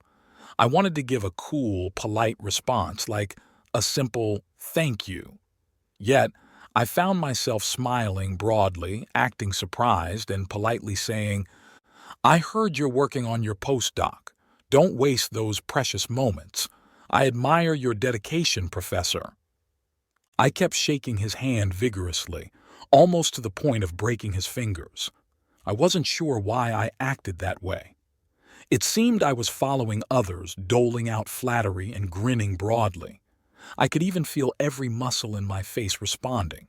I wanted to give a cool, polite response, like a simple thank you. Yet, I found myself smiling broadly, acting surprised, and politely saying, I heard you're working on your postdoc. Don't waste those precious moments. I admire your dedication, Professor. I kept shaking his hand vigorously, almost to the point of breaking his fingers. I wasn't sure why I acted that way. It seemed I was following others, doling out flattery and grinning broadly. I could even feel every muscle in my face responding.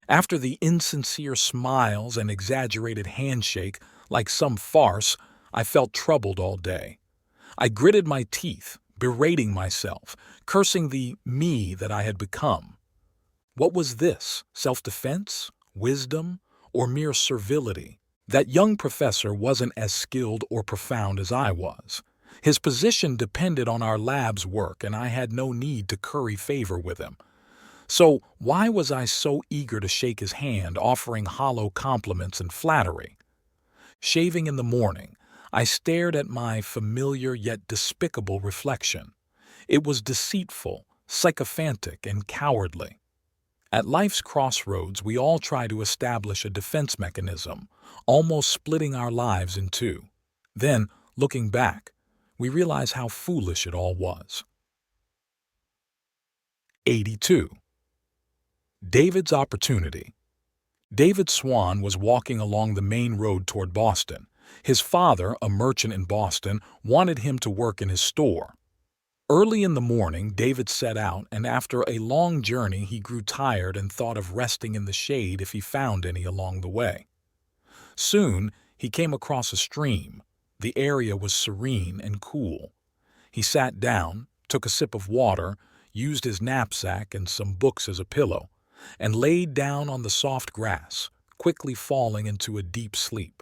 After the insincere smiles and exaggerated handshake, like some farce, I felt troubled all day. I gritted my teeth, berating myself, cursing the me that I had become. What was this? Self-defense? Wisdom? Or mere servility? That young professor wasn't as skilled or profound as I was. His position depended on our lab's work, and I had no need to curry favor with him. So why was I so eager to shake his hand, offering hollow compliments and flattery? Shaving in the morning, I stared at my familiar yet despicable reflection. It was deceitful, sycophantic, and cowardly. At life's crossroads, we all try to establish a defense mechanism, almost splitting our lives in two. Then, looking back, we realize how foolish it all was. 82. David's opportunity. David Swan was walking along the main road toward Boston. His father, a merchant in Boston, wanted him to work in his store. Early in the morning, David set out, and after a long journey, he grew tired and thought of resting in the shade if he found any along the way. Soon, he came across a stream. The area was serene and cool. He sat down, took a sip of water, used his knapsack and some books as a pillow, and laid down on the soft grass, quickly falling into a deep sleep.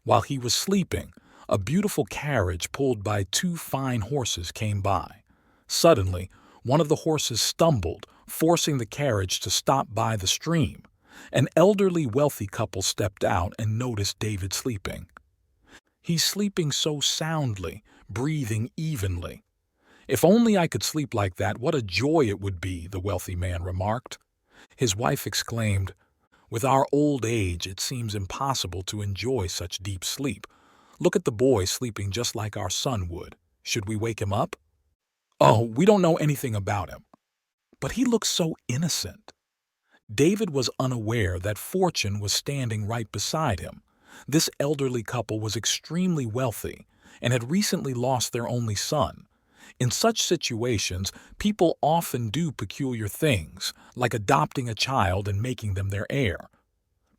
While he was sleeping, a beautiful carriage pulled by two fine horses came by. Suddenly, one of the horses stumbled, forcing the carriage to stop by the stream. An elderly wealthy couple stepped out and noticed David sleeping. "He's sleeping so soundly, breathing evenly. If only I could sleep like that, what a joy it would be," the wealthy man remarked. His wife exclaimed, "With our old age, it seems impossible to enjoy such deep sleep. Look at the boy sleeping just like our son would. Should we wake him up?" "Oh, we don't know anything about him. But he looks so innocent." David was unaware that Fortune was standing right beside him. This elderly couple was extremely wealthy and had recently lost their only son. In such situations, people often do peculiar things, like adopting a child and making them their heir.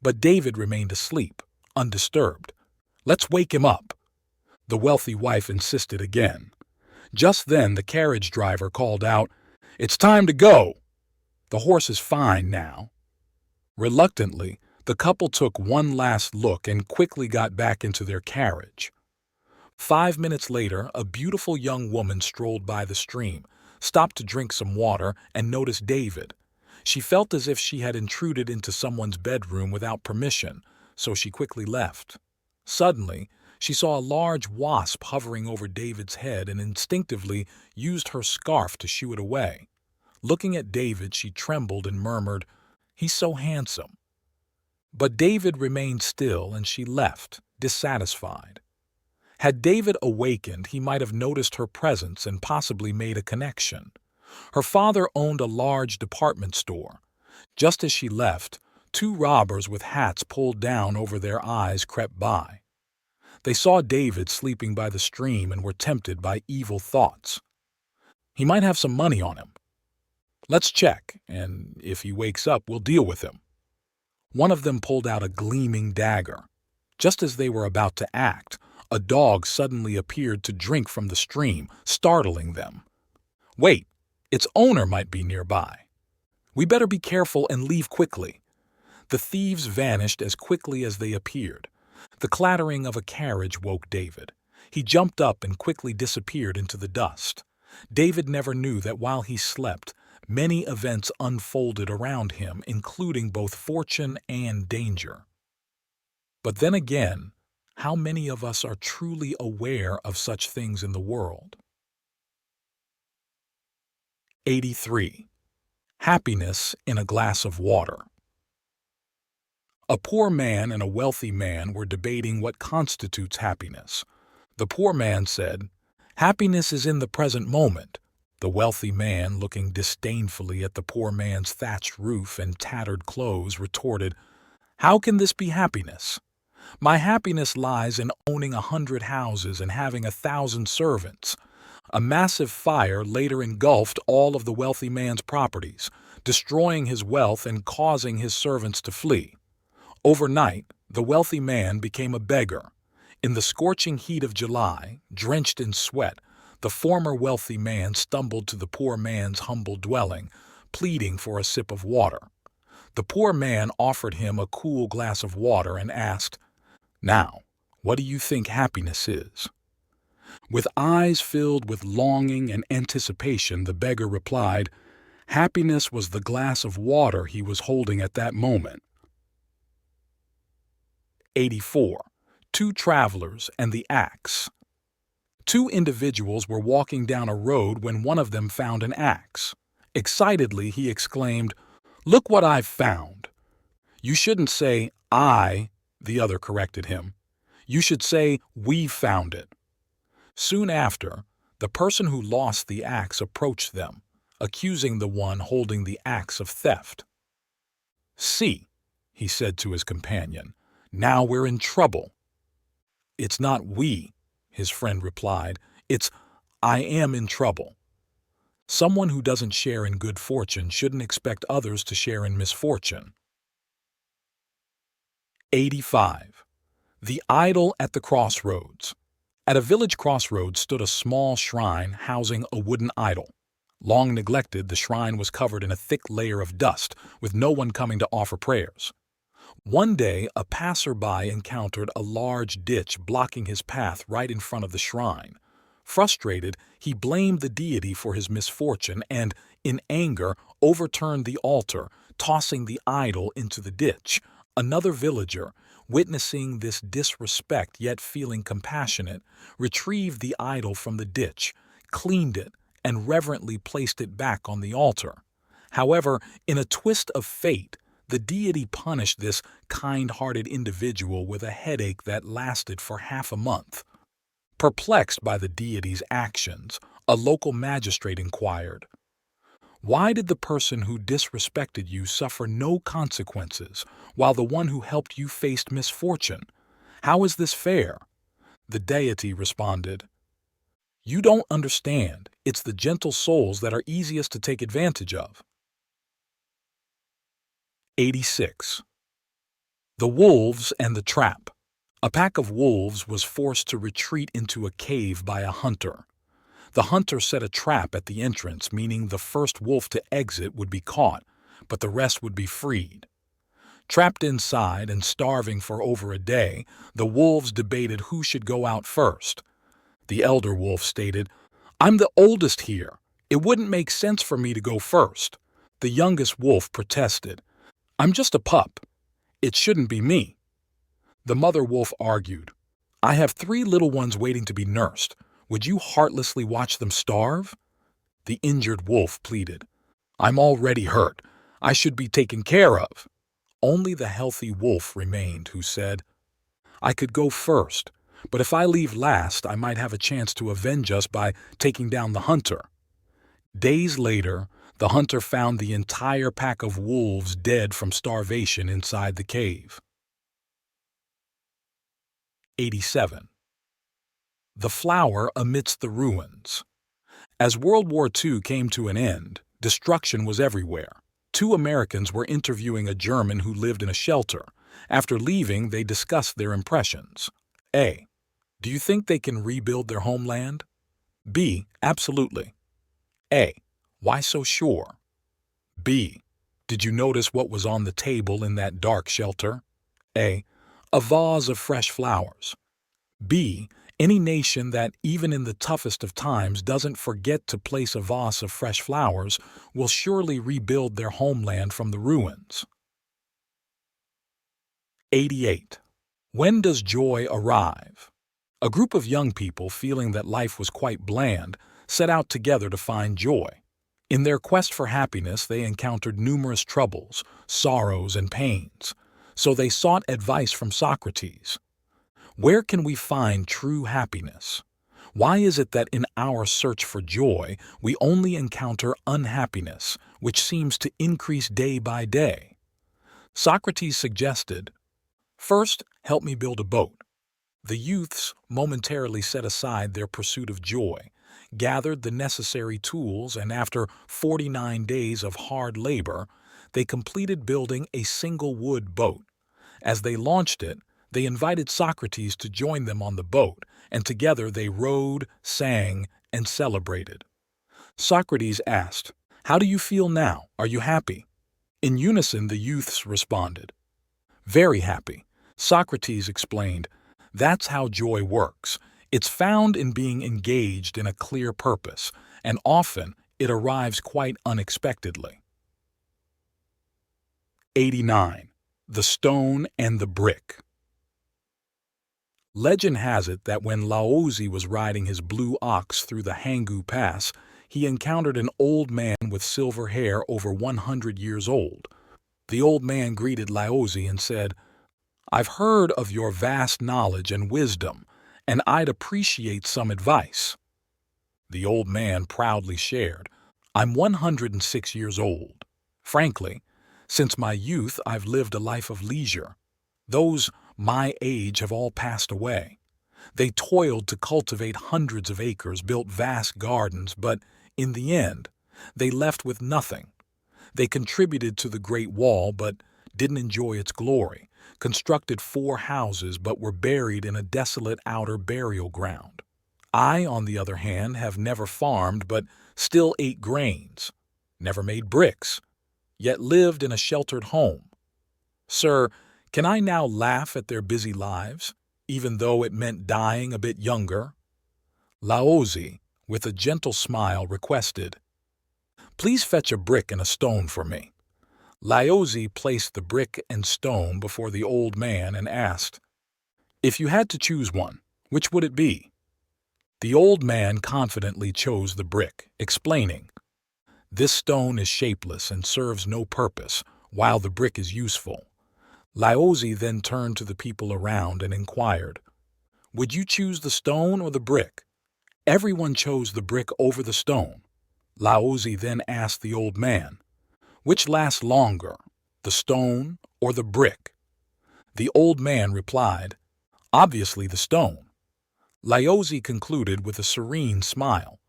But David remained asleep, undisturbed. "Let's wake him up," the wealthy wife insisted again. Just then the carriage driver called out, "It's time to go. The horse is fine now." Reluctantly, the couple took one last look and quickly got back into their carriage. 5 minutes later, a beautiful young woman strolled by the stream, stopped to drink some water, and noticed David. She felt as if she had intruded into someone's bedroom without permission, so she quickly left. Suddenly, she saw a large wasp hovering over David's head and instinctively used her scarf to shoo it away. Looking at David, she trembled and murmured, "He's so handsome." But David remained still and she left, dissatisfied. Had David awakened, he might have noticed her presence and possibly made a connection. Her father owned a large department store. Just as she left, 2 robbers with hats pulled down over their eyes crept by. They saw David sleeping by the stream and were tempted by evil thoughts. "He might have some money on him. Let's check, and if he wakes up, we'll deal with him." One of them pulled out a gleaming dagger. Just as they were about to act, a dog suddenly appeared to drink from the stream, startling them. "Wait, its owner might be nearby. We better be careful and leave quickly." The thieves vanished as quickly as they appeared. The clattering of a carriage woke David. He jumped up and quickly disappeared into the dust. David never knew that while he slept, many events unfolded around him, including both fortune and danger. But then again, how many of us are truly aware of such things in the world? 83. Happiness in a glass of water. A poor man and a wealthy man were debating what constitutes happiness. The poor man said, "Happiness is in the present moment." The wealthy man, looking disdainfully at the poor man's thatched roof and tattered clothes, retorted, "How can this be happiness? My happiness lies in owning 100 houses and having 1,000 servants." A massive fire later engulfed all of the wealthy man's properties, destroying his wealth and causing his servants to flee. Overnight, the wealthy man became a beggar. In the scorching heat of July, drenched in sweat, the former wealthy man stumbled to the poor man's humble dwelling, pleading for a sip of water. The poor man offered him a cool glass of water and asked, "Now, what do you think happiness is?" With eyes filled with longing and anticipation, the beggar replied, "Happiness was the glass of water he was holding at that moment." 84. 2 travelers and the axe. 2 individuals were walking down a road when one of them found an axe. Excitedly, he exclaimed, "Look what I've found." "You shouldn't say, 'I,'" the other corrected him. "You should say, 'we found it.'" Soon after, the person who lost the axe approached them, accusing the one holding the axe of theft. "See," he said to his companion, "now we're in trouble." "It's not we," his friend replied. "It's I am in trouble." Someone who doesn't share in good fortune shouldn't expect others to share in misfortune. 85. The idol at the crossroads. At a village crossroads stood a small shrine housing a wooden idol. Long neglected, the shrine was covered in a thick layer of dust, with no one coming to offer prayers. One day, a passerby encountered a large ditch blocking his path right in front of the shrine. Frustrated, he blamed the deity for his misfortune and, in anger, overturned the altar, tossing the idol into the ditch. Another villager, witnessing this disrespect yet feeling compassionate, retrieved the idol from the ditch, cleaned it, and reverently placed it back on the altar. However, in a twist of fate, the deity punished this kind-hearted individual with a headache that lasted for half a month. Perplexed by the deity's actions, a local magistrate inquired, "Why did the person who disrespected you suffer no consequences, while the one who helped you faced misfortune? How is this fair?" The deity responded, "You don't understand. It's the gentle souls that are easiest to take advantage of." 86. The Wolves and the Trap. A pack of wolves was forced to retreat into a cave by a hunter. The hunter set a trap at the entrance, meaning the first wolf to exit would be caught, but the rest would be freed. Trapped inside and starving for over a day, the wolves debated who should go out first. The elder wolf stated, "I'm the oldest here. It wouldn't make sense for me to go first." The youngest wolf protested, "I'm just a pup. It shouldn't be me." The mother wolf argued, "I have 3 little ones waiting to be nursed. Would you heartlessly watch them starve?" The injured wolf pleaded, "I'm already hurt. I should be taken care of." Only the healthy wolf remained, who said, "I could go first, but if I leave last, I might have a chance to avenge us by taking down the hunter." Days later, the hunter found the entire pack of wolves dead from starvation inside the cave. 87. The Flower Amidst the Ruins. As World War II came to an end, destruction was everywhere. 2 Americans were interviewing a German who lived in a shelter. After leaving, they discussed their impressions. A. Do you think they can rebuild their homeland? B. Absolutely. A. Why so sure? B. Did you notice what was on the table in that dark shelter? A. A vase of fresh flowers. B. Any nation that, even in the toughest of times, doesn't forget to place a vase of fresh flowers will surely rebuild their homeland from the ruins. 88. When does joy arrive? A group of young people, feeling that life was quite bland, set out together to find joy. In their quest for happiness, they encountered numerous troubles, sorrows, and pains. So they sought advice from Socrates. Where can we find true happiness? Why is it that in our search for joy, we only encounter unhappiness, which seems to increase day by day? Socrates suggested, "First, help me build a boat." The youths momentarily set aside their pursuit of joy, gathered the necessary tools, and after 49 days of hard labor, they completed building a single wood boat. As they launched it, they invited Socrates to join them on the boat, and together they rowed, sang, and celebrated. Socrates asked, "How do you feel now? Are you happy?" In unison, the youths responded, "Very happy." Socrates explained, "That's how joy works. It's found in being engaged in a clear purpose, and often it arrives quite unexpectedly." 89. The Stone and the Brick. Legend has it that when Laozi was riding his blue ox through the Hangu Pass, he encountered an old man with silver hair over 100 years old. The old man greeted Laozi and said, "I've heard of your vast knowledge and wisdom, and I'd appreciate some advice." The old man proudly shared, "I'm 106 years old. Frankly, since my youth I've lived a life of leisure. Those my age have all passed away. They toiled to cultivate hundreds of acres, built vast gardens, but in the end, they left with nothing. They contributed to the Great Wall, but didn't enjoy its glory, constructed 4 houses, but were buried in a desolate outer burial ground. I, on the other hand, have never farmed, but still ate grains, never made bricks, yet lived in a sheltered home. Sir, can I now laugh at their busy lives, even though it meant dying a bit younger?" Laozi, with a gentle smile, requested, "Please fetch a brick and a stone for me." Laozi placed the brick and stone before the old man and asked, "If you had to choose one, which would it be?" The old man confidently chose the brick, explaining, "This stone is shapeless and serves no purpose, while the brick is useful." Laozi then turned to the people around and inquired, "Would you choose the stone or the brick?" Everyone chose the brick over the stone. Laozi then asked the old man, "Which lasts longer, the stone or the brick?" The old man replied, "Obviously the stone." Laozi concluded with a serene smile,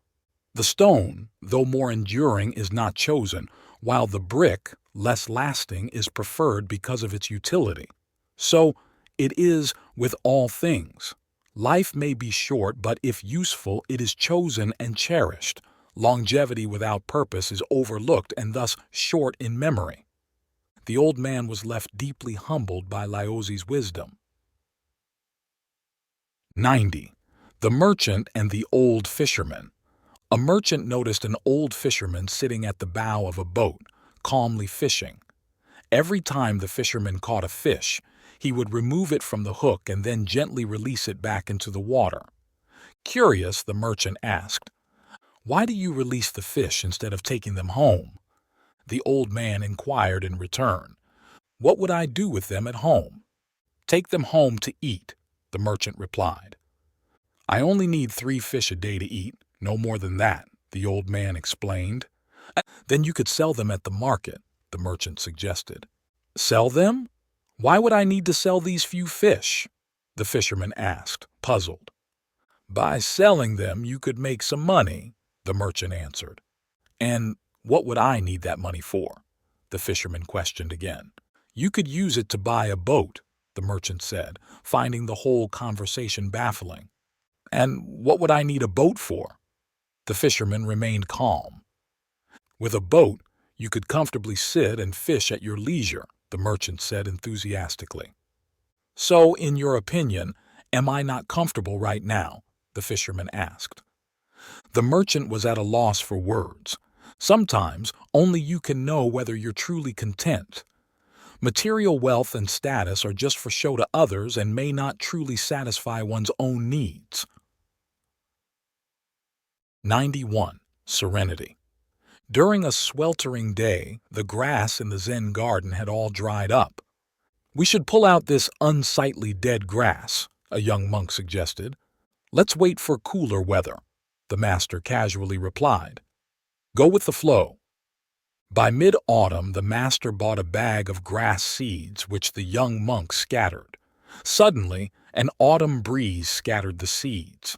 "The stone, though more enduring, is not chosen, while the brick, less lasting, is preferred because of its utility. So it is with all things. Life may be short, but if useful, it is chosen and cherished. Longevity without purpose is overlooked and thus short in memory." The old man was left deeply humbled by Laozi's wisdom. 90. The Merchant and the Old Fisherman. A merchant noticed an old fisherman sitting at the bow of a boat, calmly fishing. Every time the fisherman caught a fish, he would remove it from the hook and then gently release it back into the water. Curious, the merchant asked, "Why do you release the fish instead of taking them home?" The old man inquired in return, "What would I do with them at home?" "Take them home to eat," the merchant replied. "I only need 3 fish a day to eat, no more than that," the old man explained. "Then you could sell them at the market," the merchant suggested. "Sell them? Why would I need to sell these few fish?" the fisherman asked, puzzled. "By selling them you could make some money," the merchant answered. "And what would I need that money for?" the fisherman questioned again. "You could use it to buy a boat," the merchant said, finding the whole conversation baffling. "And what would I need a boat for?" The fisherman remained calm. "With a boat, you could comfortably sit and fish at your leisure," the merchant said enthusiastically. "So, in your opinion, am I not comfortable right now?" the fisherman asked. The merchant was at a loss for words. Sometimes only you can know whether you're truly content. Material wealth and status are just for show to others and may not truly satisfy one's own needs. 91. Serenity. During a sweltering day, the grass in the Zen garden had all dried up. "We should pull out this unsightly dead grass," a young monk suggested. "Let's wait for cooler weather," the master casually replied. "Go with the flow." By mid-autumn, the master bought a bag of grass seeds, which the young monk scattered. Suddenly, an autumn breeze scattered the seeds.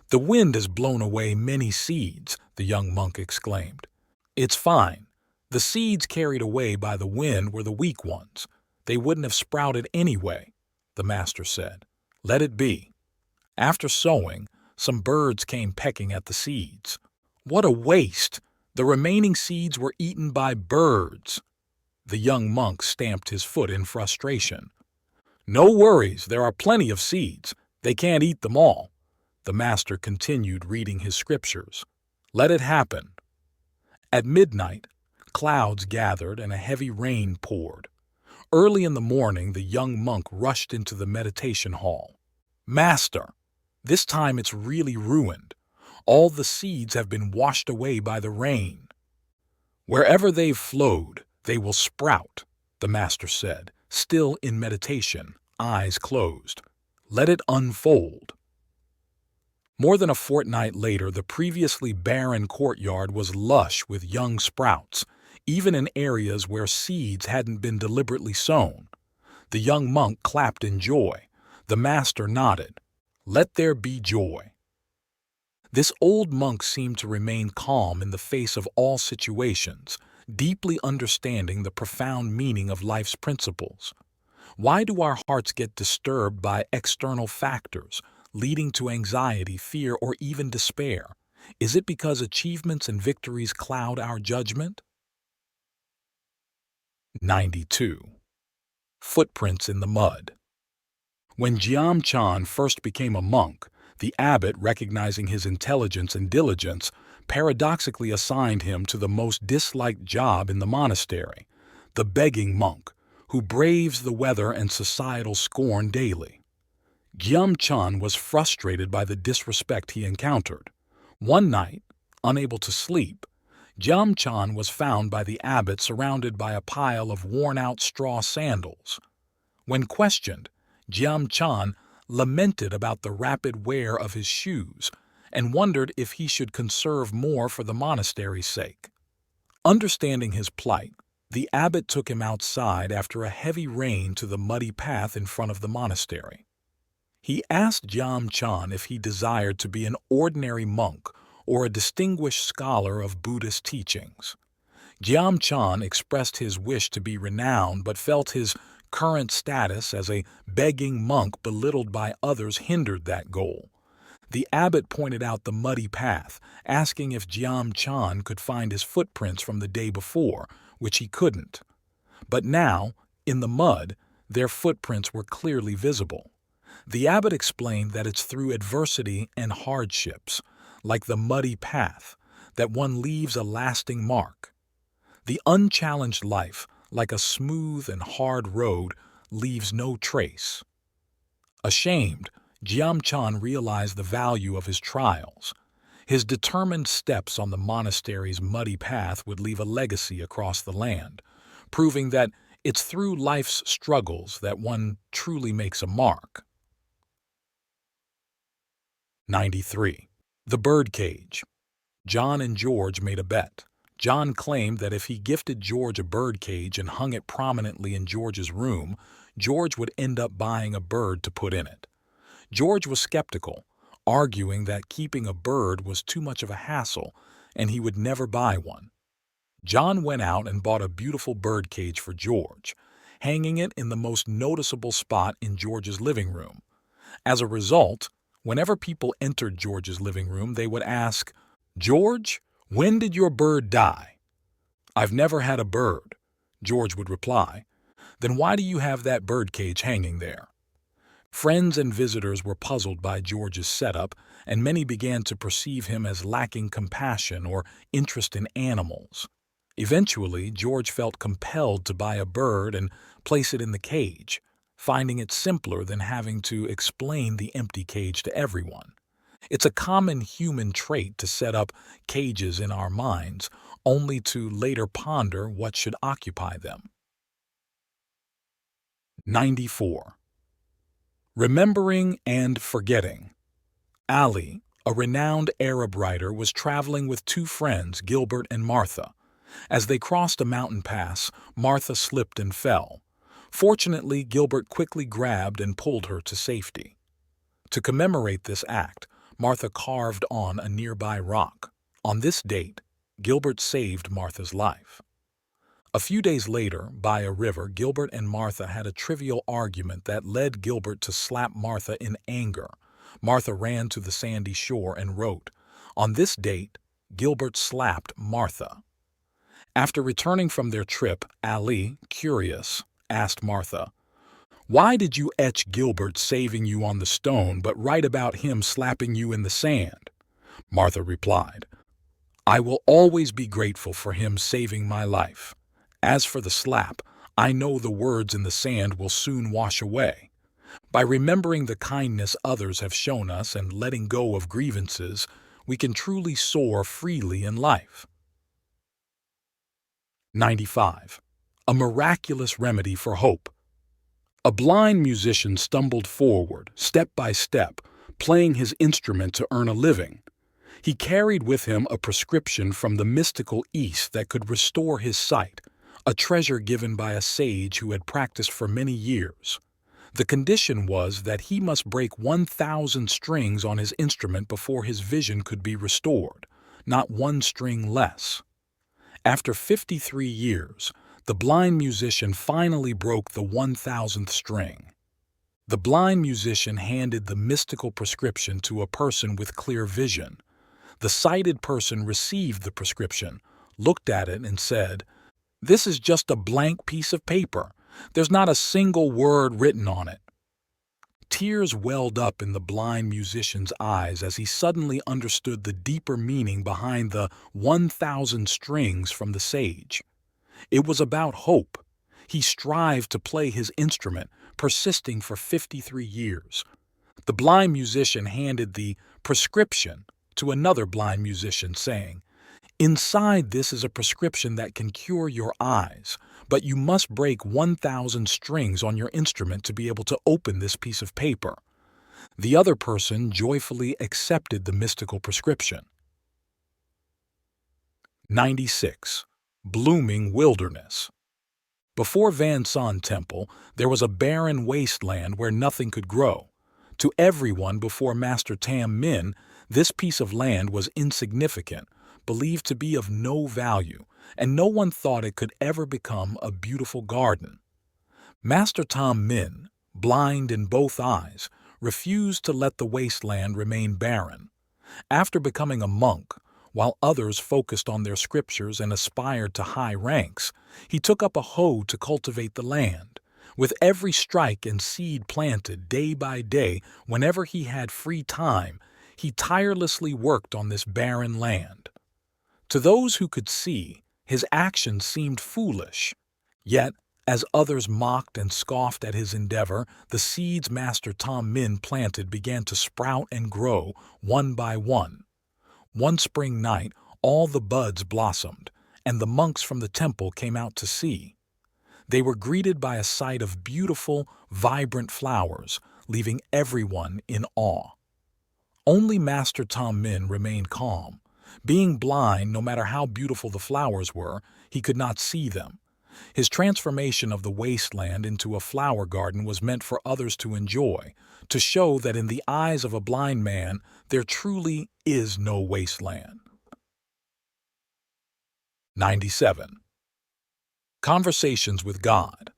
"The wind has blown away many seeds," the young monk exclaimed. "It's fine. The seeds carried away by the wind were the weak ones. They wouldn't have sprouted anyway," the master said. "Let it be." After sowing, some birds came pecking at the seeds. "What a waste! The remaining seeds were eaten by birds." The young monk stamped his foot in frustration. "No worries, there are plenty of seeds. They can't eat them all." The master continued reading his scriptures. "Let it happen." At midnight, clouds gathered and a heavy rain poured. Early in the morning, the young monk rushed into the meditation hall. "Master, this time it's really ruined. All the seeds have been washed away by the rain." "Wherever they've flowed, they will sprout," the master said, still in meditation, eyes closed. "Let it unfold." More than a fortnight later, the previously barren courtyard was lush with young sprouts, even in areas where seeds hadn't been deliberately sown. The young monk clapped in joy. The master nodded. "Let there be joy." This old monk seemed to remain calm in the face of all situations, deeply understanding the profound meaning of life's principles. Why do our hearts get disturbed by external factors, leading to anxiety, fear, or even despair? Is it because achievements and victories cloud our judgment? 92. Footprints in the mud. When Jiam Chan first became a monk, The abbot, recognizing his intelligence and diligence, paradoxically assigned him to the most disliked job in the monastery, the begging monk, who braves the weather and societal scorn daily. Gyam Chan was frustrated by the disrespect he encountered. One night, unable to sleep, Gyam Chan was found by the abbot surrounded by a pile of worn-out straw sandals. When questioned, Gyam Chan lamented about the rapid wear of his shoes and wondered if he should conserve more for the monastery's sake. Understanding his plight, the abbot took him outside after a heavy rain to the muddy path in front of the monastery. He asked Gyam Chan if he desired to be an ordinary monk or a distinguished scholar of Buddhist teachings. Gyam Chan expressed his wish to be renowned but felt his current status as a begging monk belittled by others hindered that goal. The abbot pointed out the muddy path, asking if Gyam Chan could find his footprints from the day before, which he couldn't. But now, in the mud, their footprints were clearly visible. The abbot explained that it's through adversity and hardships, like the muddy path, that one leaves a lasting mark. The unchallenged life, like a smooth and hard road, leaves no trace. Ashamed, Gyam Chan realized the value of his trials. His determined steps on the monastery's muddy path would leave a legacy across the land, proving that it's through life's struggles that one truly makes a mark. 93. The Birdcage. John and George made a bet. John claimed that if he gifted George a birdcage and hung it prominently in George's room, George would end up buying a bird to put in it. George was skeptical, arguing that keeping a bird was too much of a hassle and he would never buy one. John went out and bought a beautiful birdcage for George, hanging it in the most noticeable spot in George's living room. As a result, whenever people entered George's living room, they would ask, "George, when did your bird die?" "I've never had a bird," George would reply. "Then why do you have that birdcage hanging there?" Friends and visitors were puzzled by George's setup, and many began to perceive him as lacking compassion or interest in animals. Eventually, George felt compelled to buy a bird and place it in the cage, finding it simpler than having to explain the empty cage to everyone. It's a common human trait to set up cages in our minds, only to later ponder what should occupy them. 94. Remembering and Forgetting. Ali, a renowned Arab writer, was traveling with two friends, Gilbert and Martha. As they crossed a mountain pass, Martha slipped and fell. Fortunately, Gilbert quickly grabbed and pulled her to safety. To commemorate this act, Martha carved on a nearby rock. On this date, Gilbert saved Martha's life. A few days later, by a river, Gilbert and Martha had a trivial argument that led Gilbert to slap Martha in anger. Martha ran to the sandy shore and wrote, "On this date, Gilbert slapped Martha." After returning from their trip, Ali, curious, asked Martha, "Why did you etch Gilbert saving you on the stone but write about him slapping you in the sand?" Martha replied, "I will always be grateful for him saving my life. As for the slap, I know the words in the sand will soon wash away. By remembering the kindness others have shown us and letting go of grievances, we can truly soar freely in life." 95. A Miraculous Remedy for Hope. A blind musician stumbled forward, step by step, playing his instrument to earn a living. He carried with him a prescription from the mystical East that could restore his sight, a treasure given by a sage who had practiced for many years. The condition was that he must break 1,000 strings on his instrument before his vision could be restored, not one string less. After 53 years, the blind musician finally broke the 1,000th string. The blind musician handed the mystical prescription to a person with clear vision. The sighted person received the prescription, looked at it, and said, "This is just a blank piece of paper. There's not a single word written on it." Tears welled up in the blind musician's eyes as he suddenly understood the deeper meaning behind the 1,000 strings from the sage. It was about hope. He strived to play his instrument, persisting for 53 years. The blind musician handed the prescription to another blind musician, saying, "Inside this is a prescription that can cure your eyes, but you must break 1,000 strings on your instrument to be able to open this piece of paper." The other person joyfully accepted the mystical prescription. 96. Blooming Wilderness. Before Van Son Temple, there was a barren wasteland where nothing could grow. To everyone before Master Tam Min, this piece of land was insignificant, believed to be of no value, and no one thought it could ever become a beautiful garden. Master Tam Min, blind in both eyes, refused to let the wasteland remain barren. After becoming a monk, while others focused on their scriptures and aspired to high ranks, he took up a hoe to cultivate the land. With every strike and seed planted day by day, whenever he had free time, he tirelessly worked on this barren land. To those who could see, his actions seemed foolish. Yet, as others mocked and scoffed at his endeavor, the seeds Master Tam Min planted began to sprout and grow, one by one. One spring night, all the buds blossomed, and the monks from the temple came out to see. They were greeted by a sight of beautiful, vibrant flowers, leaving everyone in awe. Only Master Tam Min remained calm. Being blind, no matter how beautiful the flowers were, he could not see them. His transformation of the wasteland into a flower garden was meant for others to enjoy, to show that in the eyes of a blind man, there truly is no wasteland. 97. Conversations with God.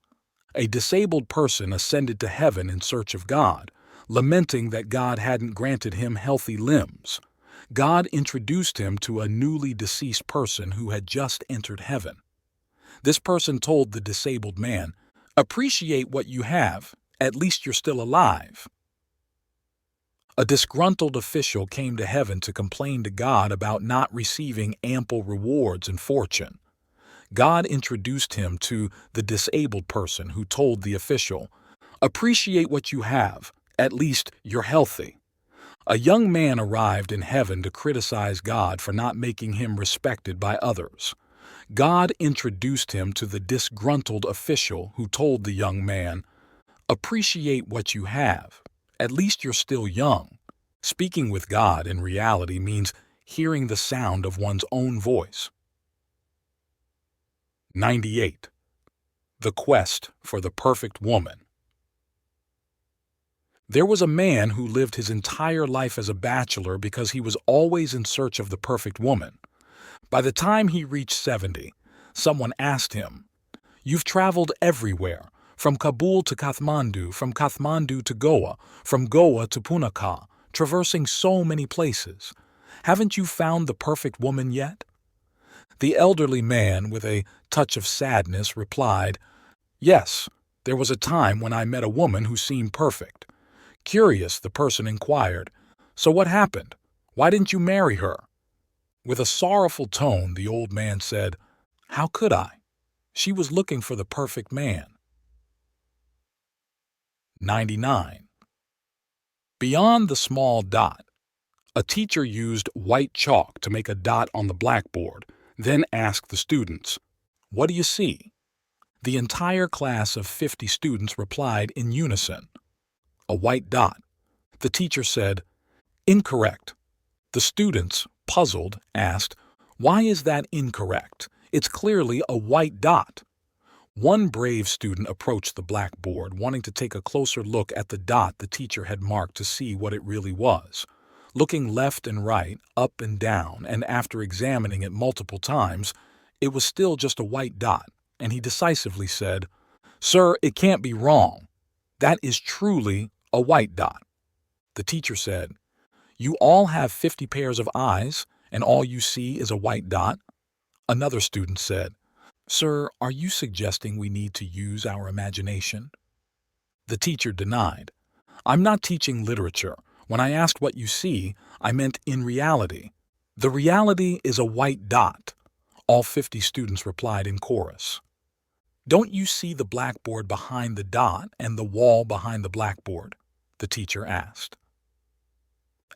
A disabled person ascended to heaven in search of God, lamenting that God hadn't granted him healthy limbs. God introduced him to a newly deceased person who had just entered heaven. This person told the disabled man, "Appreciate what you have, at least you're still alive." A disgruntled official came to heaven to complain to God about not receiving ample rewards and fortune. God introduced him to the disabled person who told the official, "Appreciate what you have, at least you're healthy." A young man arrived in heaven to criticize God for not making him respected by others. God introduced him to the disgruntled official who told the young man, "Appreciate what you have. At least you're still young." Speaking with God in reality means hearing the sound of one's own voice. 98. The Quest for the Perfect Woman. There was a man who lived his entire life as a bachelor because he was always in search of the perfect woman. By the time he reached 70, someone asked him, "You've traveled everywhere, from Kabul to Kathmandu, from Kathmandu to Goa, from Goa to Punakha, traversing so many places. Haven't you found the perfect woman yet?" The elderly man, with a touch of sadness, replied, "Yes, there was a time when I met a woman who seemed perfect." Curious, the person inquired, "So what happened? Why didn't you marry her?" With a sorrowful tone, the old man said, "How could I? She was looking for the perfect man." 99. Beyond the small dot. A teacher used white chalk to make a dot on the blackboard, then asked the students, "What do you see?" The entire class of 50 students replied in unison, "A white dot." The teacher said, "Incorrect." The students, puzzled, asked, "Why is that incorrect? It's clearly a white dot." One brave student approached the blackboard, wanting to take a closer look at the dot the teacher had marked to see what it really was. Looking left and right, up and down, and after examining it multiple times, it was still just a white dot, and he decisively said, "Sir, it can't be wrong. That is truly a white dot." The teacher said, "You all have 50 pairs of eyes, and all you see is a white dot?" Another student said, "Sir, are you suggesting we need to use our imagination?" The teacher denied. I'm not teaching literature. When I asked what you see, I meant in reality. The reality is a white dot, all 50 students replied in chorus. Don't you see the blackboard behind the dot and the wall behind the blackboard? The teacher asked.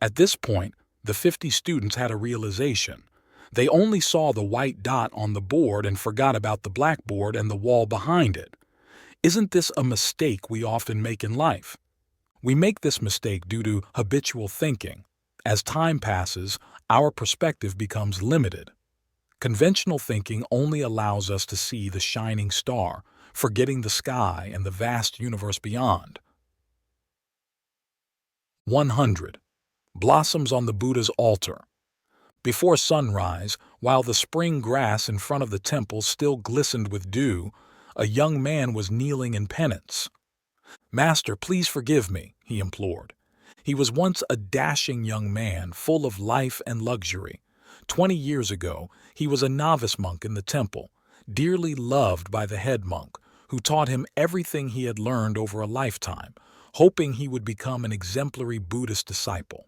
At this point, the 50 students had a realization. They only saw the white dot on the board and forgot about the blackboard and the wall behind it. Isn't this a mistake we often make in life? We make this mistake due to habitual thinking. As time passes, our perspective becomes limited. Conventional thinking only allows us to see the shining star, forgetting the sky and the vast universe beyond. 100. Blossoms on the Buddha's altar. Before sunrise, while the spring grass in front of the temple still glistened with dew, a young man was kneeling in penance. "Master, please forgive me," he implored. He was once a dashing young man, full of life and luxury. 20 years ago, he was a novice monk in the temple, dearly loved by the head monk, who taught him everything he had learned over a lifetime, hoping he would become an exemplary Buddhist disciple.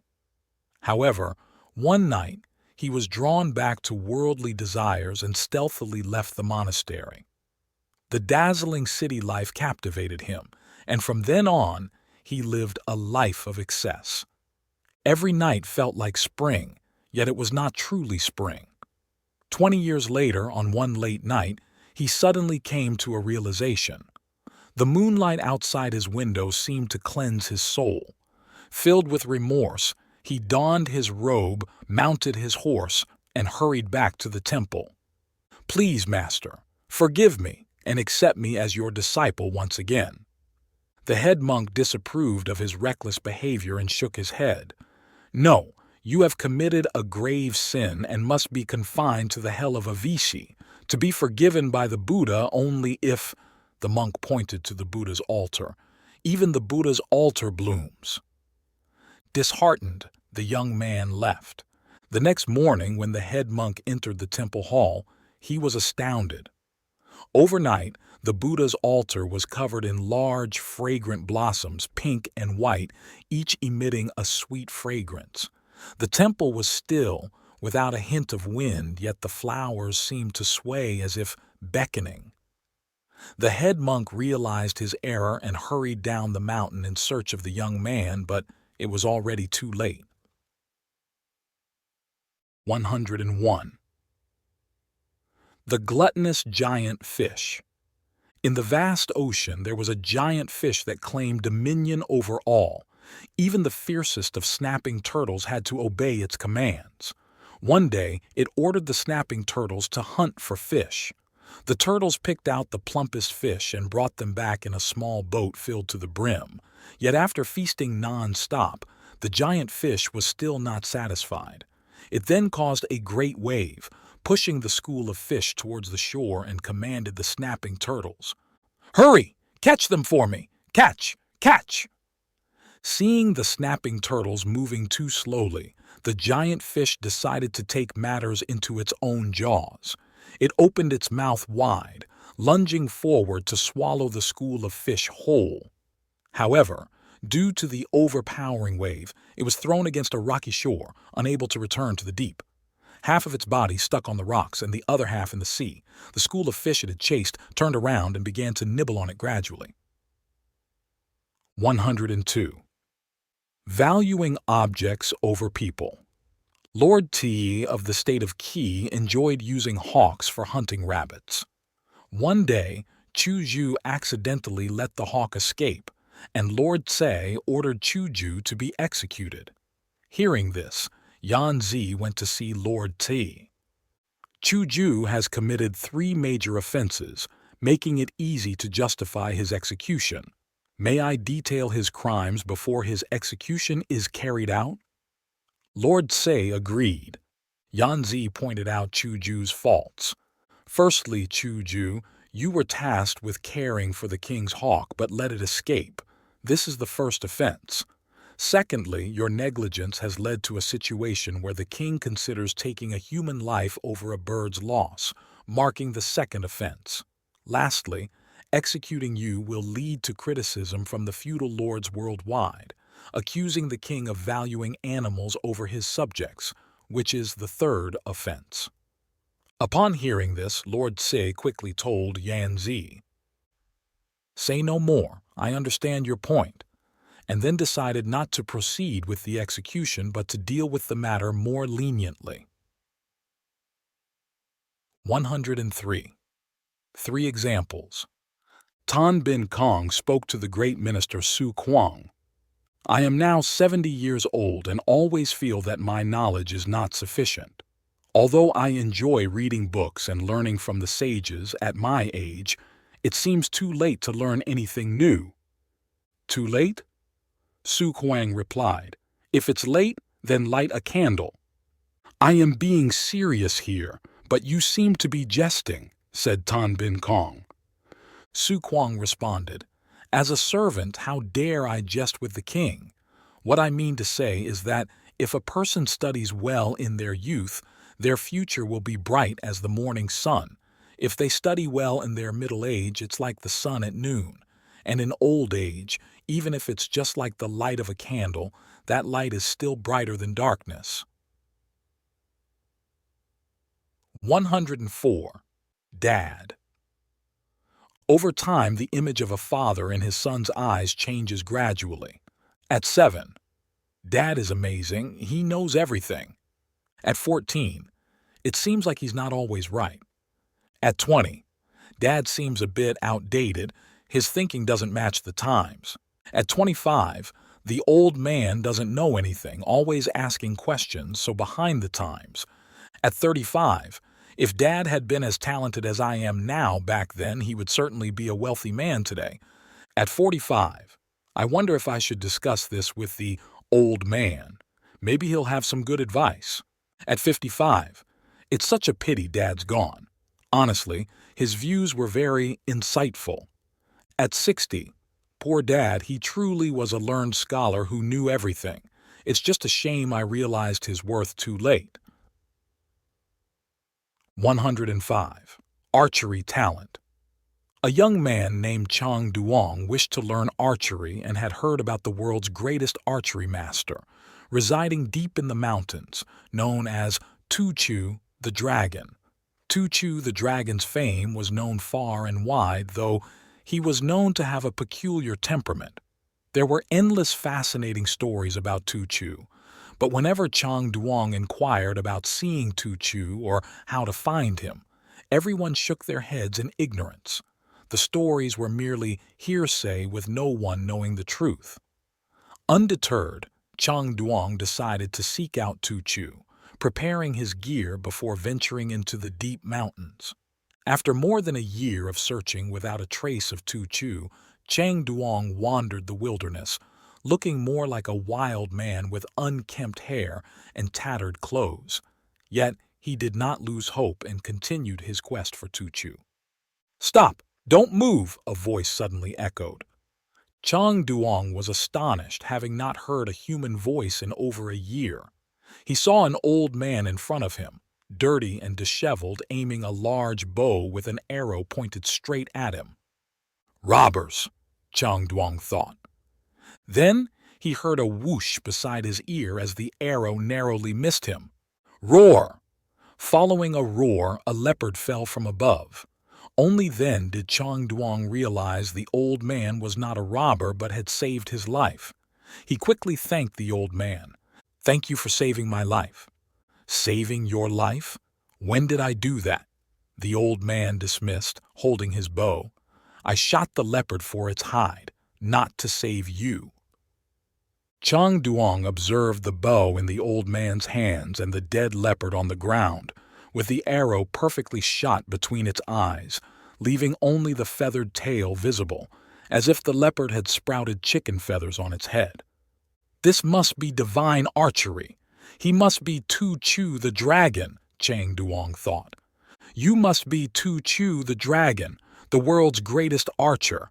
However, one night, he was drawn back to worldly desires and stealthily left the monastery. The dazzling city life captivated him, and from then on, he lived a life of excess. Every night felt like spring, yet it was not truly spring. 20 years later, on one late night, he suddenly came to a realization. The moonlight outside his window seemed to cleanse his soul. Filled with remorse, he donned his robe, mounted his horse, and hurried back to the temple. "Please, Master, forgive me and accept me as your disciple once again." The head monk disapproved of his reckless behavior and shook his head. "No, you have committed a grave sin and must be confined to the hell of Avici, to be forgiven by the Buddha only if—" the monk pointed to the Buddha's altar. "Even the Buddha's altar blooms." Disheartened, the young man left. The next morning, when the head monk entered the temple hall, he was astounded. Overnight, the Buddha's altar was covered in large, fragrant blossoms, pink and white, each emitting a sweet fragrance. The temple was still, without a hint of wind, yet the flowers seemed to sway as if beckoning. The head monk realized his error and hurried down the mountain in search of the young man, but it was already too late. 101. The gluttonous giant fish. In the vast ocean, there was a giant fish that claimed dominion over all. Even the fiercest of snapping turtles had to obey its commands. One day, it ordered the snapping turtles to hunt for fish. The turtles picked out the plumpest fish and brought them back in a small boat filled to the brim. Yet after feasting non-stop, the giant fish was still not satisfied. It then caused a great wave, pushing the school of fish towards the shore, and commanded the snapping turtles, "Hurry! Catch them for me! Catch! Catch!" Seeing the snapping turtles moving too slowly, the giant fish decided to take matters into its own jaws. It opened its mouth wide, lunging forward to swallow the school of fish whole. However, due to the overpowering wave, it was thrown against a rocky shore, unable to return to the deep. Half of its body stuck on the rocks and the other half in the sea. The school of fish it had chased turned around and began to nibble on it gradually. 102. Valuing objects over people. Lord Ti of the state of Qi enjoyed using hawks for hunting rabbits. One day, Chuju accidentally let the hawk escape, and Lord Tse ordered Chuju to be executed. Hearing this, Yanzi went to see Lord Ti. Chuju has committed 3 major offenses, making it easy to justify his execution. May I detail his crimes before his execution is carried out? Lord Tse agreed. Yanzi pointed out Chuju's faults. Firstly, Chuju, you were tasked with caring for the king's hawk but let it escape. This is the first offense. Secondly, your negligence has led to a situation where the king considers taking a human life over a bird's loss, marking the second offense. Lastly, Executing you will lead to criticism from the feudal lords worldwide, accusing the king of valuing animals over his subjects, which is the third offense. Upon hearing this, Lord Tse quickly told Yan Zi, "Say no more, I understand your point," and then decided not to proceed with the execution but to deal with the matter more leniently. 103. 3 examples. Tan Bin Kong spoke to the great minister Su Kuang. "I am now 70 years old and always feel that my knowledge is not sufficient. Although I enjoy reading books and learning from the sages at my age, it seems too late to learn anything new." "Too late?" Su Kuang replied. "If it's late, then light a candle." "I am being serious here, but you seem to be jesting," said Tan Bin Kong. Su Kuang responded, "As a servant, how dare I jest with the king? What I mean to say is that if a person studies well in their youth, their future will be bright as the morning sun. If they study well in their middle age, it's like the sun at noon. And in old age, even if it's just like the light of a candle, that light is still brighter than darkness." 104. Dad. Over time, the image of a father in his son's eyes changes gradually. At 7, Dad is amazing, he knows everything. At 14, it seems like he's not always right. At 20, Dad seems a bit outdated, his thinking doesn't match the times. At 25, the old man doesn't know anything, always asking questions, so behind the times. At 35, if Dad had been as talented as I am now back then, he would certainly be a wealthy man today. At 45, I wonder if I should discuss this with the old man. Maybe he'll have some good advice. At 55, it's such a pity Dad's gone. Honestly, his views were very insightful. At 60, poor Dad, he truly was a learned scholar who knew everything. It's just a shame I realized his worth too late. 105. Archery talent. A young man named Chang Duong wished to learn archery and had heard about the world's greatest archery master, residing deep in the mountains, known as Tu Chu the Dragon. Tu Chu the Dragon's fame was known far and wide, though he was known to have a peculiar temperament. There were endless fascinating stories about Tu Chu, but whenever Chang Duong inquired about seeing Tu Chu or how to find him, everyone shook their heads in ignorance. The stories were merely hearsay with no one knowing the truth. Undeterred, Chang Duong decided to seek out Tu Chu, preparing his gear before venturing into the deep mountains. After more than a year of searching without a trace of Tu Chu, Chang Duong wandered the wilderness, looking more like a wild man with unkempt hair and tattered clothes. Yet he did not lose hope and continued his quest for Tu Chu. "Stop! Don't move!" a voice suddenly echoed. Chang Duong was astonished, having not heard a human voice in over a year. He saw an old man in front of him, dirty and disheveled, aiming a large bow with an arrow pointed straight at him. "Robbers," Chang Duong thought. Then he heard a whoosh beside his ear as the arrow narrowly missed him. "Roar!" Following a roar, a leopard fell from above. Only then did Chang Duong realize the old man was not a robber but had saved his life. He quickly thanked the old man. "Thank you for saving my life." "Saving your life? When did I do that?" the old man dismissed, holding his bow. "I shot the leopard for its hide, not to save you." Chang Duong observed the bow in the old man's hands and the dead leopard on the ground, with the arrow perfectly shot between its eyes, leaving only the feathered tail visible, as if the leopard had sprouted chicken feathers on its head. "This must be divine archery. He must be Tu Chu the Dragon," Chang Duong thought. "You must be Tu Chu the Dragon, the world's greatest archer.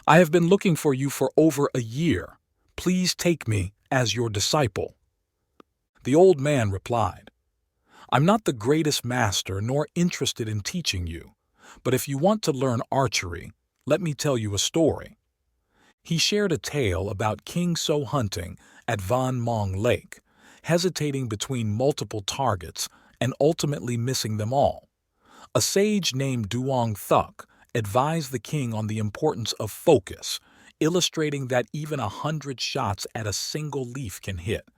I have been looking for you for over a year. Please take me as your disciple." The old man replied, "I'm not the greatest master nor interested in teaching you, but if you want to learn archery, Let me tell you a story. He shared a tale about King So hunting at Van Mong Lake, hesitating between multiple targets and ultimately missing them all. A sage named Duong Thuk advised the king on the importance of focus, illustrating that even 100 shots at a single leaf can hit,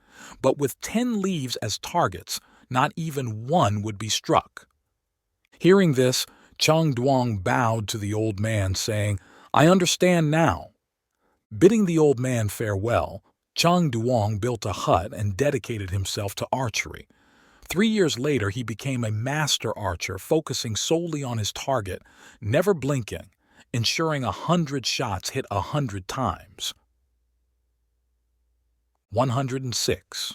but with 10 leaves as targets, not even one would be struck. Hearing this, Chang Duong bowed to the old man, saying, "I understand now." Bidding the old man farewell, Chang Duong built a hut and dedicated himself to archery. 3 years later, he became a master archer, focusing solely on his target, never blinking, ensuring 100 shots hit 100 times. 106.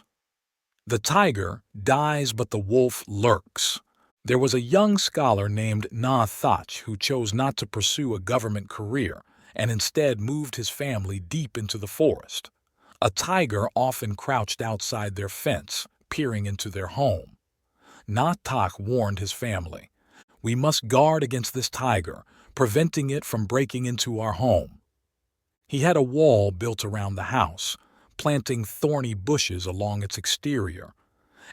The tiger dies but the wolf lurks. There was a young scholar named Na Thach who chose not to pursue a government career and instead moved his family deep into the forest. A tiger often crouched outside their fence, peering into their home. Na Thach warned his family, "We must guard against this tiger, preventing it from breaking into our home." He had a wall built around the house, planting thorny bushes along its exterior.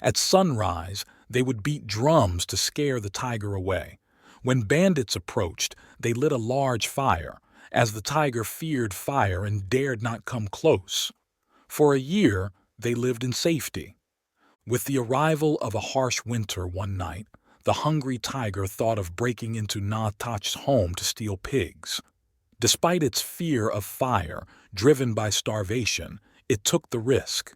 At sunrise, they would beat drums to scare the tiger away. When bandits approached, they lit a large fire, as the tiger feared fire and dared not come close. For a year, they lived in safety. With the arrival of a harsh winter one night, the hungry tiger thought of breaking into Na Thach's home to steal pigs. Despite its fear of fire, driven by starvation, it took the risk.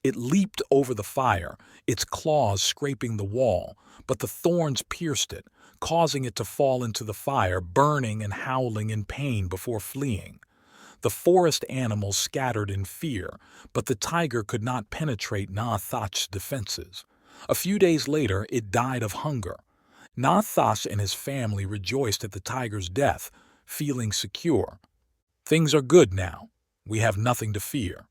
It leaped over the fire, its claws scraping the wall, but the thorns pierced it, causing it to fall into the fire, burning and howling in pain before fleeing. The forest animals scattered in fear, but the tiger could not penetrate Na Thach's defenses. A few days later, it died of hunger. Na Thach and his family rejoiced at the tiger's death, feeling secure. Things are good now. We have nothing to fear.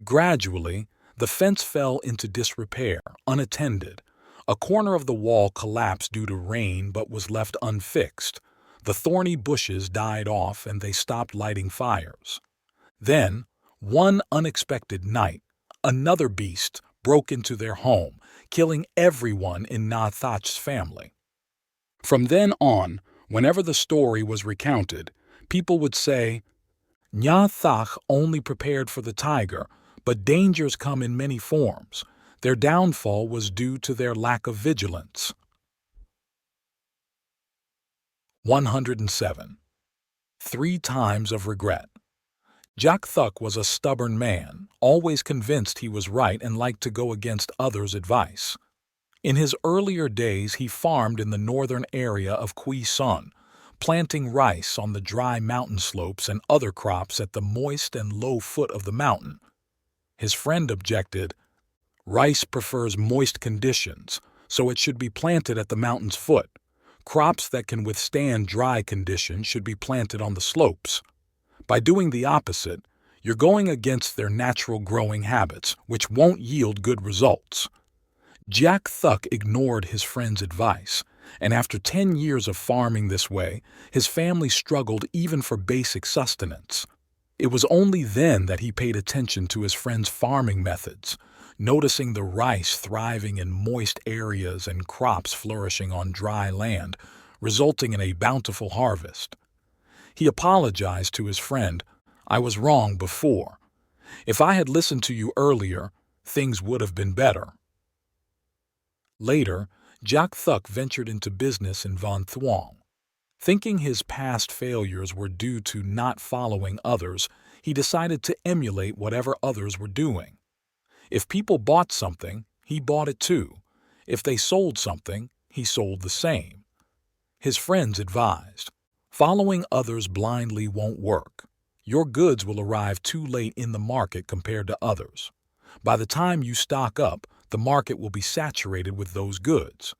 Gradually, the fence fell into disrepair, unattended. A corner of the wall collapsed due to rain but was left unfixed. The thorny bushes died off and they stopped lighting fires. Then, one unexpected night, another beast broke into their home, killing everyone in Na Thach's family. From then on, whenever the story was recounted, people would say, "Na Thach only prepared for the tiger, but dangers come in many forms. Their downfall was due to their lack of vigilance." 107. 3 times of regret. Jak Thuk was a stubborn man, always convinced he was right and liked to go against others' advice. In his earlier days, he farmed in the northern area of Kwi Son, planting rice on the dry mountain slopes and other crops at the moist and low foot of the mountain. His friend objected, "Rice prefers moist conditions, so it should be planted at the mountain's foot. Crops that can withstand dry conditions should be planted on the slopes. By doing the opposite, you're going against their natural growing habits, which won't yield good results." Jak Thuk ignored his friend's advice, and after 10 years of farming this way, his family struggled even for basic sustenance. It was only then that he paid attention to his friend's farming methods, noticing the rice thriving in moist areas and crops flourishing on dry land, resulting in a bountiful harvest. He apologized to his friend, "I was wrong before. If I had listened to you earlier, things would have been better." Later, Jak Thuk ventured into business in Van Thuong. Thinking his past failures were due to not following others, he decided to emulate whatever others were doing. If people bought something, he bought it too. If they sold something, he sold the same. His friends advised, "Following others blindly won't work. Your goods will arrive too late in the market compared to others. By the time you stock up, the market will be saturated with those goods.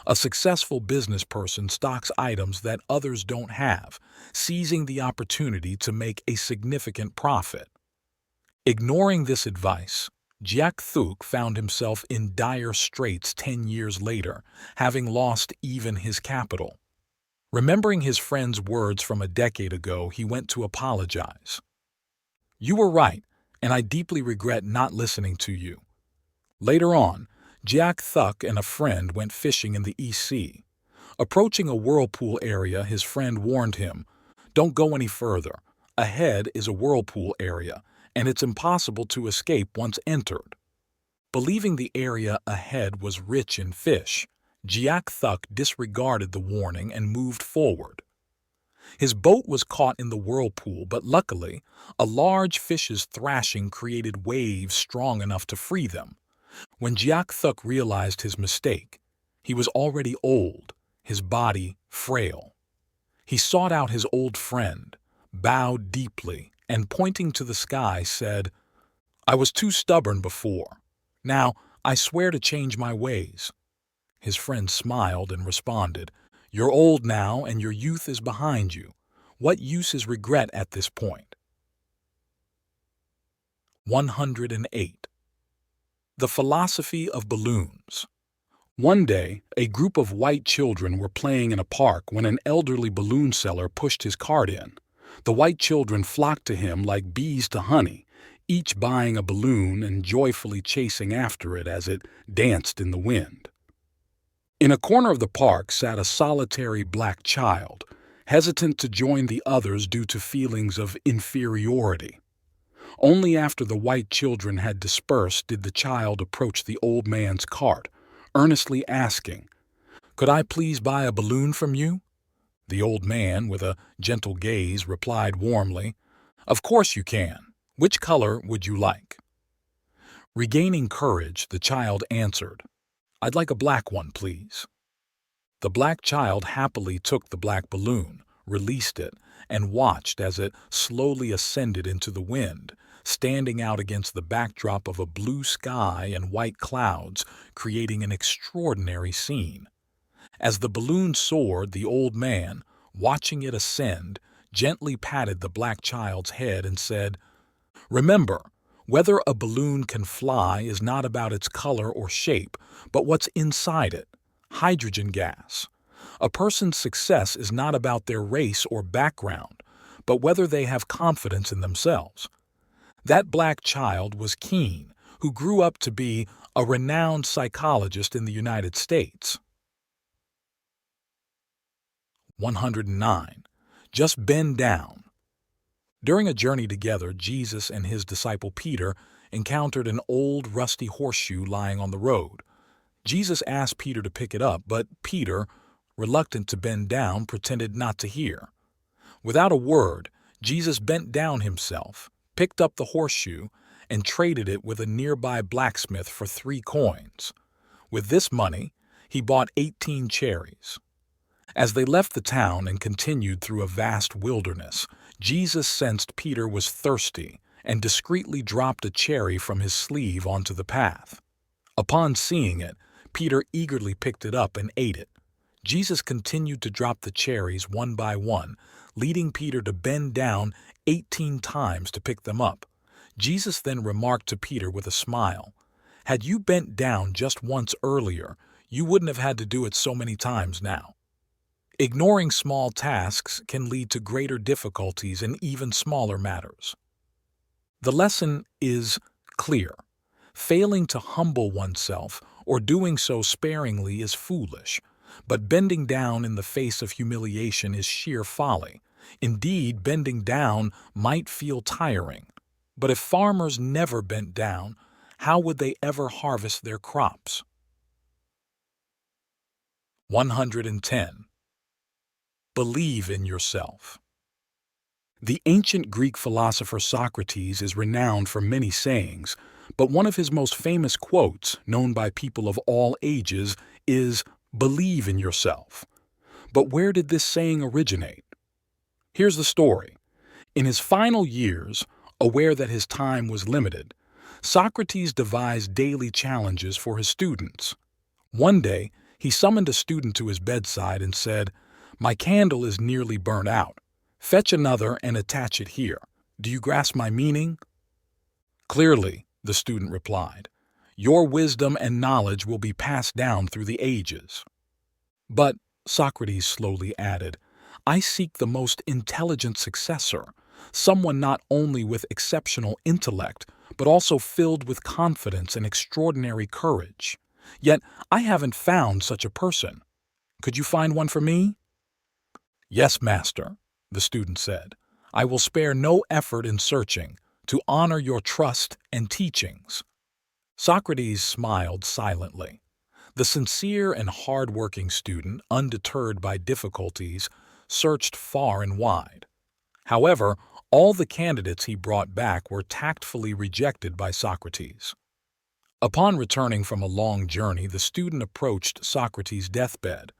A successful business person stocks items that others don't have, seizing the opportunity to make a significant profit." Ignoring this advice, Jak Thuk found himself in dire straits 10 years later, having lost even his capital. Remembering his friend's words from a decade ago, he went to apologize. You were right, and I deeply regret not listening to you. Later on, Jiak Thuk and a friend went fishing in the East Sea. Approaching a whirlpool area, his friend warned him, "Don't go any further. Ahead is a whirlpool area, and it's impossible to escape once entered." Believing the area ahead was rich in fish, Jiak Thuk disregarded the warning and moved forward. His boat was caught in the whirlpool, but luckily, a large fish's thrashing created waves strong enough to free them. When Jiak Thuk realized his mistake, he was already old, his body frail. He sought out his old friend, bowed deeply, and pointing to the sky said, "I was too stubborn before. Now, I swear to change my ways." His friend smiled and responded, "You're old now and your youth is behind you. What use is regret at this point?" 108. The Philosophy of Balloons. One day, a group of white children were playing in a park when an elderly balloon seller pushed his cart in. The white children flocked to him like bees to honey, each buying a balloon and joyfully chasing after it as it danced in the wind. In a corner of the park sat a solitary black child, hesitant to join the others due to feelings of inferiority. Only after the white children had dispersed did the child approach the old man's cart, earnestly asking, "Could I please buy a balloon from you?" The old man, with a gentle gaze, replied warmly, "Of course you can. Which color would you like?" Regaining courage, the child answered, "I'd like a black one, please." The black child happily took the black balloon, released it, and watched as it slowly ascended into the wind, standing out against the backdrop of a blue sky and white clouds, creating an extraordinary scene. As the balloon soared, the old man, watching it ascend, gently patted the black child's head and said, "Remember, whether a balloon can fly is not about its color or shape, but what's inside it, hydrogen gas. A person's success is not about their race or background, but whether they have confidence in themselves." That black child was Keen, who grew up to be a renowned psychologist in the United States. 109. Just bend down. During a journey together, Jesus and his disciple Peter encountered an old rusty horseshoe lying on the road. Jesus asked Peter to pick it up, but Peter, reluctant to bend down, pretended not to hear. Without a word, Jesus bent down himself, picked up the horseshoe, and traded it with a nearby blacksmith for 3 coins. With this money, he bought 18 cherries. As they left the town and continued through a vast wilderness, Jesus sensed Peter was thirsty and discreetly dropped a cherry from his sleeve onto the path. Upon seeing it, Peter eagerly picked it up and ate it. Jesus continued to drop the cherries one by one, leading Peter to bend down 18 times to pick them up. Jesus then remarked to Peter with a smile, "Had you bent down just once earlier, you wouldn't have had to do it so many times now." Ignoring small tasks can lead to greater difficulties in even smaller matters. The lesson is clear. Failing to humble oneself or doing so sparingly is foolish, but bending down in the face of humiliation is sheer folly. Indeed, bending down might feel tiring, but if farmers never bent down, how would they ever harvest their crops? 110. Believe in yourself. The ancient Greek philosopher Socrates is renowned for many sayings, but one of his most famous quotes, known by people of all ages, is, "Believe in yourself." But where did this saying originate? Here's the story. In his final years, aware that his time was limited, Socrates devised daily challenges for his students. One day, he summoned a student to his bedside and said, "My candle is nearly burnt out. Fetch another and attach it here. Do you grasp my meaning?" "Clearly," the student replied. "Your wisdom and knowledge will be passed down through the ages." "But," Socrates slowly added, I seek the most intelligent successor, someone not only with exceptional intellect, but also filled with confidence and extraordinary courage. Yet I haven't found such a person. Could you find one for me?" "Yes, master," the student said. "I will spare no effort in searching, to honor your trust and teachings." Socrates smiled silently. The sincere and hard-working student, undeterred by difficulties, searched far and wide. However, all the candidates he brought back were tactfully rejected by Socrates. Upon returning from a long journey, the student approached Socrates' deathbed.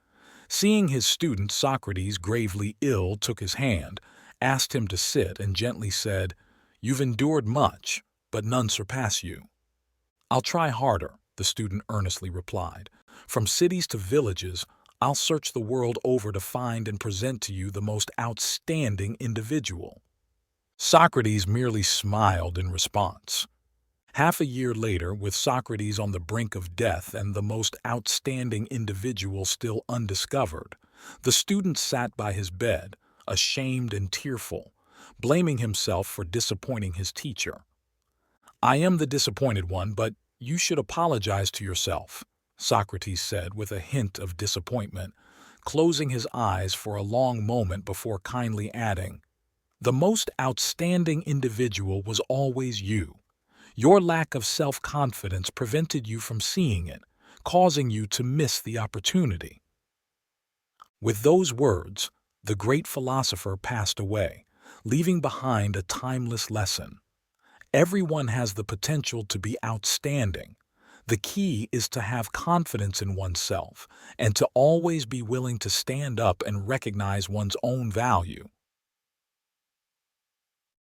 Seeing his student, Socrates, gravely ill, took his hand, asked him to sit, and gently said, "You've endured much, but none surpass you." "I'll try harder," the student earnestly replied. "From cities to villages, I'll search the world over to find and present to you the most outstanding individual." Socrates merely smiled in response. Half a year later, with Socrates on the brink of death and the most outstanding individual still undiscovered, the student sat by his bed, ashamed and tearful, blaming himself for disappointing his teacher. "I am the disappointed one, but you should apologize to yourself," Socrates said with a hint of disappointment, closing his eyes for a long moment before kindly adding, "The most outstanding individual was always you. Your lack of self-confidence prevented you from seeing it, causing you to miss the opportunity." With those words, the great philosopher passed away, leaving behind a timeless lesson. Everyone has the potential to be outstanding. The key is to have confidence in oneself and to always be willing to stand up and recognize one's own value.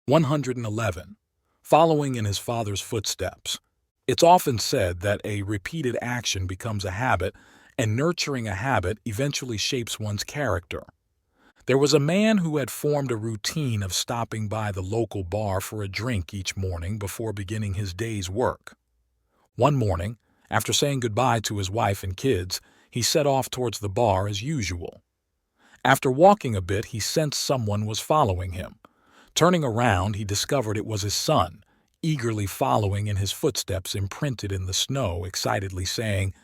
111. Following in his father's footsteps. It's often said that a repeated action becomes a habit, and nurturing a habit eventually shapes one's character. There was a man who had formed a routine of stopping by the local bar for a drink each morning before beginning his day's work. One morning, after saying goodbye to his wife and kids, he set off towards the bar as usual. After walking a bit, he sensed someone was following him. Turning around, he discovered it was his son, eagerly following in his footsteps imprinted in the snow, excitedly saying,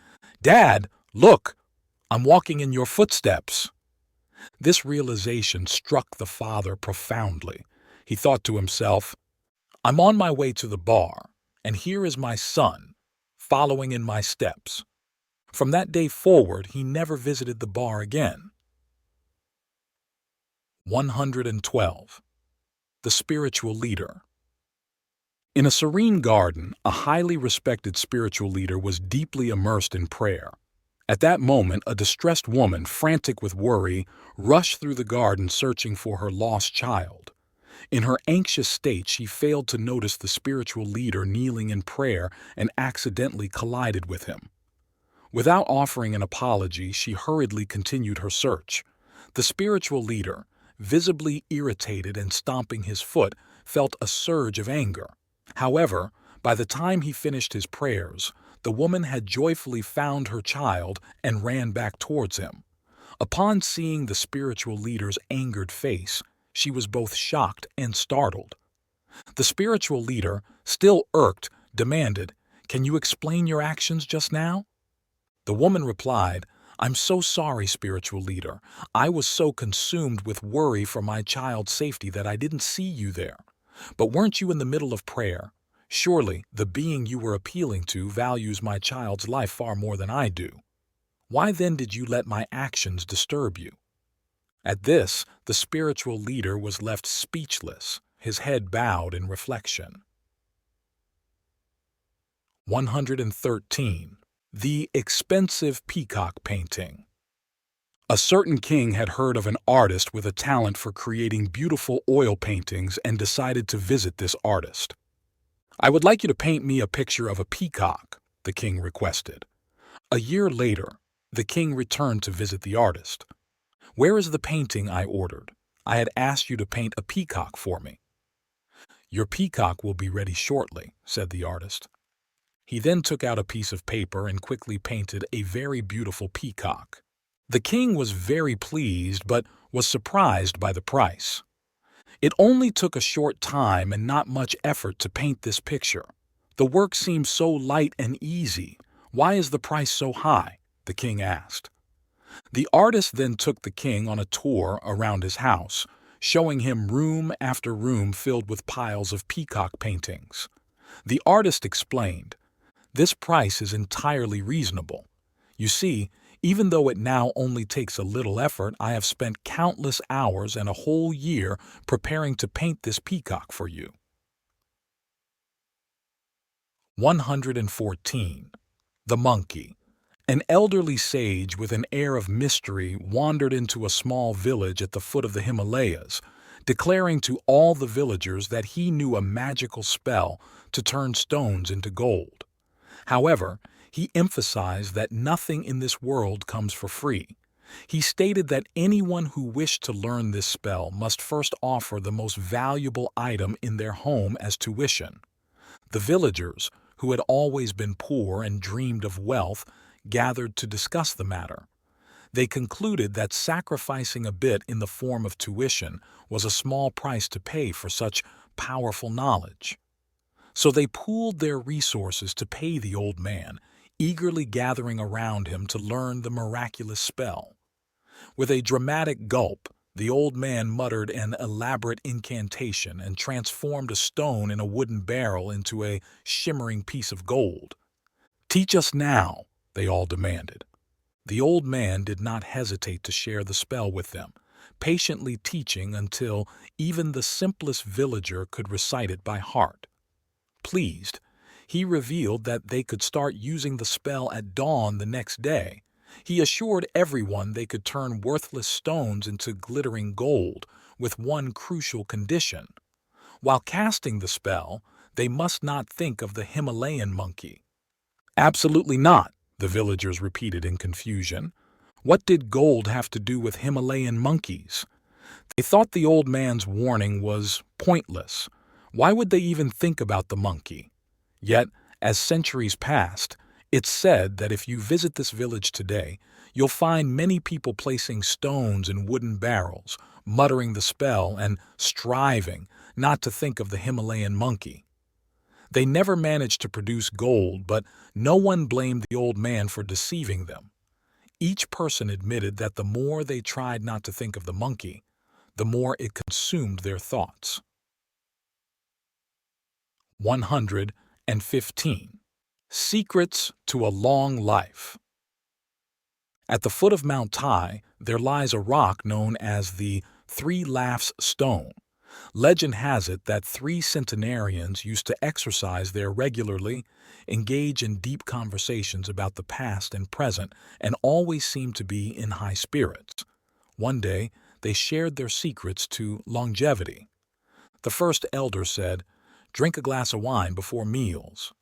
"Dad, look! I'm walking in your footsteps." This realization struck the father profoundly. He thought to himself, "I'm on my way to the bar, and here is my son, following in my steps." From that day forward, he never visited the bar again. 112. The spiritual leader. In a serene garden, a highly respected spiritual leader was deeply immersed in prayer. At that moment, a distressed woman, frantic with worry, rushed through the garden searching for her lost child. In her anxious state, she failed to notice the spiritual leader kneeling in prayer and accidentally collided with him. Without offering an apology, she hurriedly continued her search. The spiritual leader, visibly irritated and stomping his foot, felt a surge of anger. However, by the time he finished his prayers, the woman had joyfully found her child and ran back towards him. Upon seeing the spiritual leader's angered face, she was both shocked and startled. The spiritual leader, still irked, demanded, "Can you explain your actions just now?" The woman replied, "I'm so sorry, spiritual leader. I was so consumed with worry for my child's safety that I didn't see you there. But weren't you in the middle of prayer? Surely the being you were appealing to values my child's life far more than I do. Why then did you let my actions disturb you?" At this, the spiritual leader was left speechless, his head bowed in reflection. 113. The expensive peacock painting. A certain king had heard of an artist with a talent for creating beautiful oil paintings and decided to visit this artist. "I would like you to paint me a picture of a peacock," the king requested. A year later, the king returned to visit the artist. "Where is the painting I ordered? I had asked you to paint a peacock for me." "Your peacock will be ready shortly," said the artist. He then took out a piece of paper and quickly painted a very beautiful peacock. The king was very pleased, but was surprised by the price. It only took a short time and not much effort to paint this picture. The work seems so light and easy. Why is the price so high? The king asked. The artist then took the king on a tour around his house, showing him room after room filled with piles of peacock paintings. The artist explained, "This price is entirely reasonable. You see, even though it now only takes a little effort, I have spent countless hours and a whole year preparing to paint this peacock for you." 114. The Monkey. An elderly sage with an air of mystery wandered into a small village at the foot of the Himalayas, declaring to all the villagers that he knew a magical spell to turn stones into gold. However, he emphasized that nothing in this world comes for free. He stated that anyone who wished to learn this spell must first offer the most valuable item in their home as tuition. The villagers, who had always been poor and dreamed of wealth, gathered to discuss the matter. They concluded that sacrificing a bit in the form of tuition was a small price to pay for such powerful knowledge. So they pooled their resources to pay the old man, eagerly gathering around him to learn the miraculous spell. With a dramatic gulp, the old man muttered an elaborate incantation and transformed a stone in a wooden barrel into a shimmering piece of gold. "Teach us now," they all demanded. The old man did not hesitate to share the spell with them, patiently teaching until even the simplest villager could recite it by heart. Pleased, he revealed that they could start using the spell at dawn the next day. He assured everyone they could turn worthless stones into glittering gold, with one crucial condition. While casting the spell, they must not think of the Himalayan monkey. "Absolutely not," the villagers repeated in confusion. What did gold have to do with Himalayan monkeys? They thought the old man's warning was pointless. Why would they even think about the monkey? Yet, as centuries passed, it's said that if you visit this village today, you'll find many people placing stones in wooden barrels, muttering the spell and striving not to think of the Himalayan monkey. They never managed to produce gold, but no one blamed the old man for deceiving them. Each person admitted that the more they tried not to think of the monkey, the more it consumed their thoughts. 115. Secrets to a Long Life. At the foot of Mount Tai, there lies a rock known as the Three Laughs Stone. Legend has it that 3 centenarians used to exercise there regularly, engage in deep conversations about the past and present, and always seemed to be in high spirits. One day, they shared their secrets to longevity. The first elder said, "Drink a glass of wine before meals."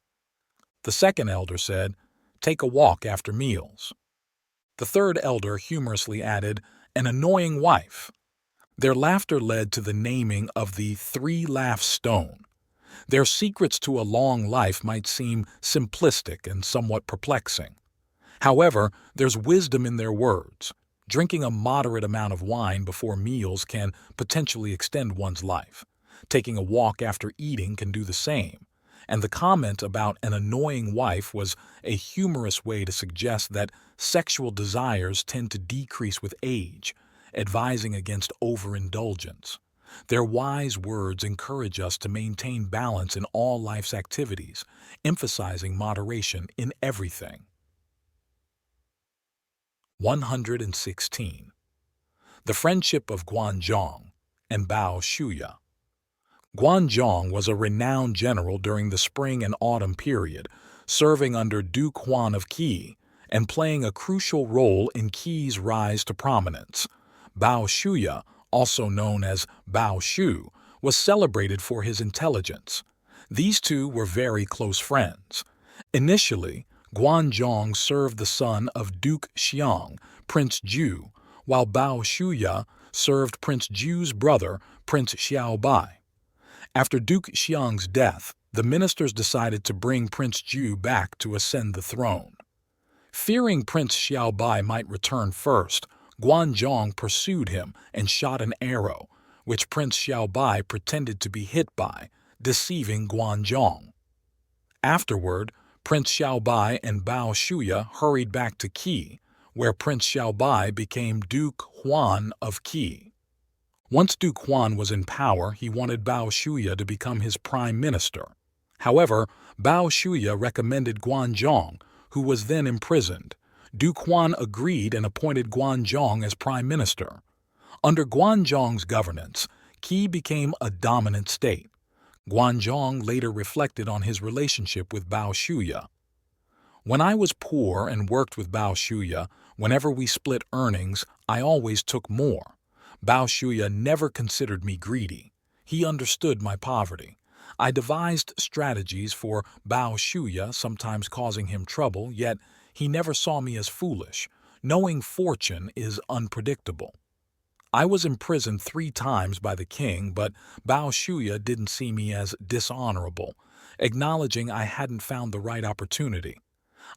The second elder said, "Take a walk after meals." The third elder humorously added, "An annoying wife." Their laughter led to the naming of the Three Laughs Stone. Their secrets to a long life might seem simplistic and somewhat perplexing. However, there's wisdom in their words. Drinking a moderate amount of wine before meals can potentially extend one's life. Taking a walk after eating can do the same. And the comment about an annoying wife was a humorous way to suggest that sexual desires tend to decrease with age, advising against overindulgence. Their wise words encourage us to maintain balance in all life's activities, emphasizing moderation in everything. 116. The Friendship of Guanzhong and Bao Shuya. Guanzhong was a renowned general during the spring and autumn period, serving under Duke Huan of Qi and playing a crucial role in Qi's rise to prominence. Bao Shuya, also known as Bao Shu, was celebrated for his intelligence. These two were very close friends. Initially, Guanzhong served the son of Duke Xiang, Prince Ju, while Bao Shuya served Prince Ju's brother, Prince Xiaobai. After Duke Xiang's death, the ministers decided to bring Prince Ju back to ascend the throne. Fearing Prince Xiaobai might return first, Guanzhong pursued him and shot an arrow, which Prince Xiaobai pretended to be hit by, deceiving Guanzhong. Afterward, Prince Xiaobai and Bao Shuya hurried back to Qi, where Prince Xiaobai became Duke Huan of Qi. Once Duke Huan was in power, he wanted Bao Shuya to become his prime minister. However, Bao Shuya recommended Guanzhong, who was then imprisoned. Duke Huan agreed and appointed Guanzhong as prime minister. Under Guanzhong's governance, Qi became a dominant state. Guanzhong later reflected on his relationship with Bao Shuya. When I was poor and worked with Bao Shuya, whenever we split earnings, I always took more. Bao Shuya never considered me greedy. He understood my poverty. I devised strategies for Bao Shuya, sometimes causing him trouble, yet he never saw me as foolish, knowing fortune is unpredictable. I was imprisoned 3 times by the king, but Bao Shuya didn't see me as dishonorable, acknowledging I hadn't found the right opportunity.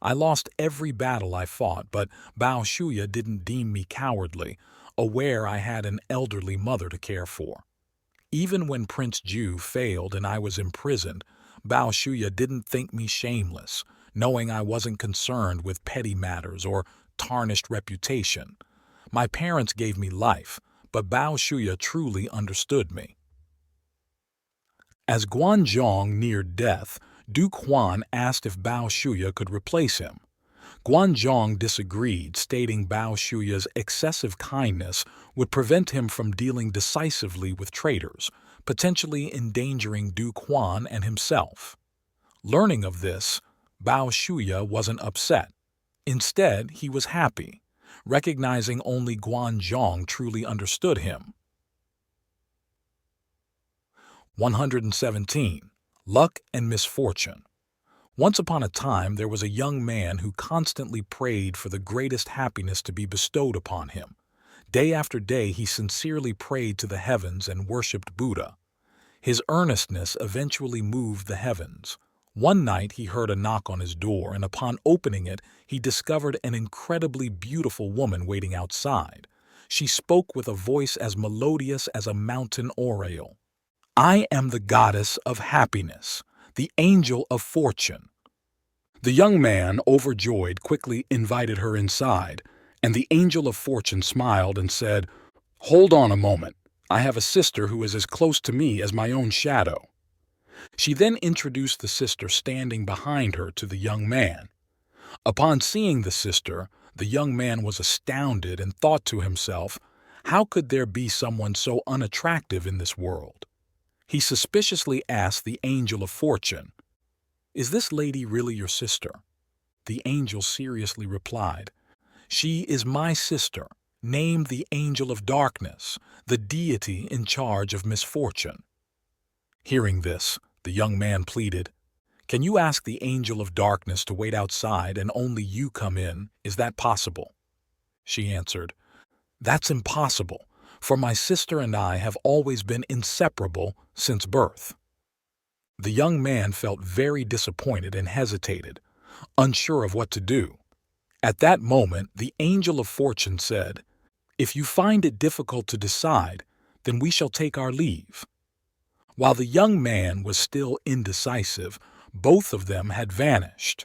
I lost every battle I fought, but Bao Shuya didn't deem me cowardly, aware I had an elderly mother to care for. Even when Prince Ju failed and I was imprisoned, Bao Shuya didn't think me shameless, knowing I wasn't concerned with petty matters or tarnished reputation. My parents gave me life, but Bao Shuya truly understood me. As Guanzhong neared death, Duke Huan asked if Bao Shuya could replace him. Guanzhong disagreed, stating Bao Shuya's excessive kindness would prevent him from dealing decisively with traitors, potentially endangering Duke Huan and himself. Learning of this, Bao Shuya wasn't upset. Instead, he was happy, recognizing only Guanzhong truly understood him. 117. Luck and Misfortune. Once upon a time, there was a young man who constantly prayed for the greatest happiness to be bestowed upon him. Day after day, he sincerely prayed to the heavens and worshipped Buddha. His earnestness eventually moved the heavens. One night, he heard a knock on his door, and upon opening it, he discovered an incredibly beautiful woman waiting outside. She spoke with a voice as melodious as a mountain oriole. "I am the goddess of happiness, the angel of fortune." The young man, overjoyed, quickly invited her inside, and the angel of fortune smiled and said, "Hold on a moment. I have a sister who is as close to me as my own shadow." She then introduced the sister standing behind her to the young man. Upon seeing the sister, the young man was astounded and thought to himself, how could there be someone so unattractive in this world? He suspiciously asked the angel of fortune, "Is this lady really your sister?" The angel seriously replied, "She is my sister, named the Angel of Darkness, the deity in charge of misfortune." Hearing this, the young man pleaded, "Can you ask the Angel of Darkness to wait outside and only you come in? Is that possible?" She answered, "That's impossible, for my sister and I have always been inseparable since birth." The young man felt very disappointed and hesitated, unsure of what to do. At that moment, the Angel of Fortune said, "If you find it difficult to decide, then we shall take our leave." While the young man was still indecisive, both of them had vanished.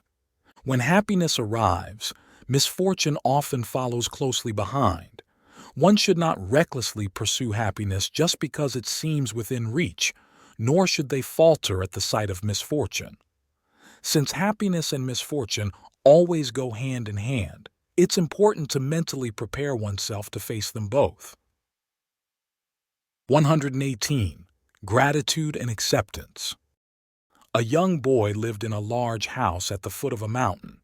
When happiness arrives, misfortune often follows closely behind. One should not recklessly pursue happiness just because it seems within reach, nor should they falter at the sight of misfortune. Since happiness and misfortune always go hand in hand, it's important to mentally prepare oneself to face them both. 118. Gratitude and Acceptance. A young boy lived in a large house at the foot of a mountain.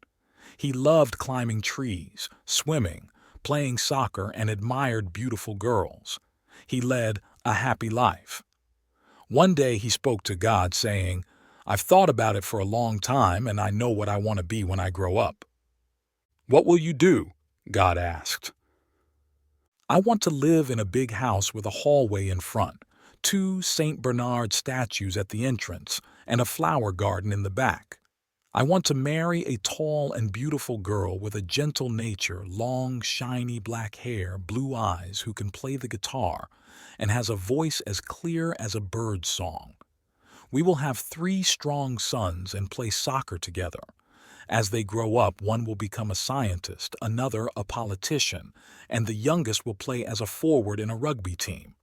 He loved climbing trees, swimming, playing soccer, and admired beautiful girls. He led a happy life. One day he spoke to God, saying, "I've thought about it for a long time, and I know what I want to be when I grow up." "What will you do?" God asked. "I want to live in a big house with a hallway in front, 2 St. Bernard statues at the entrance, and a flower garden in the back." I want to marry a tall and beautiful girl with a gentle nature, long, shiny black hair, blue eyes, who can play the guitar, and has a voice as clear as a bird's song. We will have 3 strong sons and play soccer together. As they grow up, one will become a scientist, another a politician, and the youngest will play as a forward in a rugby team.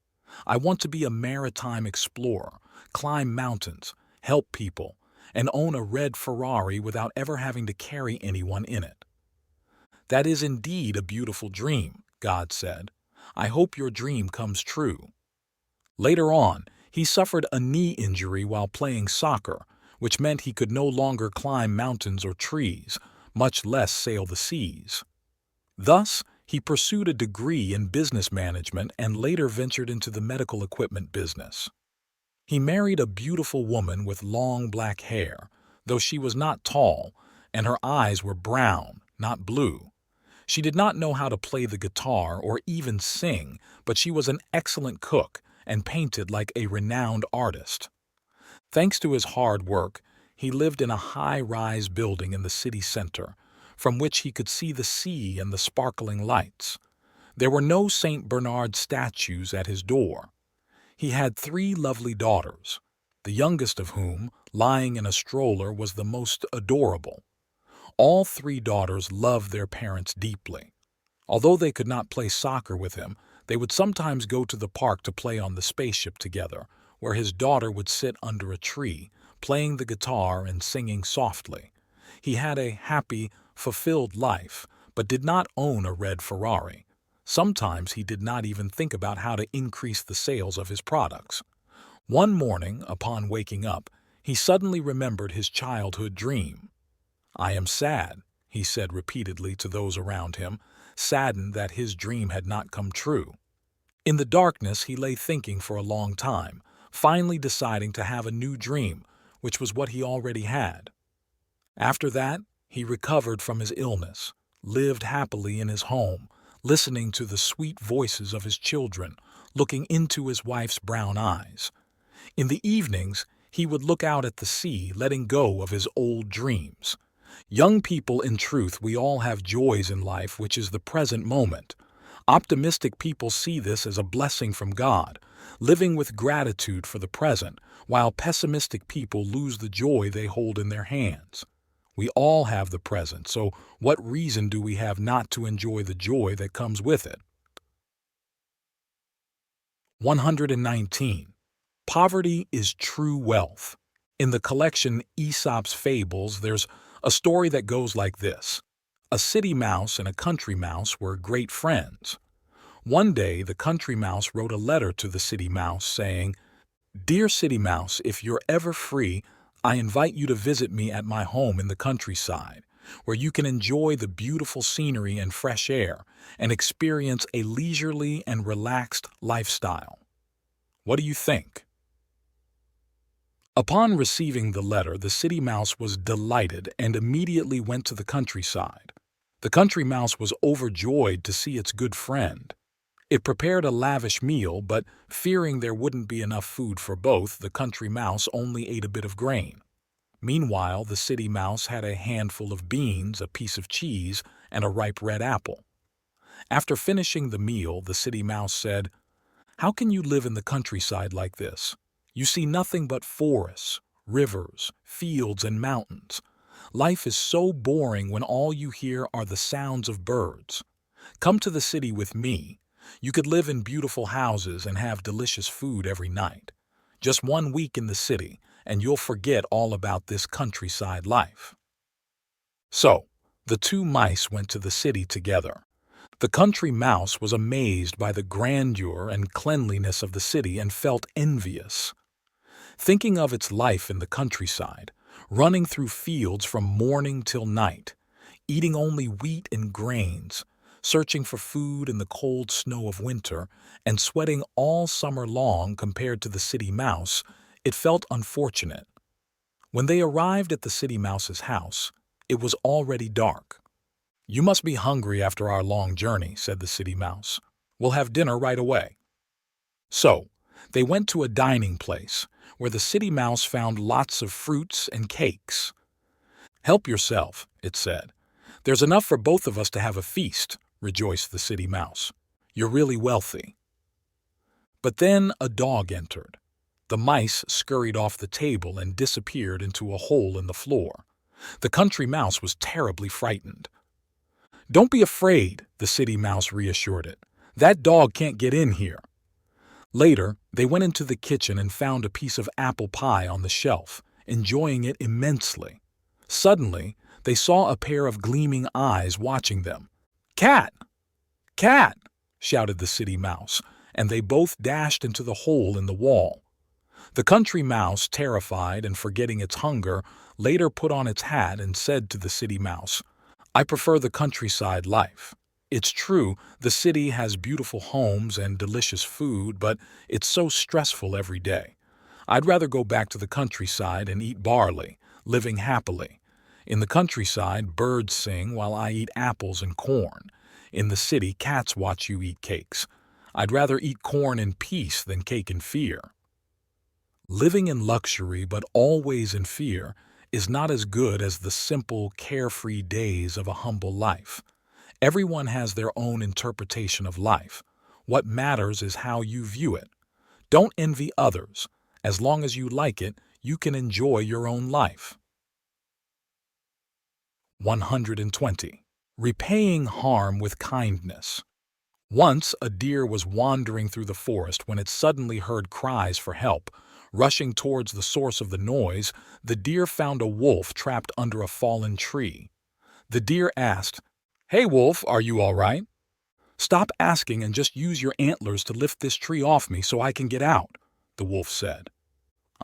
I want to be a maritime explorer, climb mountains, help people, and own a red Ferrari without ever having to carry anyone in it. That is indeed a beautiful dream, God said. I hope your dream comes true. Later on, he suffered a knee injury while playing soccer, which meant he could no longer climb mountains or trees, much less sail the seas. Thus, he pursued a degree in business management and later ventured into the medical equipment business. He married a beautiful woman with long black hair, though she was not tall, and her eyes were brown, not blue. She did not know how to play the guitar or even sing, but she was an excellent cook and painted like a renowned artist. Thanks to his hard work, he lived in a high-rise building in the city center, from which he could see the sea and the sparkling lights. There were no St. Bernard statues at his door. He had 3 lovely daughters, the youngest of whom, lying in a stroller, was the most adorable. All 3 daughters loved their parents deeply. Although they could not play soccer with him, they would sometimes go to the park to play on the spaceship together, where his daughter would sit under a tree, playing the guitar and singing softly. He had a happy, fulfilled life, but did not own a red Ferrari. Sometimes he did not even think about how to increase the sales of his products. One morning, upon waking up, he suddenly remembered his childhood dream. I am sad, he said repeatedly to those around him, saddened that his dream had not come true. In the darkness, he lay thinking for a long time, finally deciding to have a new dream, which was what he already had. After that, he recovered from his illness, lived happily in his home, listening to the sweet voices of his children, looking into his wife's brown eyes. In the evenings, he would look out at the sea, letting go of his old dreams. Young people, in truth, we all have joys in life, which is the present moment. Optimistic people see this as a blessing from God, living with gratitude for the present, while pessimistic people lose the joy they hold in their hands. We all have the present, so what reason do we have not to enjoy the joy that comes with it? 119. Poverty is true wealth. In the collection Aesop's Fables, there's a story that goes like this. A city mouse and a country mouse were great friends. One day, the country mouse wrote a letter to the city mouse saying, "Dear city mouse, if you're ever free, I invite you to visit me at my home in the countryside, where you can enjoy the beautiful scenery and fresh air and experience a leisurely and relaxed lifestyle." What do you think? Upon receiving the letter, the city mouse was delighted and immediately went to the countryside. The country mouse was overjoyed to see its good friend. It prepared a lavish meal, but fearing there wouldn't be enough food for both, the country mouse only ate a bit of grain. Meanwhile, the city mouse had a handful of beans, a piece of cheese, and a ripe red apple. After finishing the meal, the city mouse said, "How can you live in the countryside like this? You see nothing but forests, rivers, fields, and mountains. Life is so boring when all you hear are the sounds of birds. Come to the city with me. You could live in beautiful houses and have delicious food every night. Just 1 week in the city, and you'll forget all about this countryside life." So, the 2 mice went to the city together. The country mouse was amazed by the grandeur and cleanliness of the city and felt envious. Thinking of its life in the countryside, running through fields from morning till night, eating only wheat and grains, searching for food in the cold snow of winter, and sweating all summer long compared to the city mouse, it felt unfortunate. When they arrived at the city mouse's house, it was already dark. "You must be hungry after our long journey," said the city mouse. "We'll have dinner right away." So, they went to a dining place, where the city mouse found lots of fruits and cakes. "Help yourself," it said. "There's enough for both of us to have a feast," rejoiced the city mouse. "You're really wealthy." But then a dog entered. The mice scurried off the table and disappeared into a hole in the floor. The country mouse was terribly frightened. "Don't be afraid," the city mouse reassured it. "That dog can't get in here." Later, they went into the kitchen and found a piece of apple pie on the shelf, enjoying it immensely. Suddenly, they saw a pair of gleaming eyes watching them. "Cat! Cat!" shouted the city mouse, and they both dashed into the hole in the wall. The country mouse, terrified and forgetting its hunger, later put on its hat and said to the city mouse, "I prefer the countryside life. It's true, the city has beautiful homes and delicious food, but it's so stressful every day. I'd rather go back to the countryside and eat barley, living happily. In the countryside, birds sing while I eat apples and corn. In the city, cats watch you eat cakes. I'd rather eat corn in peace than cake in fear." Living in luxury but always in fear is not as good as the simple, carefree days of a humble life. Everyone has their own interpretation of life. What matters is how you view it. Don't envy others. As long as you like it, you can enjoy your own life. 120. Repaying harm with kindness. Once a deer was wandering through the forest when it suddenly heard cries for help. Rushing towards the source of the noise, the deer found a wolf trapped under a fallen tree. The deer asked, "Hey wolf, are you all right? Stop asking and just use your antlers to lift this tree off me so I can get out," the wolf said.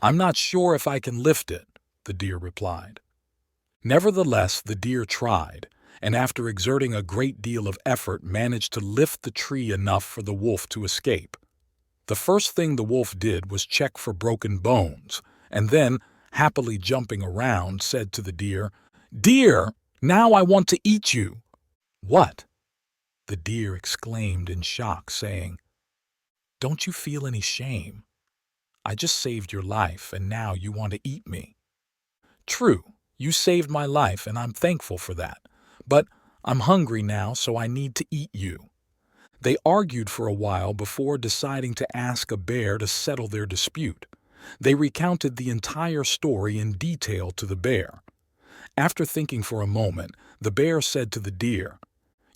"I'm not sure if I can lift it," the deer replied. Nevertheless, the deer tried, and after exerting a great deal of effort managed to lift the tree enough for the wolf to escape. The first thing the wolf did was check for broken bones, and then, happily jumping around, said to the deer, "Deer, now I want to eat you." "What?" the deer exclaimed in shock, saying, "Don't you feel any shame? I just saved your life, and now you want to eat me." "True, you saved my life, and I'm thankful for that. But I'm hungry now, so I need to eat you." They argued for a while before deciding to ask a bear to settle their dispute. They recounted the entire story in detail to the bear. After thinking for a moment, the bear said to the deer,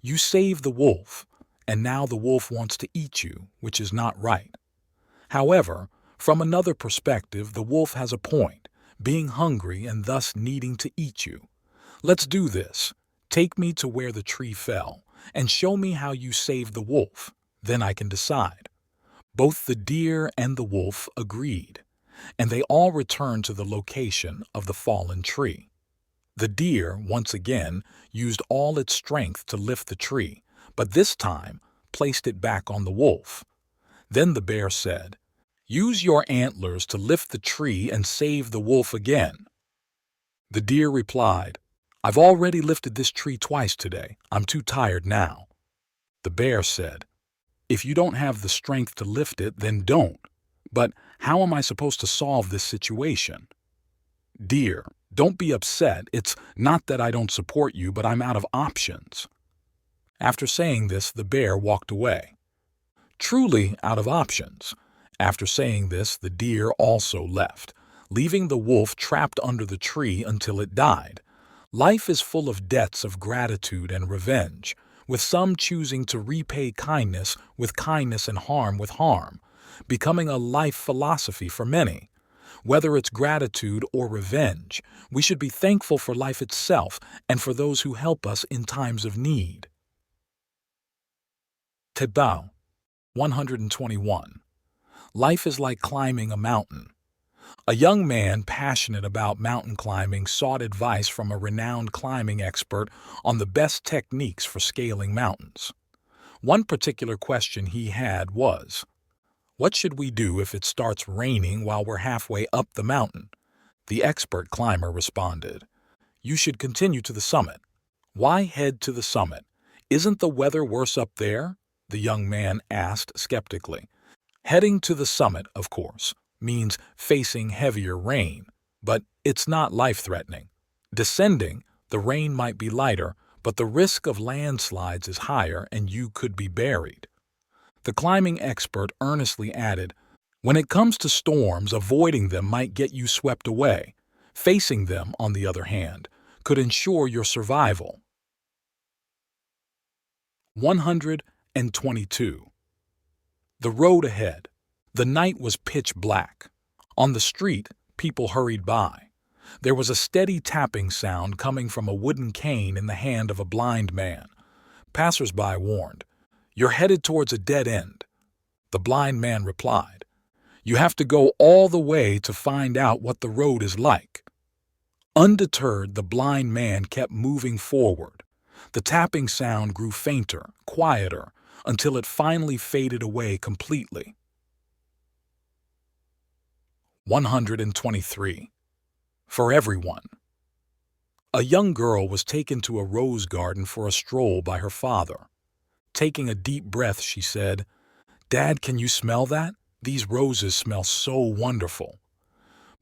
"You saved the wolf, and now the wolf wants to eat you, which is not right. However, from another perspective, the wolf has a point, being hungry and thus needing to eat you. Let's do this. Take me to where the tree fell, and show me how you saved the wolf. Then I can decide." Both the deer and the wolf agreed, and they all returned to the location of the fallen tree. The deer, once again, used all its strength to lift the tree, but this time placed it back on the wolf. Then the bear said, "Use your antlers to lift the tree and save the wolf again." The deer replied, "I've already lifted this tree twice today. I'm too tired now." The bear said, "If you don't have the strength to lift it, then don't. But how am I supposed to solve this situation?" "Deer, don't be upset. It's not that I don't support you, but I'm out of options." After saying this, the bear walked away. Truly out of options. After saying this, the deer also left, leaving the wolf trapped under the tree until it died. Life is full of debts of gratitude and revenge, with some choosing to repay kindness and harm with harm, becoming a life philosophy for many. Whether it's gratitude or revenge, we should be thankful for life itself and for those who help us in times of need. Tebao 121. Life is like climbing a mountain. A young man passionate about mountain climbing sought advice from a renowned climbing expert on the best techniques for scaling mountains. One particular question he had was, "What should we do if it starts raining while we're halfway up the mountain?" The expert climber responded, "You should continue to the summit." "Why head to the summit? Isn't the weather worse up there?" the young man asked skeptically. Heading to the summit, of course, means facing heavier rain, but it's not life-threatening. Descending, the rain might be lighter, but the risk of landslides is higher and you could be buried. The climbing expert earnestly added, when it comes to storms, avoiding them might get you swept away. Facing them, on the other hand, could ensure your survival. 122. The road ahead. The night was pitch black. On the street, people hurried by. There was a steady tapping sound coming from a wooden cane in the hand of a blind man. Passers-by warned, "You're headed towards a dead end." The blind man replied, "You have to go all the way to find out what the road is like." Undeterred, the blind man kept moving forward. The tapping sound grew fainter, quieter, until it finally faded away completely. 123. For everyone. A young girl was taken to a rose garden for a stroll by her father. Taking a deep breath, she said, "Dad, can you smell that? These roses smell so wonderful."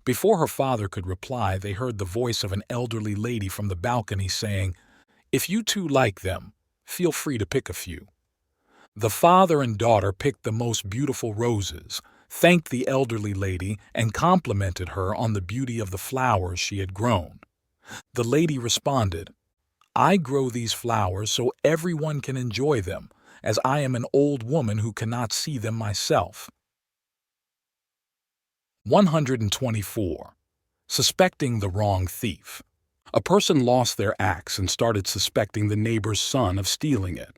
Before her father could reply, they heard the voice of an elderly lady from the balcony saying, "If you two like them, feel free to pick a few." The father and daughter picked the most beautiful roses, thanked the elderly lady, and complimented her on the beauty of the flowers she had grown. The lady responded, "I grow these flowers so everyone can enjoy them, as I am an old woman who cannot see them myself." 124. Suspecting the wrong thief. A person lost their axe and started suspecting the neighbor's son of stealing it.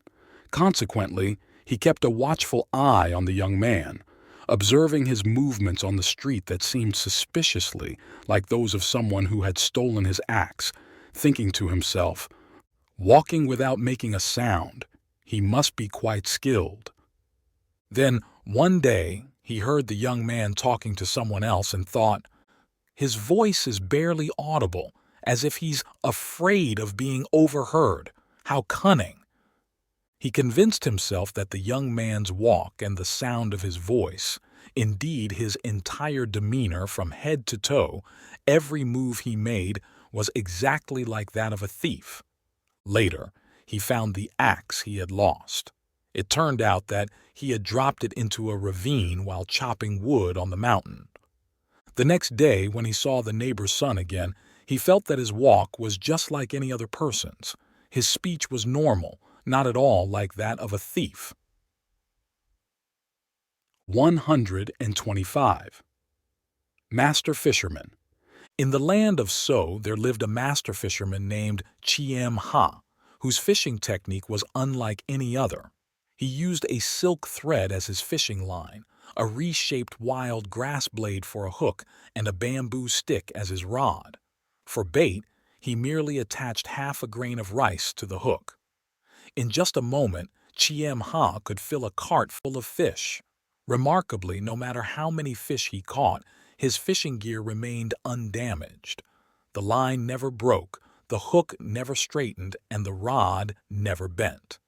Consequently, he kept a watchful eye on the young man, observing his movements on the street that seemed suspiciously like those of someone who had stolen his axe, thinking to himself, "Walking without making a sound, he must be quite skilled." Then, one day, he heard the young man talking to someone else and thought, "His voice is barely audible, as if he's afraid of being overheard. How cunning!" He convinced himself that the young man's walk and the sound of his voice, indeed his entire demeanor from head to toe, every move he made, was exactly like that of a thief. Later, he found the axe he had lost. It turned out that he had dropped it into a ravine while chopping wood on the mountain. The next day, when he saw the neighbor's son again, he felt that his walk was just like any other person's. His speech was normal, not at all like that of a thief. 125. Master Fisherman. In the land of So, there lived a master fisherman named Ha, whose fishing technique was unlike any other. He used a silk thread as his fishing line, a reshaped wild grass blade for a hook, and a bamboo stick as his rod. For bait, he merely attached half a grain of rice to the hook. In just a moment, Ha could fill a cart full of fish. Remarkably, no matter how many fish he caught, his fishing gear remained undamaged. The line never broke, the hook never straightened, and the rod never bent.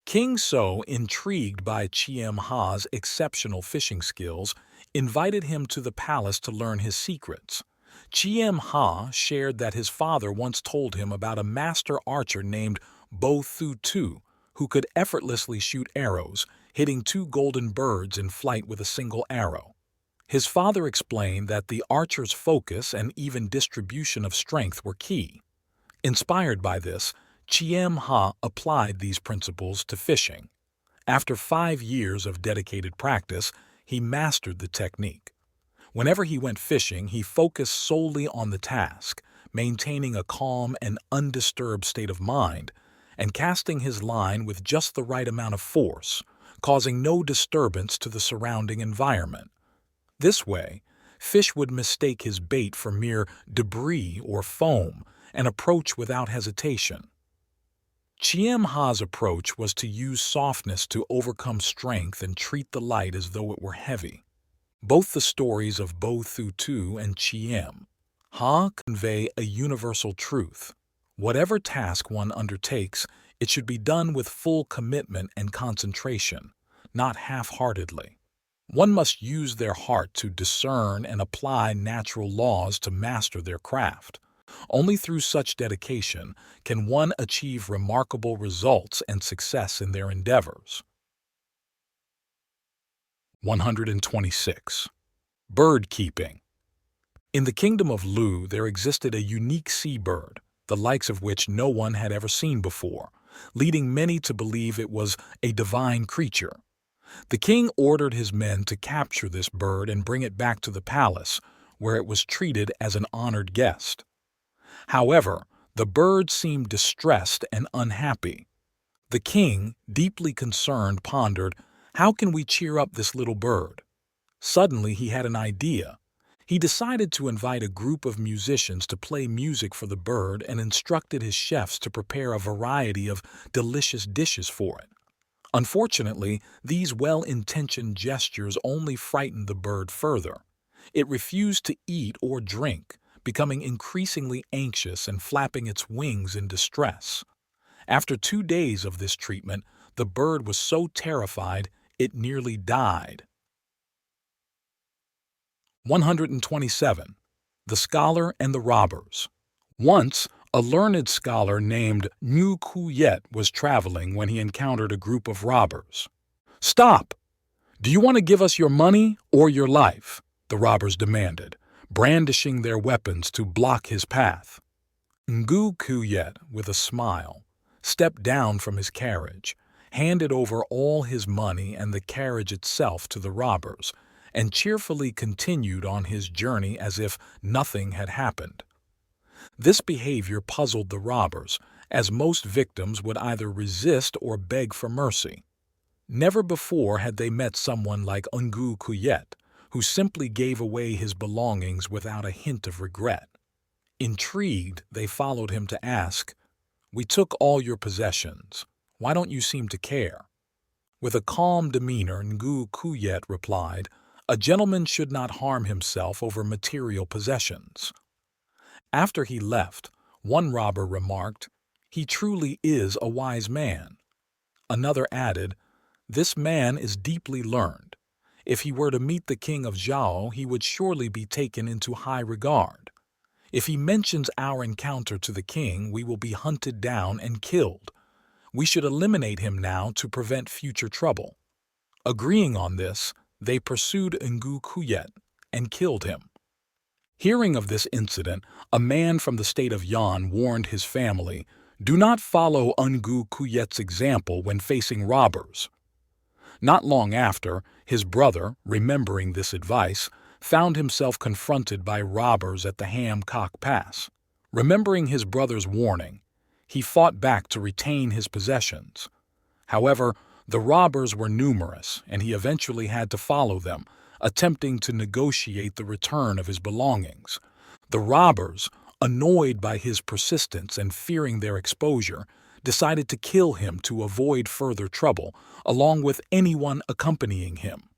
King So, intrigued by Ha's exceptional fishing skills, invited him to the palace to learn his secrets. Ha shared that his father once told him about a master archer named Boatman, who could effortlessly shoot arrows, hitting 2 golden birds in flight with a single arrow. His father explained that the archer's focus and even distribution of strength were key. Inspired by this, Ha applied these principles to fishing. After 5 years of dedicated practice, he mastered the technique. Whenever he went fishing, he focused solely on the task, maintaining a calm and undisturbed state of mind, and casting his line with just the right amount of force, causing no disturbance to the surrounding environment. This way, fish would mistake his bait for mere debris or foam and approach without hesitation. Ha's approach was to use softness to overcome strength and treat the light as though it were heavy. Both the stories of Boatman and Ha convey a universal truth. Whatever task one undertakes, it should be done with full commitment and concentration, not half-heartedly. One must use their heart to discern and apply natural laws to master their craft. Only through such dedication can one achieve remarkable results and success in their endeavors. 126. Bird keeping. In the kingdom of Lu, there existed a unique seabird, the likes of which no one had ever seen before, leading many to believe it was a divine creature. The king ordered his men to capture this bird and bring it back to the palace, where it was treated as an honored guest. However, the bird seemed distressed and unhappy. The king, deeply concerned, pondered, "How can we cheer up this little bird?" Suddenly, he had an idea. He decided to invite a group of musicians to play music for the bird and instructed his chefs to prepare a variety of delicious dishes for it. Unfortunately, these well-intentioned gestures only frightened the bird further. It refused to eat or drink, becoming increasingly anxious and flapping its wings in distress. After 2 days of this treatment, the bird was so terrified it nearly died. 127. The Scholar and the Robbers. Once, a learned scholar named Moku was traveling when he encountered a group of robbers. "Stop! Do you want to give us your money or your life?" the robbers demanded, brandishing their weapons to block his path. Moku, with a smile, stepped down from his carriage, handed over all his money and the carriage itself to the robbers, and cheerfully continued on his journey as if nothing had happened. This behavior puzzled the robbers, as most victims would either resist or beg for mercy. Never before had they met someone like Moku, who simply gave away his belongings without a hint of regret. Intrigued, they followed him to ask, "We took all your possessions. Why don't you seem to care?" With a calm demeanor, Moku replied, "A gentleman should not harm himself over material possessions." After he left, one robber remarked, "He truly is a wise man." Another added, "This man is deeply learned. If he were to meet the king of Zhao, he would surely be taken into high regard. If he mentions our encounter to the king, we will be hunted down and killed. We should eliminate him now to prevent future trouble." Agreeing on this, they pursued Moku and killed him. Hearing of this incident, a man from the state of Yan warned his family, "Do not follow Moku's example when facing robbers." Not long after, his brother, remembering this advice, found himself confronted by robbers at the Hamcock Pass. Remembering his brother's warning, he fought back to retain his possessions. However, the robbers were numerous, and he eventually had to follow them, attempting to negotiate the return of his belongings. The robbers, annoyed by his persistence and fearing their exposure, decided to kill him to avoid further trouble, along with anyone accompanying him.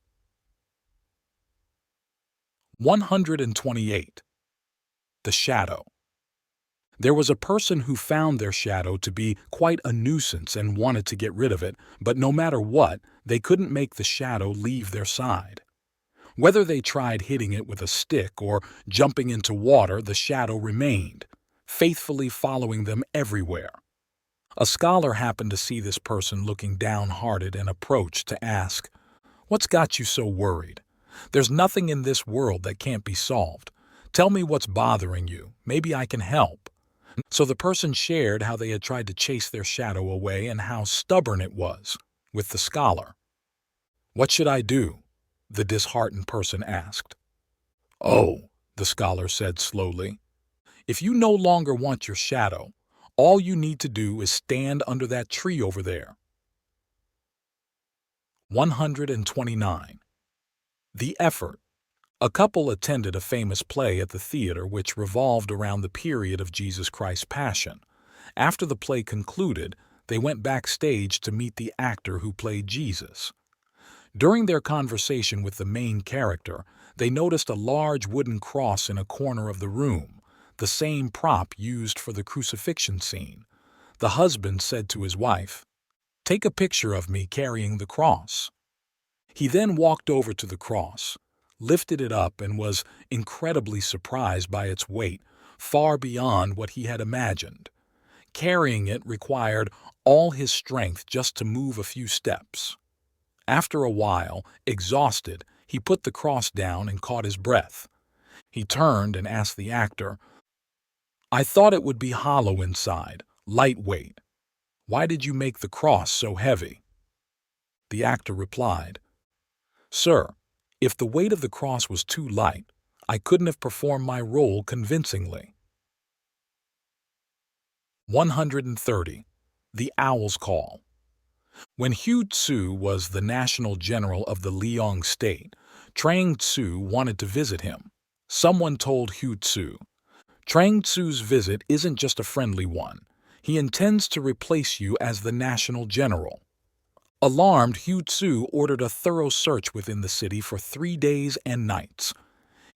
128. The Shadow. There was a person who found their shadow to be quite a nuisance and wanted to get rid of it, but no matter what, they couldn't make the shadow leave their side. Whether they tried hitting it with a stick or jumping into water, the shadow remained, faithfully following them everywhere. A scholar happened to see this person looking downhearted and approached to ask, "What's got you so worried? There's nothing in this world that can't be solved. Tell me what's bothering you. Maybe I can help." So the person shared how they had tried to chase their shadow away and how stubborn it was, with the scholar. "What should I do?" the disheartened person asked. "Oh," the scholar said slowly, "if you no longer want your shadow, all you need to do is stand under that tree over there." 129. The Effort. A couple attended a famous play at the theater which revolved around the period of Jesus Christ's Passion. After the play concluded, they went backstage to meet the actor who played Jesus. During their conversation with the main character, they noticed a large wooden cross in a corner of the room, the same prop used for the crucifixion scene. The husband said to his wife, "Take a picture of me carrying the cross." He then walked over to the cross, lifted it up, and was incredibly surprised by its weight, far beyond what he had imagined. Carrying it required all his strength just to move a few steps. After a while, exhausted, he put the cross down and caught his breath. He turned and asked the actor, "I thought it would be hollow inside, lightweight. Why did you make the cross so heavy?" The actor replied, "Sir, if the weight of the cross was too light, I couldn't have performed my role convincingly." 130. The Owl's Call. When Hu Tzu was the national general of the Liang state, Trang Tzu wanted to visit him. Someone told Hu Tzu, "Trang Tzu's visit isn't just a friendly one. He intends to replace you as the national general." Alarmed, Hu Tzu ordered a thorough search within the city for 3 days and nights.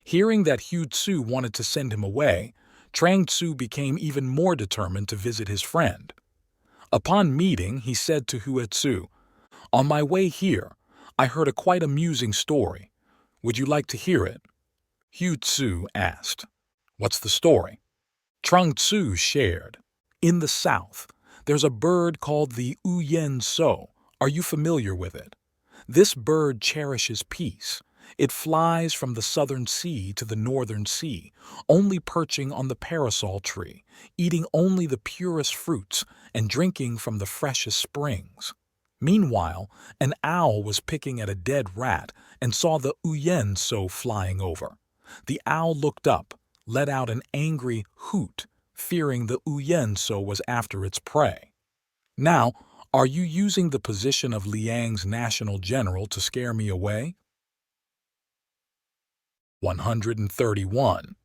Hearing that Hu Tzu wanted to send him away, Trang Tzu became even more determined to visit his friend. Upon meeting, he said to Hu Tzu, "On my way here, I heard a quite amusing story. Would you like to hear it?" Hu Tzu asked, "What's the story?" Trang Tzu shared, "In the south, there's a bird called the Uyen So. Are you familiar with it? This bird cherishes peace. It flies from the southern sea to the northern sea, only perching on the parasol tree, eating only the purest fruits and drinking from the freshest springs. Meanwhile, an owl was picking at a dead rat and saw the Uyen So flying over. The owl looked up, let out an angry hoot, fearing the Uyen So was after its prey. Now, are you using the position of Liang's national general to scare me away?" 131.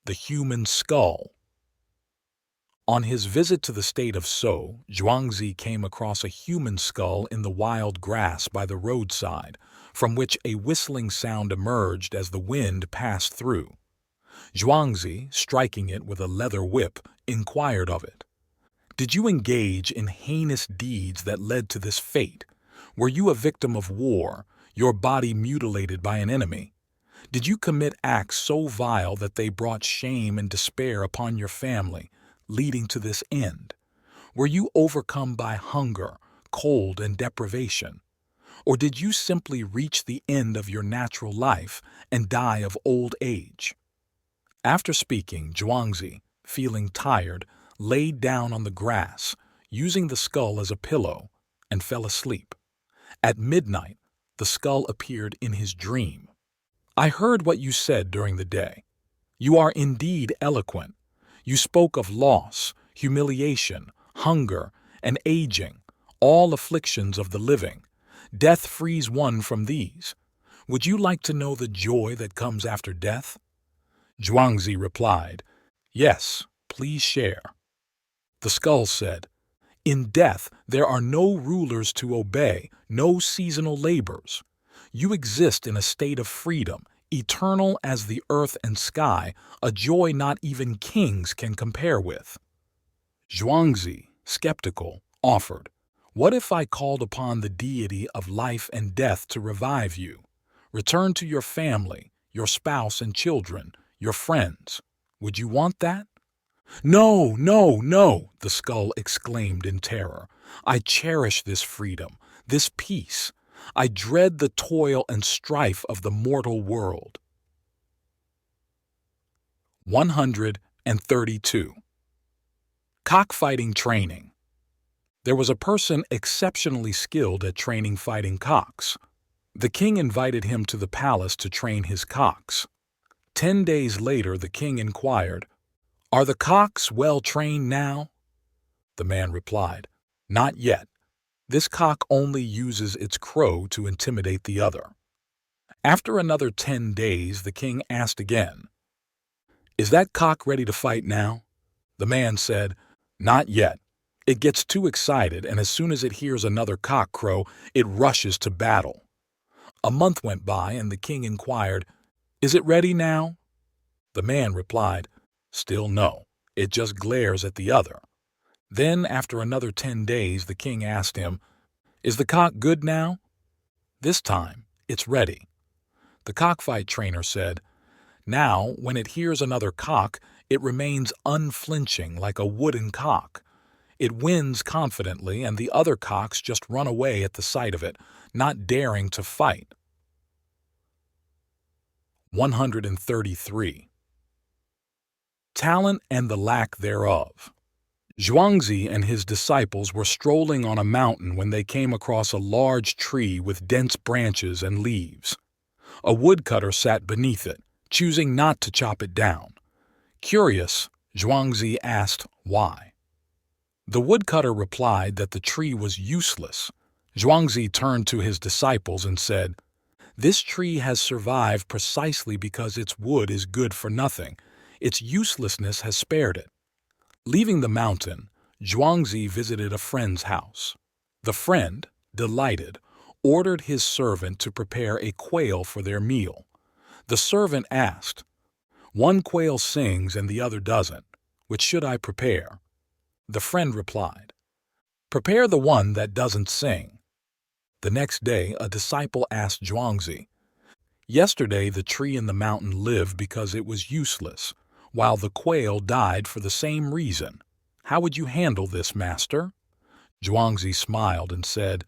The Human Skull. On his visit to the state of So, Zhuangzi came across a human skull in the wild grass by the roadside, from which a whistling sound emerged as the wind passed through. Zhuangzi, striking it with a leather whip, inquired of it, "Did you engage in heinous deeds that led to this fate? Were you a victim of war, your body mutilated by an enemy? Did you commit acts so vile that they brought shame and despair upon your family, leading to this end? Were you overcome by hunger, cold, and deprivation? Or did you simply reach the end of your natural life and die of old age?" After speaking, Zhuangzi, feeling tired, laid down on the grass, using the skull as a pillow, and fell asleep. At midnight, the skull appeared in his dream. "I heard what you said during the day. You are indeed eloquent. You spoke of loss, humiliation, hunger, and aging, all afflictions of the living. Death frees one from these. Would you like to know the joy that comes after death?" Zhuangzi replied, "Yes, please share." The skull said, "In death there are no rulers to obey, no seasonal labors. You exist in a state of freedom, eternal as the earth and sky, a joy not even kings can compare with." Zhuangzi, skeptical, offered, "What if I called upon the deity of life and death to revive you? Return to your family, your spouse and children, your friends. Would you want that?" "No, no, no," the skull exclaimed in terror. "I cherish this freedom, this peace. I dread the toil and strife of the mortal world." 132. Cockfighting Training. There was a person exceptionally skilled at training fighting cocks. The king invited him to the palace to train his cocks. 10 days later, the king inquired, "Are the cocks well trained now?" The man replied, "Not yet. This cock only uses its crow to intimidate the other." After another 10 days, the king asked again, "Is that cock ready to fight now?" The man said, "Not yet. It gets too excited, and as soon as it hears another cock crow, it rushes to battle." A month went by, and the king inquired, "Is it ready now?" The man replied, "Still no. It just glares at the other." Then, after another 10 days, the king asked him, "Is the cock good now?" This time, it's ready. The cockfight trainer said, "Now, when it hears another cock, It remains unflinching like a wooden cock. It wins confidently, and the other cocks just run away at the sight of it, not daring to fight. 133. Talent and the lack thereof. Zhuangzi and his disciples were strolling on a mountain when they came across a large tree with dense branches and leaves. A woodcutter sat beneath it, choosing not to chop it down. Curious, Zhuangzi asked why. The woodcutter replied that the tree was useless. Zhuangzi turned to his disciples and said, "This tree has survived precisely because its wood is good for nothing. Its uselessness has spared it." Leaving the mountain, Zhuangzi visited a friend's house. The friend, delighted, ordered his servant to prepare a quail for their meal. The servant asked, "One quail sings and the other doesn't. Which should I prepare?" The friend replied, "Prepare the one that doesn't sing." The next day, a disciple asked Zhuangzi, "Yesterday the tree in the mountain lived because it was useless, while the quail died for the same reason. How would you handle this, master?" Zhuangzi smiled and said,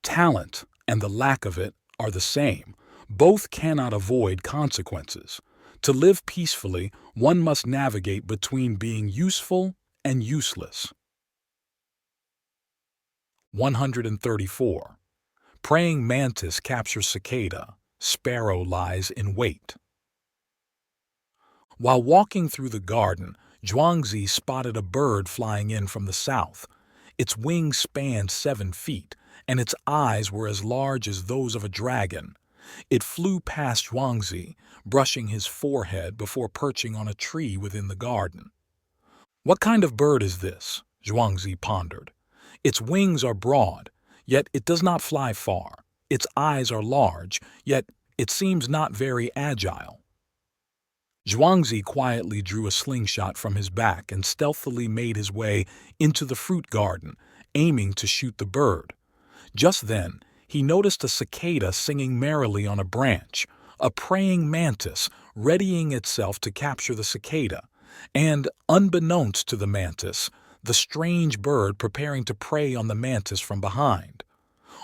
"Talent and the lack of it are the same. Both cannot avoid consequences. To live peacefully, one must navigate between being useful and useless." 134. Praying mantis captures cicada. Sparrow lies in wait. While walking through the garden, Zhuangzi spotted a bird flying in from the south. Its wings spanned 7 feet, and its eyes were as large as those of a dragon. It flew past Zhuangzi, brushing his forehead before perching on a tree within the garden. "What kind of bird is this?" Zhuangzi pondered. "Its wings are broad, yet it does not fly far. Its eyes are large, yet it seems not very agile." Zhuangzi quietly drew a slingshot from his back and stealthily made his way into the fruit garden, aiming to shoot the bird. Just then, he noticed a cicada singing merrily on a branch, a praying mantis readying itself to capture the cicada, and, unbeknownst to the mantis, the strange bird preparing to prey on the mantis from behind.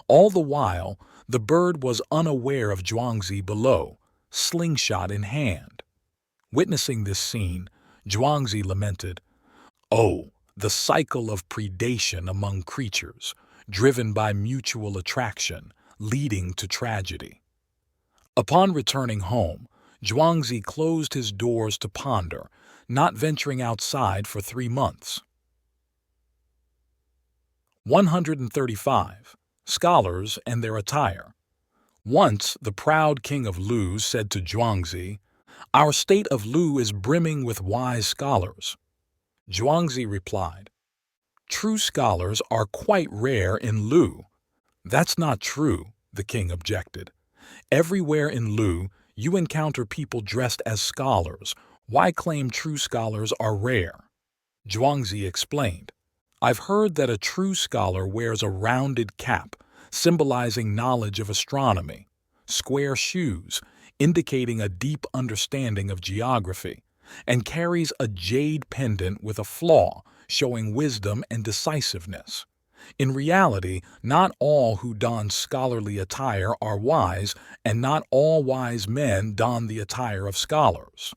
All the while, the bird was unaware of Zhuangzi below, slingshot in hand. Witnessing this scene, Zhuangzi lamented, "Oh, the cycle of predation among creatures, driven by mutual attraction, leading to tragedy." Upon returning home, Zhuangzi closed his doors to ponder, not venturing outside for 3 months. 135. Scholars and their attire. Once the proud king of Lu said to Zhuangzi, "Our state of Lu is brimming with wise scholars." Zhuangzi replied, "True scholars are quite rare in Lu." "That's not true," the king objected. "Everywhere in Lu, you encounter people dressed as scholars. Why claim true scholars are rare?" Zhuangzi explained, "I've heard that a true scholar wears a rounded cap, symbolizing knowledge of astronomy, square shoes, indicating a deep understanding of geography, and carries a jade pendant with a flaw, showing wisdom and decisiveness. In reality, not all who don scholarly attire are wise, and not all wise men don the attire of scholars."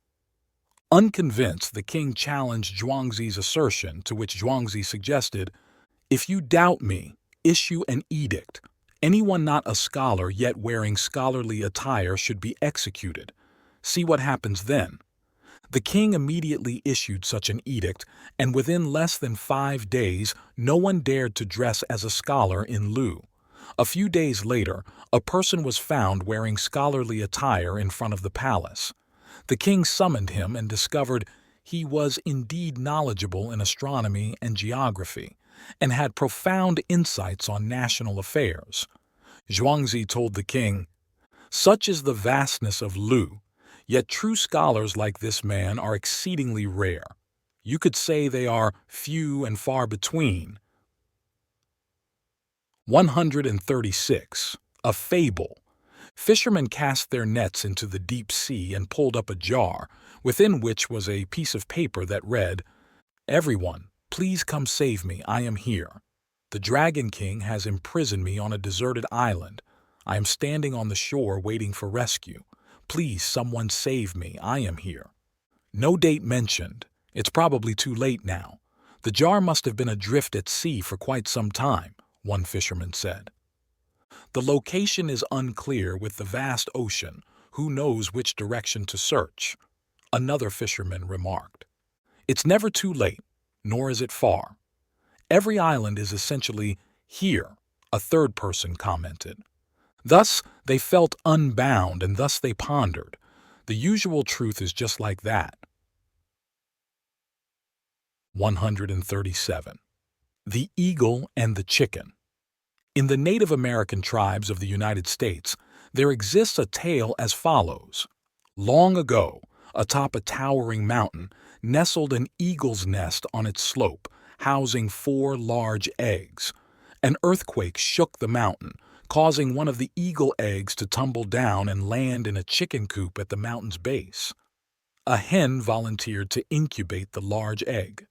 Unconvinced, the king challenged Zhuangzi's assertion, to which Zhuangzi suggested, "If you doubt me, issue an edict. Anyone not a scholar yet wearing scholarly attire should be executed. See what happens then." The king immediately issued such an edict, and within less than 5 days, no one dared to dress as a scholar in Lu. A few days later, a person was found wearing scholarly attire in front of the palace. The king summoned him and discovered he was indeed knowledgeable in astronomy and geography, and had profound insights on national affairs. Zhuangzi told the king, "Such is the vastness of Lu, yet true scholars like this man are exceedingly rare. You could say they are few and far between." 136. A fable. Fishermen cast their nets into the deep sea and pulled up a jar, within which was a piece of paper that read, "Everyone, please come save me, I am here. The Dragon King has imprisoned me on a deserted island. I am standing on the shore waiting for rescue. Please, someone save me, I am here." No date mentioned. It's probably too late now. The jar must have been adrift at sea for quite some time, one fisherman said. The location is unclear with the vast ocean. Who knows which direction to search? Another fisherman remarked. It's never too late, nor is it far. Every island is essentially here, a third person commented. Thus, they felt unbound and thus they pondered. The usual truth is just like that. 137. The Eagle and the Chicken. In the Native American tribes of the United States, there exists a tale as follows. Long ago, atop a towering mountain, nestled an eagle's nest on its slope, housing 4 large eggs. An earthquake shook the mountain, causing one of the eagle eggs to tumble down and land in a chicken coop at the mountain's base. A hen volunteered to incubate the large egg.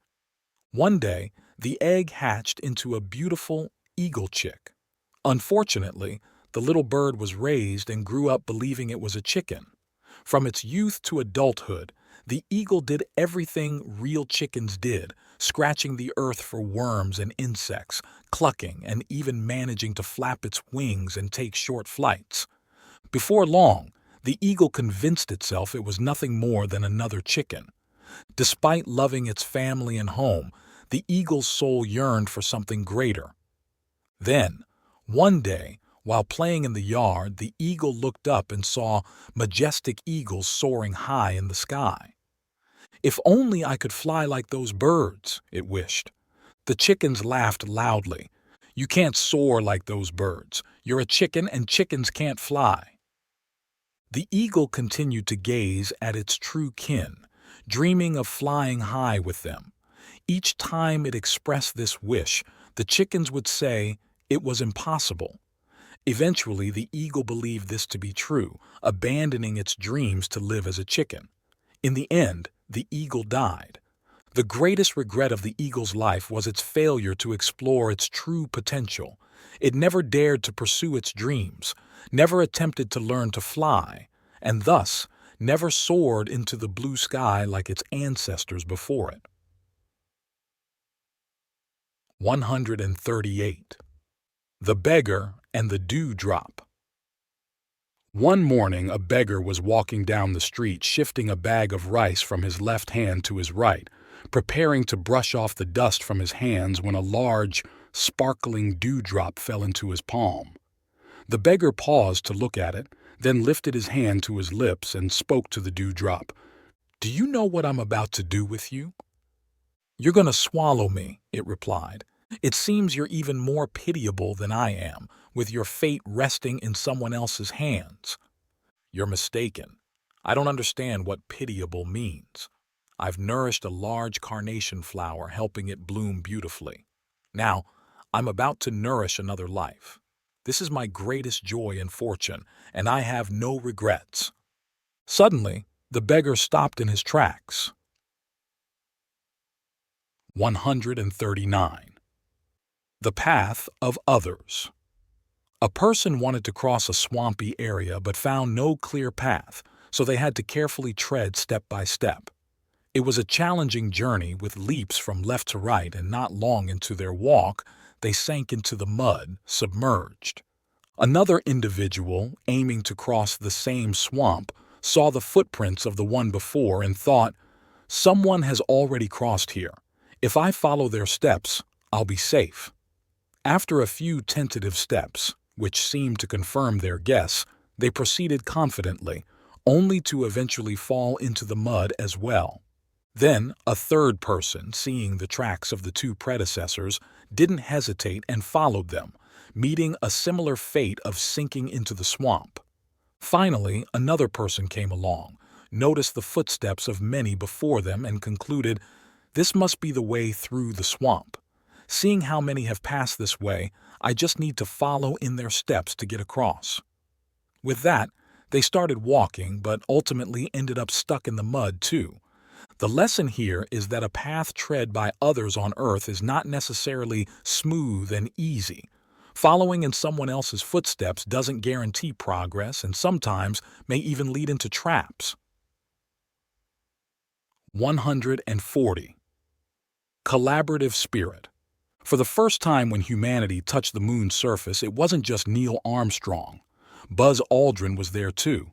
One day, the egg hatched into a beautiful eagle chick. Unfortunately, the little bird was raised and grew up believing it was a chicken. From its youth to adulthood, the eagle did everything real chickens did, scratching the earth for worms and insects, clucking, and even managing to flap its wings and take short flights. Before long, the eagle convinced itself it was nothing more than another chicken. Despite loving its family and home, the eagle's soul yearned for something greater. Then, one day, while playing in the yard, the eagle looked up and saw majestic eagles soaring high in the sky. If only I could fly like those birds, it wished. The chickens laughed loudly. You can't soar like those birds. You're a chicken and chickens can't fly. The eagle continued to gaze at its true kin, dreaming of flying high with them. Each time it expressed this wish, the chickens would say it was impossible. Eventually, the eagle believed this to be true, abandoning its dreams to live as a chicken. In the end, the eagle died. The greatest regret of the eagle's life was its failure to explore its true potential. It never dared to pursue its dreams, never attempted to learn to fly, and thus never soared into the blue sky like its ancestors before it. 138. The Beggar and the Dewdrop. One morning, a beggar was walking down the street, shifting a bag of rice from his left hand to his right, preparing to brush off the dust from his hands when a large, sparkling dewdrop fell into his palm. The beggar paused to look at it, then lifted his hand to his lips and spoke to the dewdrop. "Do you know what I'm about to do with you?" "You're going to swallow me," it replied. "It seems you're even more pitiable than I am, with your fate resting in someone else's hands." "You're mistaken. I don't understand what pitiable means. I've nourished a large carnation flower, helping it bloom beautifully. Now, I'm about to nourish another life. This is my greatest joy and fortune, and I have no regrets." Suddenly, the beggar stopped in his tracks. 139. The Path of Others. A person wanted to cross a swampy area but found no clear path, so they had to carefully tread step by step. It was a challenging journey with leaps from left to right, and not long into their walk, they sank into the mud, submerged. Another individual, aiming to cross the same swamp, saw the footprints of the one before and thought, "Someone has already crossed here. If I follow their steps, I'll be safe." After a few tentative steps, which seemed to confirm their guess, they proceeded confidently, only to eventually fall into the mud as well. Then, a third person, seeing the tracks of the two predecessors, didn't hesitate and followed them, meeting a similar fate of sinking into the swamp. Finally, another person came along, noticed the footsteps of many before them, and concluded, "This must be the way through the swamp. Seeing how many have passed this way, I just need to follow in their steps to get across." With that, they started walking, but ultimately ended up stuck in the mud too. The lesson here is that a path tread by others on earth is not necessarily smooth and easy. Following in someone else's footsteps doesn't guarantee progress and sometimes may even lead into traps. 140. Collaborative spirit. For the first time when humanity touched the moon's surface, it wasn't just Neil Armstrong. Buzz Aldrin was there too.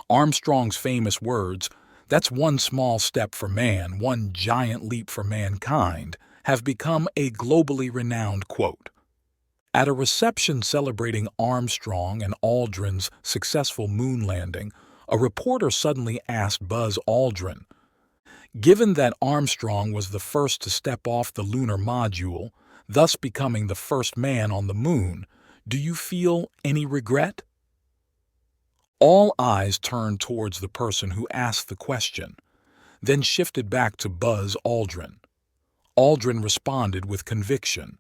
Armstrong's famous words, "That's one small step for man, one giant leap for mankind," have become a globally renowned quote. At a reception celebrating Armstrong and Aldrin's successful moon landing, a reporter suddenly asked Buzz Aldrin, "Given that Armstrong was the first to step off the lunar module, thus becoming the first man on the moon, do you feel any regret?" All eyes turned towards the person who asked the question, then shifted back to Buzz Aldrin. Aldrin responded with conviction,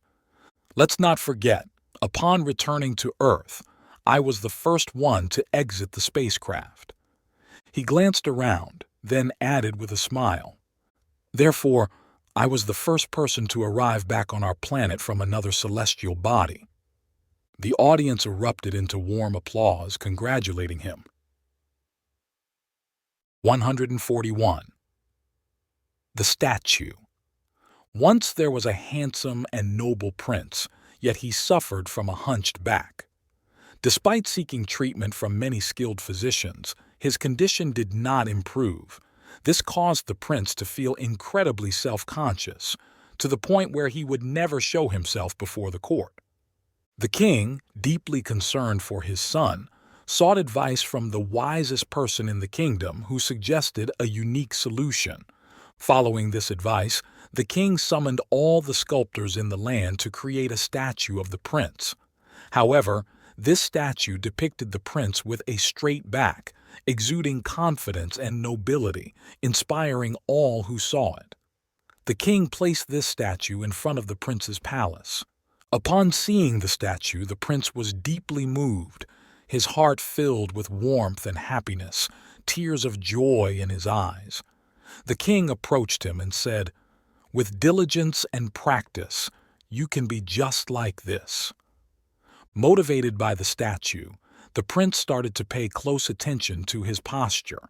"Let's not forget, upon returning to Earth, I was the first one to exit the spacecraft." He glanced around, then added with a smile, "Therefore, I was the first person to arrive back on our planet from another celestial body." The audience erupted into warm applause, congratulating him. 141. The statue. Once there was a handsome and noble prince, yet he suffered from a hunched back. Despite seeking treatment from many skilled physicians, his condition did not improve. This caused the prince to feel incredibly self-conscious, to the point where he would never show himself before the court. The king, deeply concerned for his son, sought advice from the wisest person in the kingdom who suggested a unique solution. Following this advice, the king summoned all the sculptors in the land to create a statue of the prince. However, this statue depicted the prince with a straight back, exuding confidence and nobility, inspiring all who saw it. The king placed this statue in front of the prince's palace. Upon seeing the statue, the prince was deeply moved, his heart filled with warmth and happiness, tears of joy in his eyes. The king approached him and said, "With diligence and practice, you can be just like this." Motivated by the statue, the prince started to pay close attention to his posture.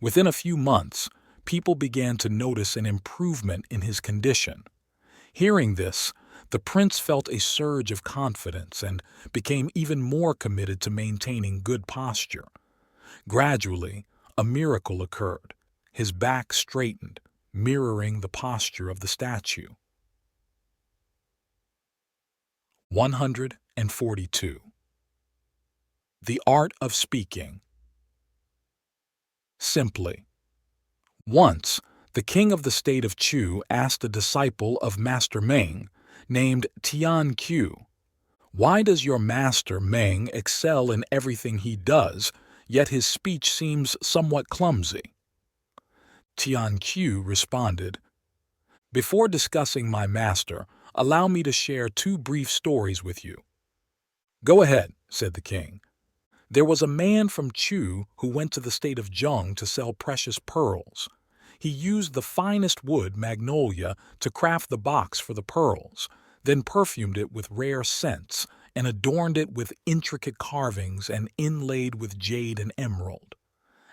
Within a few months, people began to notice an improvement in his condition. Hearing this, the prince felt a surge of confidence and became even more committed to maintaining good posture. Gradually, a miracle occurred. His back straightened, mirroring the posture of the statue. 142. The art of speaking. Simply. Once, the king of the state of Chu asked a disciple of Master Meng, named Tian Qiu, "Why does your master Meng excel in everything he does, yet his speech seems somewhat clumsy?" Tian Qiu responded, "Before discussing my master, allow me to share two brief stories with you." "Go ahead," said the king. There was a man from Chu who went to the state of Zheng to sell precious pearls. He used the finest wood, magnolia, to craft the box for the pearls, then perfumed it with rare scents and adorned it with intricate carvings and inlaid with jade and emerald.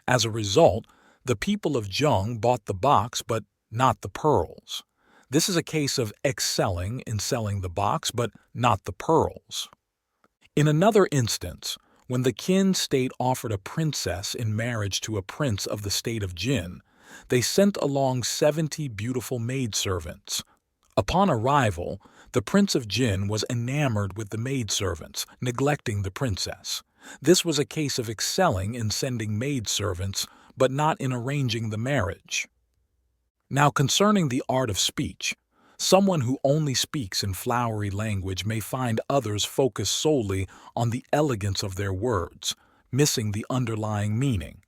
As a result, the people of Zheng bought the box but not the pearls. This is a case of excelling in selling the box but not the pearls. In another instance, when the Qin state offered a princess in marriage to a prince of the state of Jin, they sent along 70 beautiful maidservants. Upon arrival, the prince of Jin was enamored with the maidservants, neglecting the princess. This was a case of excelling in sending maidservants, but not in arranging the marriage. Now, concerning the art of speech, someone who only speaks in flowery language may find others focus solely on the elegance of their words, missing the underlying meaning.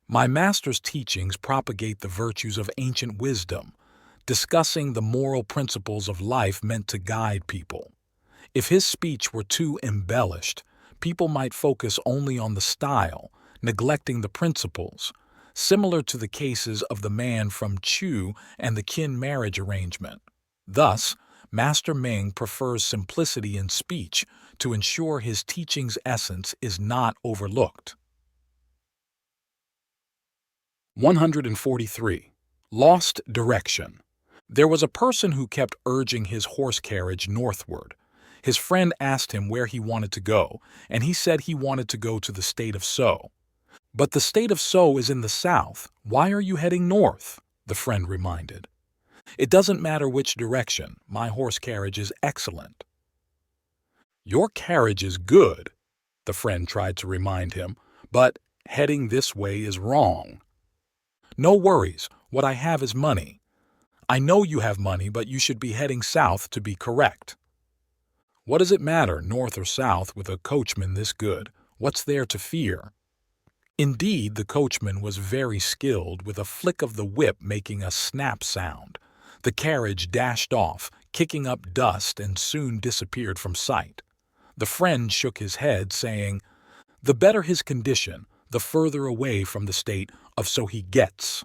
My master's teachings propagate the virtues of ancient wisdom, discussing the moral principles of life meant to guide people. If his speech were too embellished, people might focus only on the style, neglecting the principles, similar to the cases of the man from Chu and the kin marriage arrangement. Thus, Master Ming prefers simplicity in speech to ensure his teaching's essence is not overlooked. 143. Lost direction. There was a person who kept urging his horse carriage northward. His friend asked him where he wanted to go, and he said he wanted to go to the state of So. But the state of So is in the south. Why are you heading north? The friend reminded. It doesn't matter which direction. My horse carriage is excellent. Your carriage is good, the friend tried to remind him, but heading this way is wrong. No worries. What I have is money. I know you have money, but you should be heading south to be correct. What does it matter, north or south, with a coachman this good? What's there to fear? Indeed, the coachman was very skilled, with a flick of the whip making a snap sound. The carriage dashed off, kicking up dust, and soon disappeared from sight. The friend shook his head, saying, "The better his condition, the further away from the state of So he gets."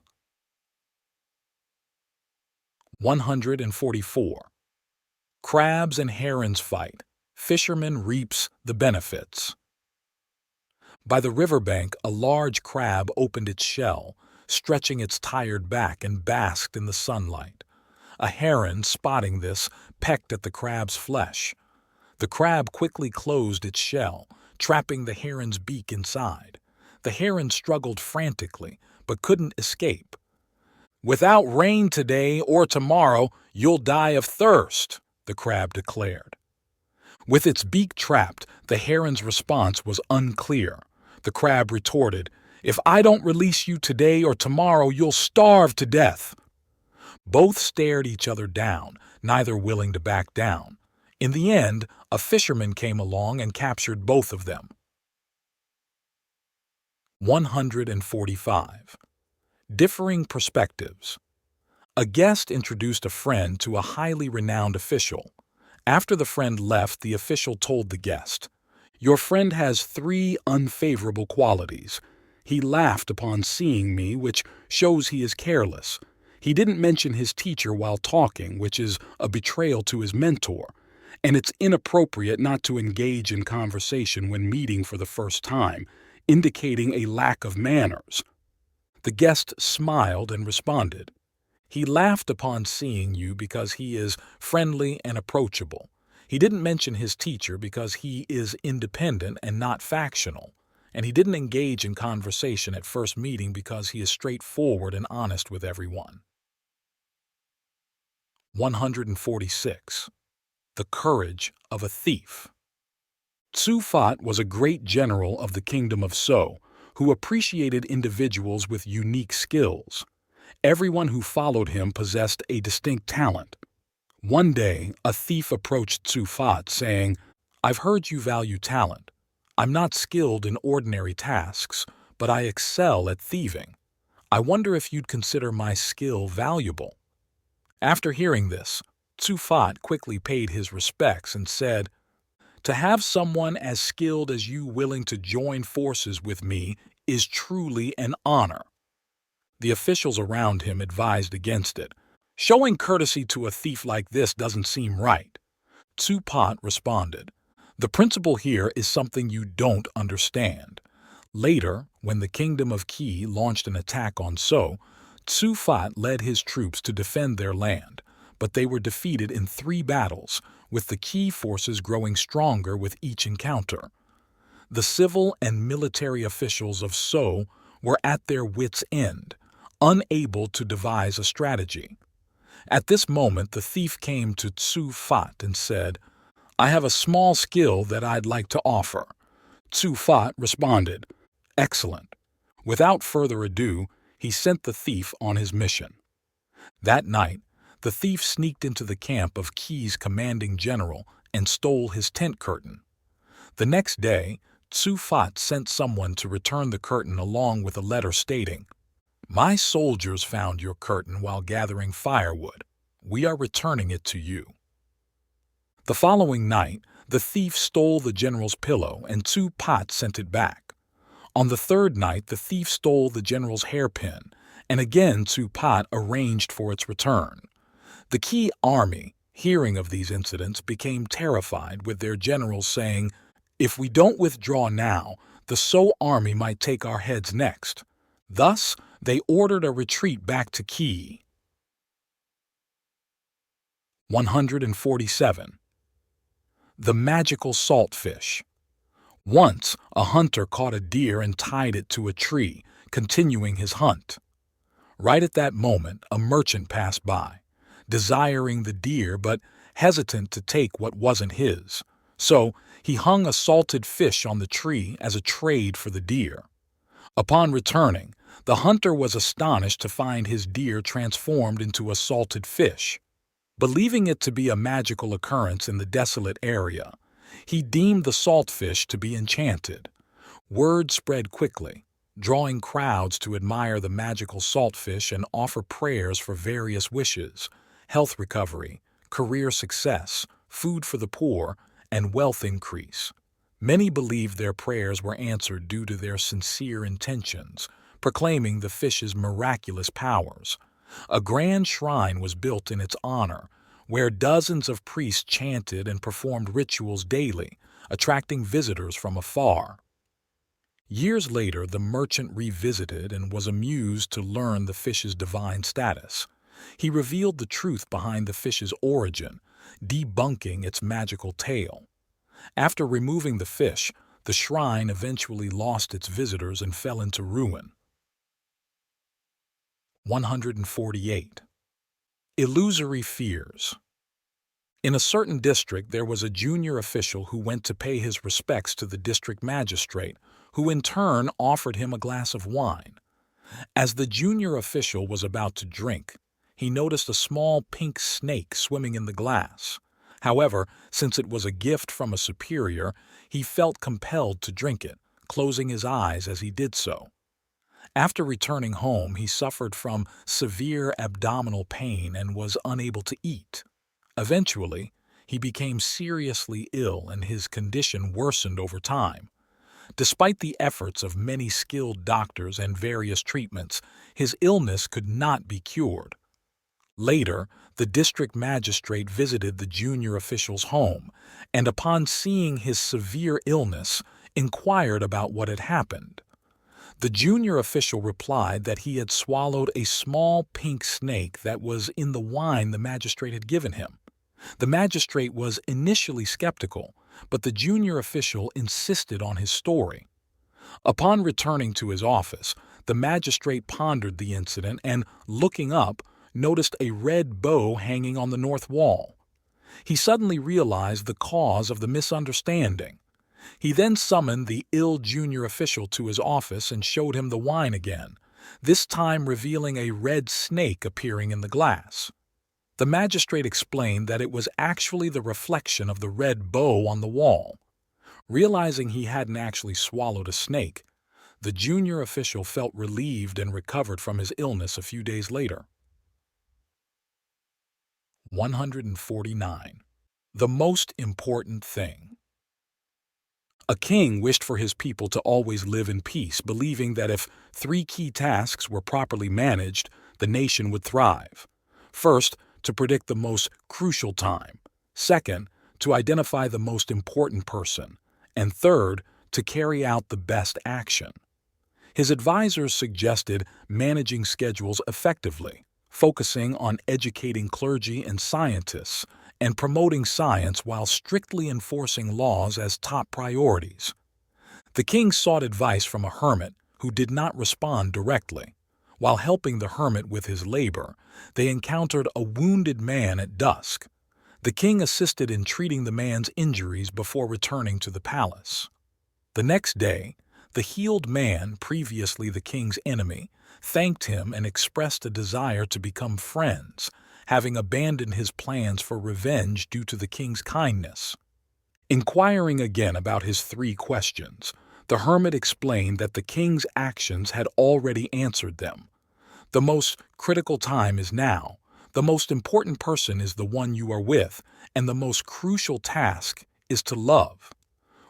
144. Crabs and herons fight. Fisherman reaps the benefits. By the riverbank, a large crab opened its shell, stretching its tired back, and basked in the sunlight. A heron, spotting this, pecked at the crab's flesh. The crab quickly closed its shell, trapping the heron's beak inside. The heron struggled frantically, but couldn't escape. "Without rain today or tomorrow, you'll die of thirst," the crab declared. With its beak trapped, the heron's response was unclear. The crab retorted, "If I don't release you today or tomorrow, you'll starve to death." Both stared each other down, neither willing to back down. In the end, a fisherman came along and captured both of them. 145. Differing perspectives. A guest introduced a friend to a highly renowned official. After the friend left, the official told the guest, "Your friend has 3 unfavorable qualities. He laughed upon seeing me, which shows he is careless. He didn't mention his teacher while talking, which is a betrayal to his mentor. And it's inappropriate not to engage in conversation when meeting for the first time, indicating a lack of manners." The guest smiled and responded, "He laughed upon seeing you because he is friendly and approachable. He didn't mention his teacher because he is independent and not factional. And he didn't engage in conversation at first meeting because he is straightforward and honest with everyone." 146. The courage of a thief. Tsu Fat was a great general of the kingdom of So, who appreciated individuals with unique skills. Everyone who followed him possessed a distinct talent. One day, a thief approached Tsu Fat, saying, "I've heard you value talent. I'm not skilled in ordinary tasks, but I excel at thieving. I wonder if you'd consider my skill valuable." After hearing this, Tsu Fat quickly paid his respects and said, "To have someone as skilled as you willing to join forces with me is truly an honor." The officials around him advised against it. "Showing courtesy to a thief like this doesn't seem right." Tsu Fat responded, "The principle here is something you don't understand." Later, when the kingdom of Qi launched an attack on So, Tsu Fat led his troops to defend their land, but they were defeated in 3 battles, with the Qi forces growing stronger with each encounter. The civil and military officials of So were at their wits' end, unable to devise a strategy. At this moment, the thief came to Tsu Fat and said, "I have a small skill that I'd like to offer." Tsu Fat responded, "Excellent." Without further ado, he sent the thief on his mission. That night, the thief sneaked into the camp of Qi's commanding general and stole his tent curtain. The next day, Tsu Fat sent someone to return the curtain along with a letter stating, "My soldiers found your curtain while gathering firewood. We are returning it to you." The following night, The thief stole the general's pillow, and 2 pots sent it back. On the third night, the thief stole the general's hairpin, and again 2 pot arranged for its return. The key army, hearing of these incidents, became terrified, with their generals saying, "If we don't withdraw now, the So army might take our heads next." Thus, they ordered a retreat back to Key. 147. The magical saltfish. Once, a hunter caught a deer and tied it to a tree, continuing his hunt. Right at that moment, a merchant passed by, desiring the deer but hesitant to take what wasn't his. So, he hung a salted fish on the tree as a trade for the deer. Upon returning, the hunter was astonished to find his deer transformed into a salted fish. Believing it to be a magical occurrence in the desolate area, he deemed the saltfish to be enchanted. Word spread quickly, drawing crowds to admire the magical saltfish and offer prayers for various wishes: health recovery, career success, food for the poor, and wealth increase. Many believed their prayers were answered due to their sincere intentions, proclaiming the fish's miraculous powers. A grand shrine was built in its honor, where dozens of priests chanted and performed rituals daily, attracting visitors from afar. Years later, the merchant revisited and was amused to learn the fish's divine status. He revealed the truth behind the fish's origin, debunking its magical tale. After removing the fish, the shrine eventually lost its visitors and fell into ruin. 148. Illusory fears. In a certain district, there was a junior official who went to pay his respects to the district magistrate, who in turn offered him a glass of wine. As the junior official was about to drink, he noticed a small pink snake swimming in the glass. However, since it was a gift from a superior, he felt compelled to drink it, closing his eyes as he did so. After returning home, he suffered from severe abdominal pain and was unable to eat. Eventually, he became seriously ill and his condition worsened over time. Despite the efforts of many skilled doctors and various treatments, his illness could not be cured. Later, the district magistrate visited the junior official's home and, upon seeing his severe illness, inquired about what had happened. The junior official replied that he had swallowed a small pink snake that was in the wine the magistrate had given him. The magistrate was initially skeptical, but the junior official insisted on his story. Upon returning to his office, the magistrate pondered the incident and, looking up, noticed a red bow hanging on the north wall. He suddenly realized the cause of the misunderstanding. He then summoned the ill junior official to his office and showed him the wine again, this time revealing a red snake appearing in the glass. The magistrate explained that it was actually the reflection of the red bow on the wall. Realizing he hadn't actually swallowed a snake, the junior official felt relieved and recovered from his illness a few days later. 149. The most important thing. A king wished for his people to always live in peace, believing that if 3 key tasks were properly managed, the nation would thrive. First, to predict the most crucial time. Second, to identify the most important person. And third, to carry out the best action. His advisors suggested managing schedules effectively, focusing on educating clergy and scientists, and promoting science while strictly enforcing laws as top priorities. The king sought advice from a hermit who did not respond directly. While helping the hermit with his labor, they encountered a wounded man at dusk. The king assisted in treating the man's injuries before returning to the palace. The next day, the healed man, previously the king's enemy, thanked him and expressed a desire to become friends, having abandoned his plans for revenge due to the king's kindness. Inquiring again about his 3 questions, the hermit explained that the king's actions had already answered them. The most critical time is now, the most important person is the one you are with, and the most crucial task is to love.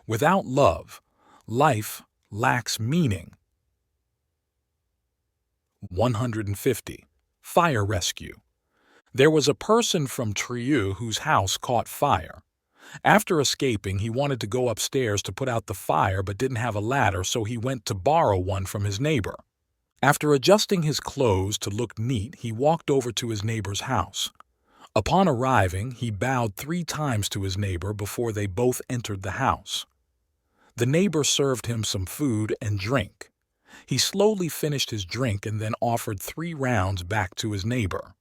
Without love, life lacks meaning. 150. Fire rescue. There was a person from Trieu whose house caught fire. After escaping, he wanted to go upstairs to put out the fire but didn't have a ladder, so he went to borrow one from his neighbor. After adjusting his clothes to look neat, he walked over to his neighbor's house. Upon arriving, he bowed 3 times to his neighbor before they both entered the house. The neighbor served him some food and drink. He slowly finished his drink and then offered 3 rounds back to his neighbor.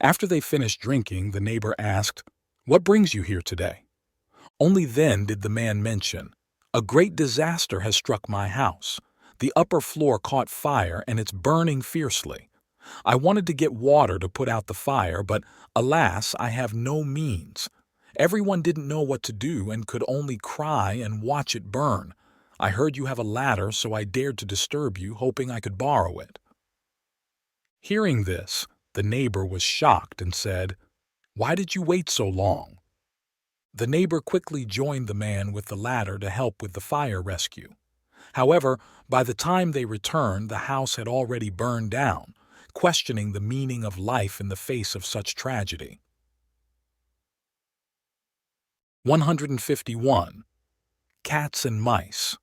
After they finished drinking, the neighbor asked, "What brings you here today?" Only then did the man mention, "A great disaster has struck my house. The upper floor caught fire and it's burning fiercely. I wanted to get water to put out the fire, but alas, I have no means. Everyone didn't know what to do and could only cry and watch it burn. I heard you have a ladder, so I dared to disturb you, hoping I could borrow it." Hearing this, the neighbor was shocked and said, "Why did you wait so long?" The neighbor quickly joined the man with the ladder to help with the fire rescue. However, by the time they returned, the house had already burned down, questioning the meaning of life in the face of such tragedy. 151. Cats and mice.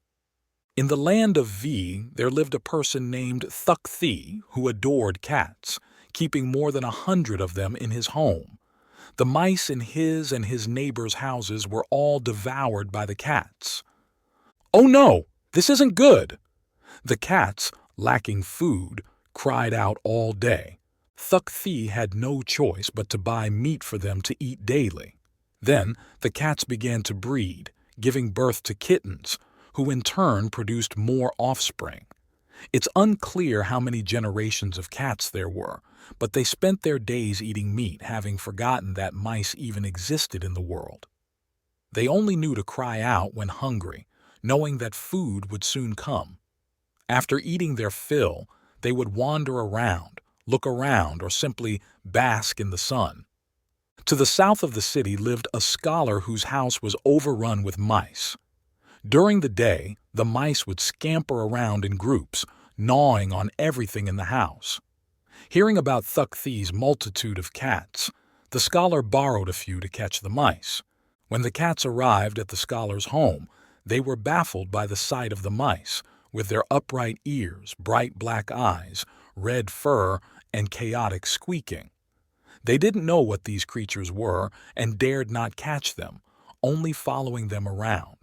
In the land of V, there lived a person named Thuc Thi who adored cats, keeping more than 100 of them in his home. The mice in his and his neighbors' houses were all devoured by the cats. "Oh no, this isn't good!" The cats, lacking food, cried out all day. Thuc Thi had no choice but to buy meat for them to eat daily. Then the cats began to breed, giving birth to kittens, who in turn produced more offspring. It's unclear how many generations of cats there were, but they spent their days eating meat, having forgotten that mice even existed in the world. They only knew to cry out when hungry, knowing that food would soon come. After eating their fill, they would wander around, look around, or simply bask in the sun. To the south of the city lived a scholar whose house was overrun with mice. During the day, the mice would scamper around in groups, gnawing on everything in the house. Hearing about Thuc Thi's multitude of cats, the scholar borrowed a few to catch the mice. When the cats arrived at the scholar's home, they were baffled by the sight of the mice, with their upright ears, bright black eyes, red fur, and chaotic squeaking. They didn't know what these creatures were and dared not catch them, only following them around.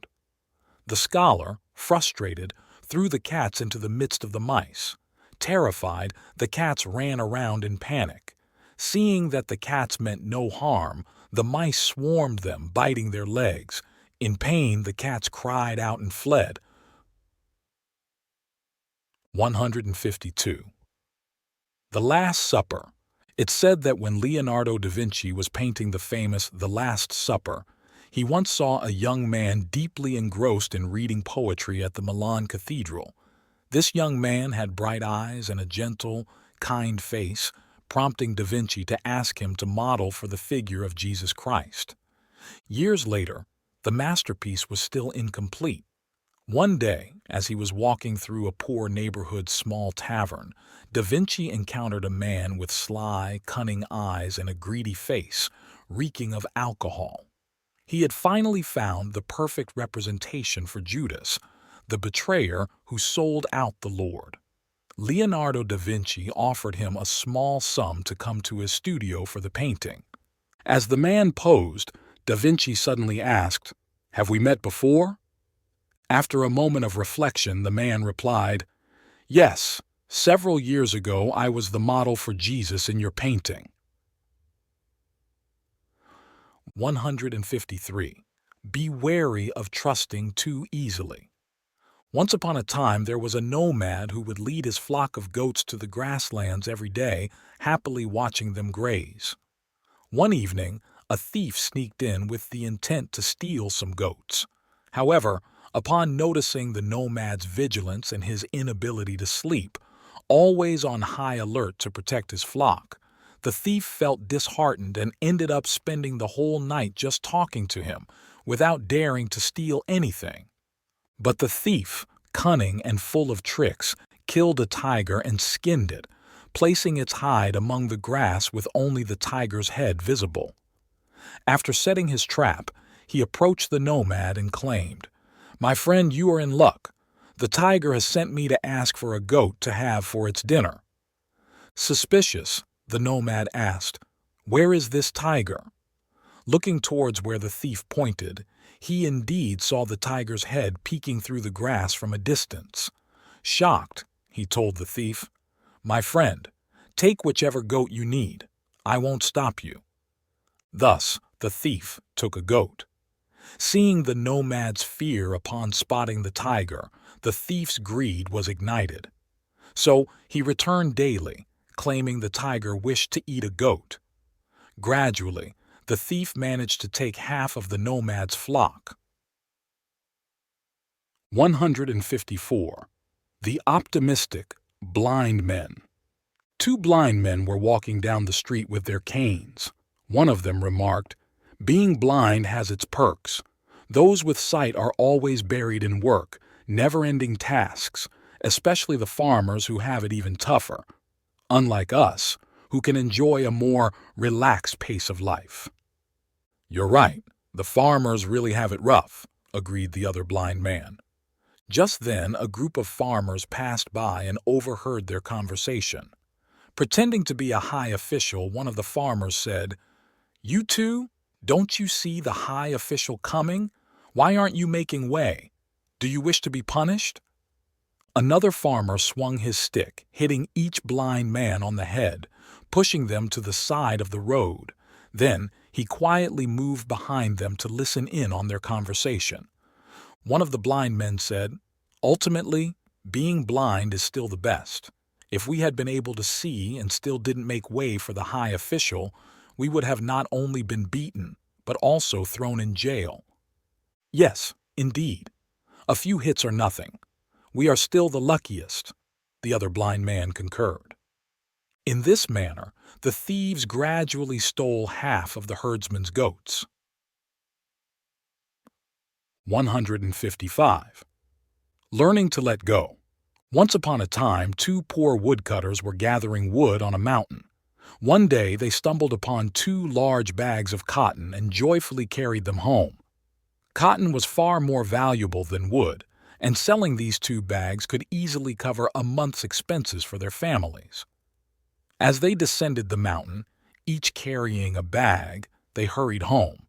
The scholar, frustrated, threw the cats into the midst of the mice. Terrified, the cats ran around in panic. Seeing that the cats meant no harm, the mice swarmed them, biting their legs. In pain, the cats cried out and fled. 152. The Last Supper. It's said that when Leonardo da Vinci was painting the famous The Last Supper, he once saw a young man deeply engrossed in reading poetry at the Milan Cathedral. This young man had bright eyes and a gentle, kind face, prompting da Vinci to ask him to model for the figure of Jesus Christ. Years later, the masterpiece was still incomplete. One day, as he was walking through a poor neighborhood small tavern, da Vinci encountered a man with sly, cunning eyes and a greedy face, reeking of alcohol. He had finally found the perfect representation for Judas, the betrayer who sold out the Lord. Leonardo da Vinci offered him a small sum to come to his studio for the painting. As the man posed, da Vinci suddenly asked, "Have we met before?" After a moment of reflection, the man replied, "Yes, several years ago I was the model for Jesus in your painting." 153. Be wary of trusting too easily. Once upon a time there was a nomad who would lead his flock of goats to the grasslands every day, happily watching them graze. One evening, a thief sneaked in with the intent to steal some goats. However, upon noticing the nomad's vigilance and his inability to sleep, always on high alert to protect his flock, the thief felt disheartened and ended up spending the whole night just talking to him, without daring to steal anything. But the thief, cunning and full of tricks, killed a tiger and skinned it, placing its hide among the grass with only the tiger's head visible. After setting his trap, he approached the nomad and claimed, "My friend, you are in luck. The tiger has sent me to ask for a goat to have for its dinner." Suspicious, the nomad asked, "Where is this tiger?" Looking towards where the thief pointed, he indeed saw the tiger's head peeking through the grass from a distance. Shocked, he told the thief, "My friend, take whichever goat you need. I won't stop you." Thus, the thief took a goat. Seeing the nomad's fear upon spotting the tiger, the thief's greed was ignited. So he returned daily, claiming the tiger wished to eat a goat. Gradually, the thief managed to take half of the nomad's flock. 154. The optimistic blind men. Two blind men were walking down the street with their canes. One of them remarked, "Being blind has its perks. Those with sight are always buried in work, never-ending tasks, especially the farmers who have it even tougher. Unlike us, who can enjoy a more relaxed pace of life." "You're right, the farmers really have it rough," agreed the other blind man. Just then, a group of farmers passed by and overheard their conversation. Pretending to be a high official, one of the farmers said, "You two, don't you see the high official coming? Why aren't you making way? Do you wish to be punished?" Another farmer swung his stick, hitting each blind man on the head, pushing them to the side of the road. Then he quietly moved behind them to listen in on their conversation. One of the blind men said, "Ultimately, being blind is still the best. If we had been able to see and still didn't make way for the high official, we would have not only been beaten, but also thrown in jail." "Yes, indeed. A few hits are nothing. We are still the luckiest," the other blind man concurred. In this manner, the thieves gradually stole half of the herdsman's goats. 155. Learning to let go. Once upon a time, two poor woodcutters were gathering wood on a mountain. One day they stumbled upon two large bags of cotton and joyfully carried them home. Cotton was far more valuable than wood, and selling these two bags could easily cover a month's expenses for their families. As they descended the mountain, each carrying a bag, they hurried home.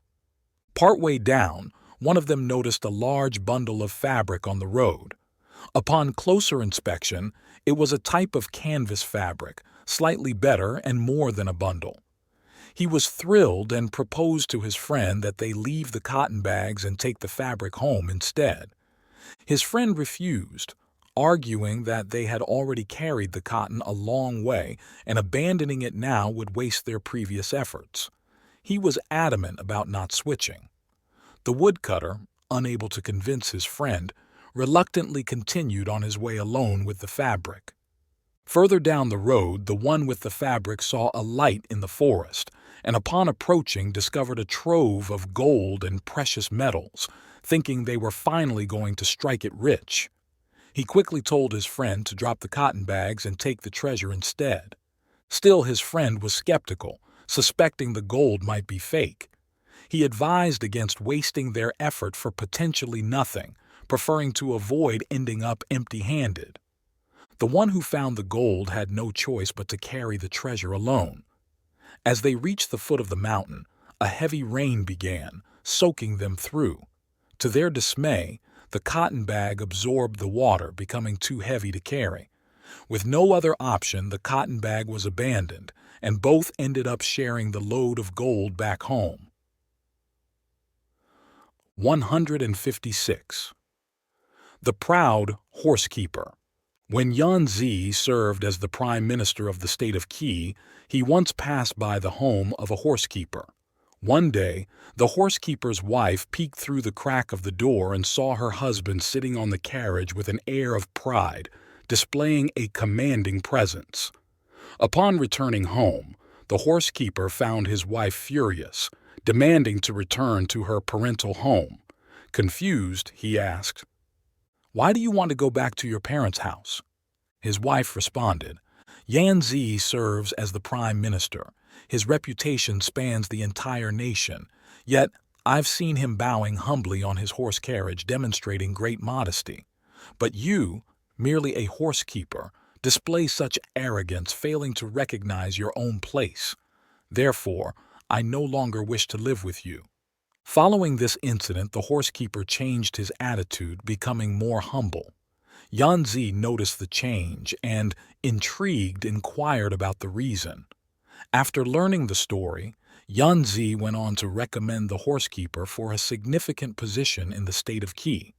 Partway down, one of them noticed a large bundle of fabric on the road. Upon closer inspection, it was a type of canvas fabric, slightly better and more than a bundle. He was thrilled and proposed to his friend that they leave the cotton bags and take the fabric home instead. His friend refused, arguing that they had already carried the cotton a long way and abandoning it now would waste their previous efforts. He was adamant about not switching. The woodcutter, unable to convince his friend, reluctantly continued on his way alone with the fabric. Further down the road, the one with the fabric saw a light in the forest, and upon approaching discovered a trove of gold and precious metals, thinking they were finally going to strike it rich. He quickly told his friend to drop the cotton bags and take the treasure instead. Still, his friend was skeptical, suspecting the gold might be fake. He advised against wasting their effort for potentially nothing, preferring to avoid ending up empty-handed. The one who found the gold had no choice but to carry the treasure alone. As they reached the foot of the mountain, a heavy rain began, soaking them through. To their dismay, the cotton bag absorbed the water, becoming too heavy to carry. With no other option, the cotton bag was abandoned, and both ended up sharing the load of gold back home. 156. The Proud Horsekeeper. When Yuan Zi served as the prime minister of the state of Qi, he once passed by the home of a horsekeeper. One day, the horsekeeper's wife peeked through the crack of the door and saw her husband sitting on the carriage with an air of pride, displaying a commanding presence. Upon returning home, the horsekeeper found his wife furious, demanding to return to her parental home. Confused, he asked, "Why do you want to go back to your parents' house?" His wife responded, "Yan Zi serves as the prime minister. His reputation spans the entire nation. Yet, I've seen him bowing humbly on his horse carriage, demonstrating great modesty. But you, merely a horsekeeper, display such arrogance, failing to recognize your own place. Therefore, I no longer wish to live with you." Following this incident, the horsekeeper changed his attitude, becoming more humble. Yanzi noticed the change and, intrigued, inquired about the reason. After learning the story, Yanzi went on to recommend the horsekeeper for a significant position in the state of Qi.